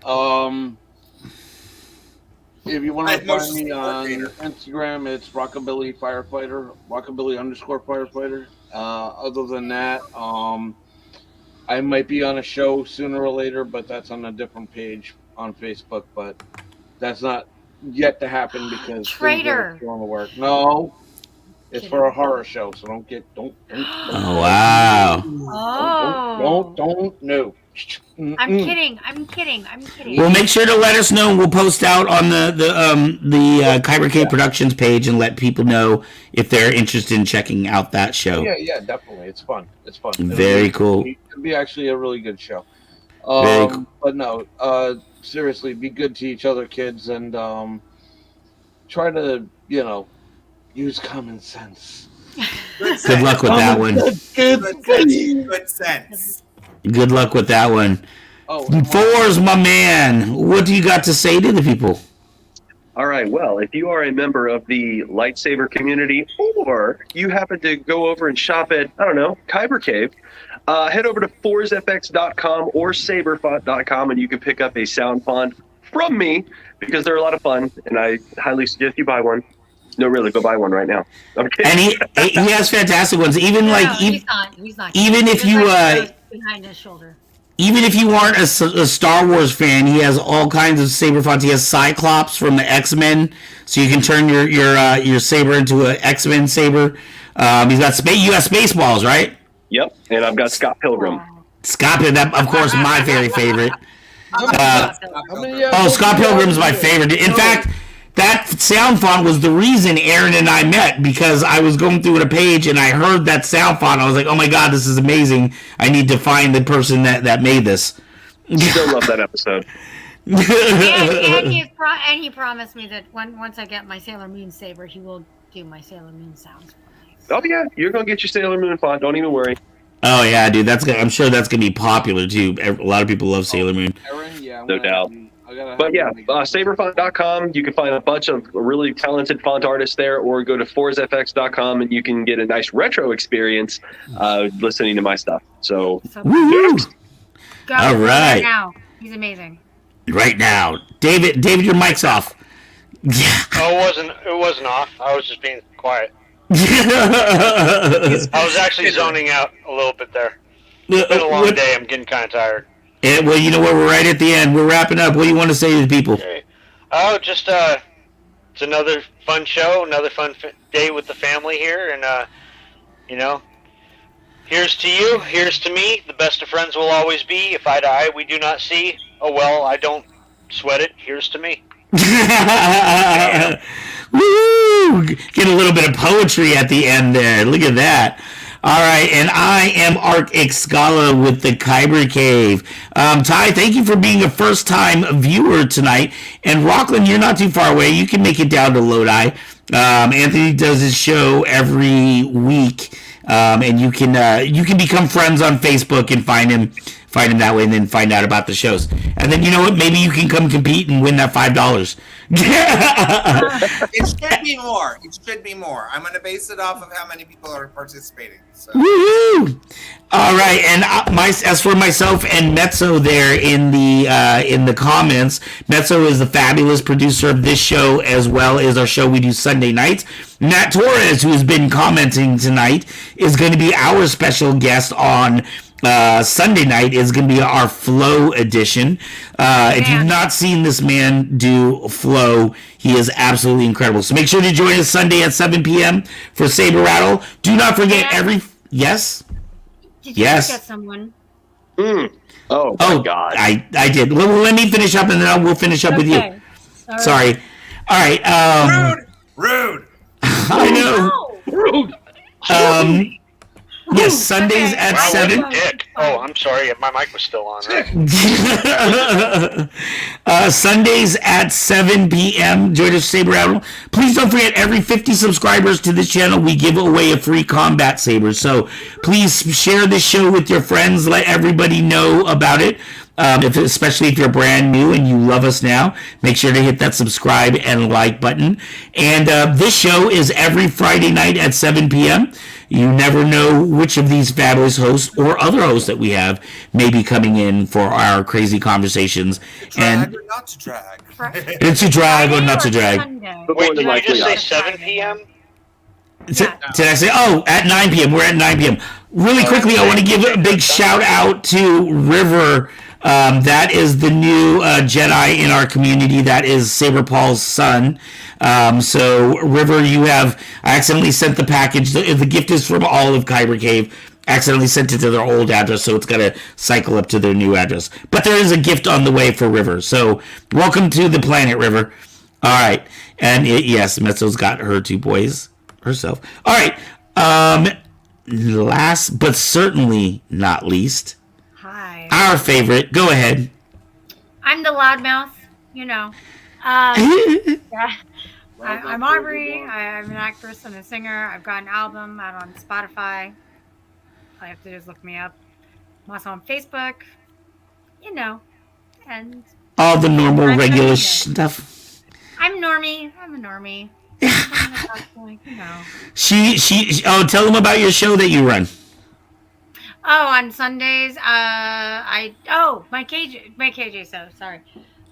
If you want to find me on Instagram, it's Rockabilly Firefighter, Rockabilly_Firefighter. Other than that, I might be on a show sooner or later, but that's on a different page on Facebook. But that's not yet to happen because Traitor going to work. No, it's for a horror show, so don't. Oh wow! Don't no. I'm kidding. Well, make sure to let us know. We'll post out on the Kyber K Productions page and let people know if they're interested in checking out that show. Yeah, definitely. It's fun. Very cool. It'll be actually a really good show. Very cool. But no, seriously, be good to each other, kids, and try to, use common sense. Good luck with that one. Good sense. Good luck with that one. Thor's my man. What do you got to say to the people? All right. Well, if you are a member of the lightsaber community, or you happen to go over and shop at, I don't know, Kyber Cave, head over to forzfx.com or saberfont.com, and you can pick up a sound font from me because they're a lot of fun, and I highly suggest you buy one. No, really, go buy one right now. I'm kidding. And he has fantastic ones. Even he's not. Even if you behind his shoulder. Even if you aren't a Star Wars fan, he has all kinds of saber fonts. He has Cyclops from the X-Men, so you can turn your saber into an X-Men saber. He's got Spaceballs, right? Yep, and I've got Scott Pilgrim. Scott Pilgrim, of course, my very favorite. Scott Pilgrim's my favorite. In fact, that sound font was the reason Aaron and I met, because I was going through a page and I heard that sound font. I was like, oh my God, this is amazing. I need to find the person that made this. Still love that episode. and he promised me that once I get my Sailor Moon saber, he will do my Sailor Moon sounds. Oh yeah, you're going to get your Sailor Moon font. Don't even worry. Oh yeah, dude, I'm sure that's gonna be popular too. A lot of people love Sailor Moon. Aaron, yeah, no doubt. But yeah, saberfont.com. You can find a bunch of really talented font artists there, or go to forsfx.com and you can get a nice retro experience listening to my stuff. So, Woo! Go All right. now. He's amazing. Right now, David, your mic's off. Yeah. Oh, it wasn't off. I was just being quiet. I was actually zoning out a little bit there. It's been a long day. I'm getting kind of tired. Yeah, well, you know what? We're right at the end. We're wrapping up. What do you want to say to the people? Okay. Oh, just it's another fun show, another fun day with the family here, and here's to you, here's to me. The best of friends will always be. If eye to eye we do not see, oh well, I don't sweat it. Here's to me. Woo! Get a little bit of poetry at the end there. Look at that. All right, and I am Ark Excala with the Kyber Cave. Ty, thank you for being a first-time viewer tonight. And Rockland, you're not too far away. You can make it down to Lodi. Anthony does his show every week, and you can become friends on Facebook and find him that way, and then find out about the shows. And then, you know what? Maybe you can come compete and win that $5. It should be more. It should be more. I'm going to base it off of how many people are participating. So. Woohoo! All right, and as for myself and Mezzo there in the comments, Mezzo is the fabulous producer of this show as well as our show we do Sunday nights. Nat Torres, who has been commenting tonight, is going to be our special guest on Sunday night. Is going to be our Flow edition. If you've not seen this man do Flow, he is absolutely incredible. So make sure to join us Sunday at 7 p.m. for Saber Rattle. Do not forget Yes? Did you forget someone? Oh, my God. I did. Well, let me finish up, and then we'll finish up with you. Sorry. All right. Rude. I know. Rude. Yes, Sundays at 7. Dick. Oh, I'm sorry. My mic was still on. Right? Sundays at 7 p.m. Join us, Saber Rattle. Please don't forget, every 50 subscribers to this channel, we give away a free combat saber. So please share this show with your friends. Let everybody know about it. Especially if you're brand new and you love us now, make sure to hit that subscribe and like button. And this show is every Friday night at 7 p.m. You never know which of these fabulous hosts or other hosts that we have may be coming in for our crazy conversations. Drag or not to drag. It's to drag or not to drag. Wait, did you just say 7 p.m.? Did I say, at 9 p.m. We're at 9 p.m. Really quickly, I want to give a big shout out to River. That is the new Jedi in our community. That is Saber Paul's son. So, River, I accidentally sent the package. The gift is from all of Kyber Cave. Accidentally sent it to their old address, so it's got to cycle up to their new address. But there is a gift on the way for River. So, welcome to the planet, River. All right. And yes, Mezzo's got her 2 boys herself. All right. Last but certainly not least, Hi. our favorite. Go ahead. I'm the loudmouth, Yeah. I'm Aubrey. I'm an actress and a singer. I've got an album out on Spotify. All you have to do is look me up. I'm also on Facebook. And all the normal, regular stuff. I'm Normie. I'm a Normie. Tell them about your show that you run. On Sundays, my KJ show, sorry.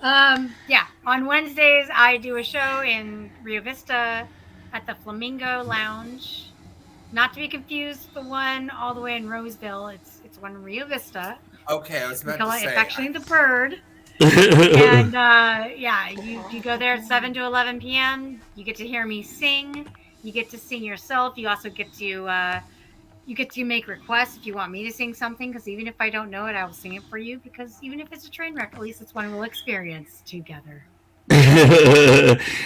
On Wednesdays, I do a show in Rio Vista at the Flamingo Lounge. Not to be confused with the one all the way in Roseville. It's one in Rio Vista. Okay, I was about to say. It's actually the Bird. And you go there at 7 to 11 p.m. You get to hear me sing. You get to sing yourself. You also get to make requests if you want me to sing something, because even if I don't know it, I will sing it for you, because even if it's a train wreck, at least it's one we'll experience together.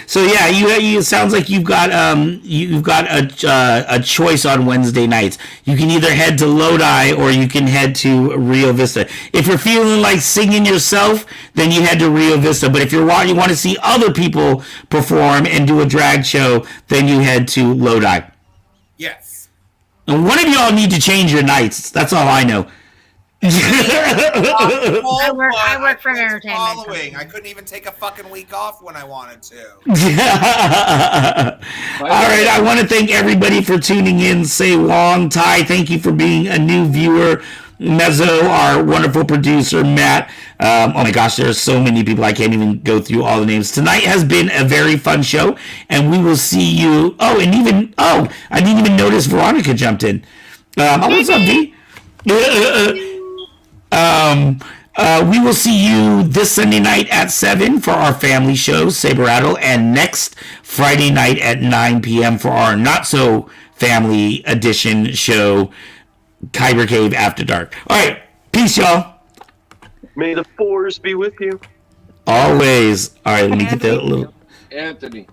So yeah, you it sounds like you've got a choice on Wednesday nights. You can either head to Lodi or you can head to Rio Vista. If you're feeling like singing yourself, then you head to Rio Vista. But if you want to see other people perform and do a drag show, then you head to Lodi. Yes. And one of y'all need to change your nights. That's all I know. I work for entertainment Following. I couldn't even take a fucking week off when I wanted to. All right, I want to thank everybody for tuning in. Say Long Ty, thank you for being a new viewer. Mezzo, our wonderful producer, Matt. Oh my gosh, there's so many people. I can't even go through all the names. Tonight has been a very fun show, and we will see you. I didn't even notice Veronica jumped in. What's up, V? We will see you this Sunday night at 7 for our family show, Saber Rattle, and next Friday night at 9 p.m. for our not-so-family edition show, Kyber Cave After Dark. All right, peace, y'all. May the fours be with you. Always. All right, let me get that little... Anthony.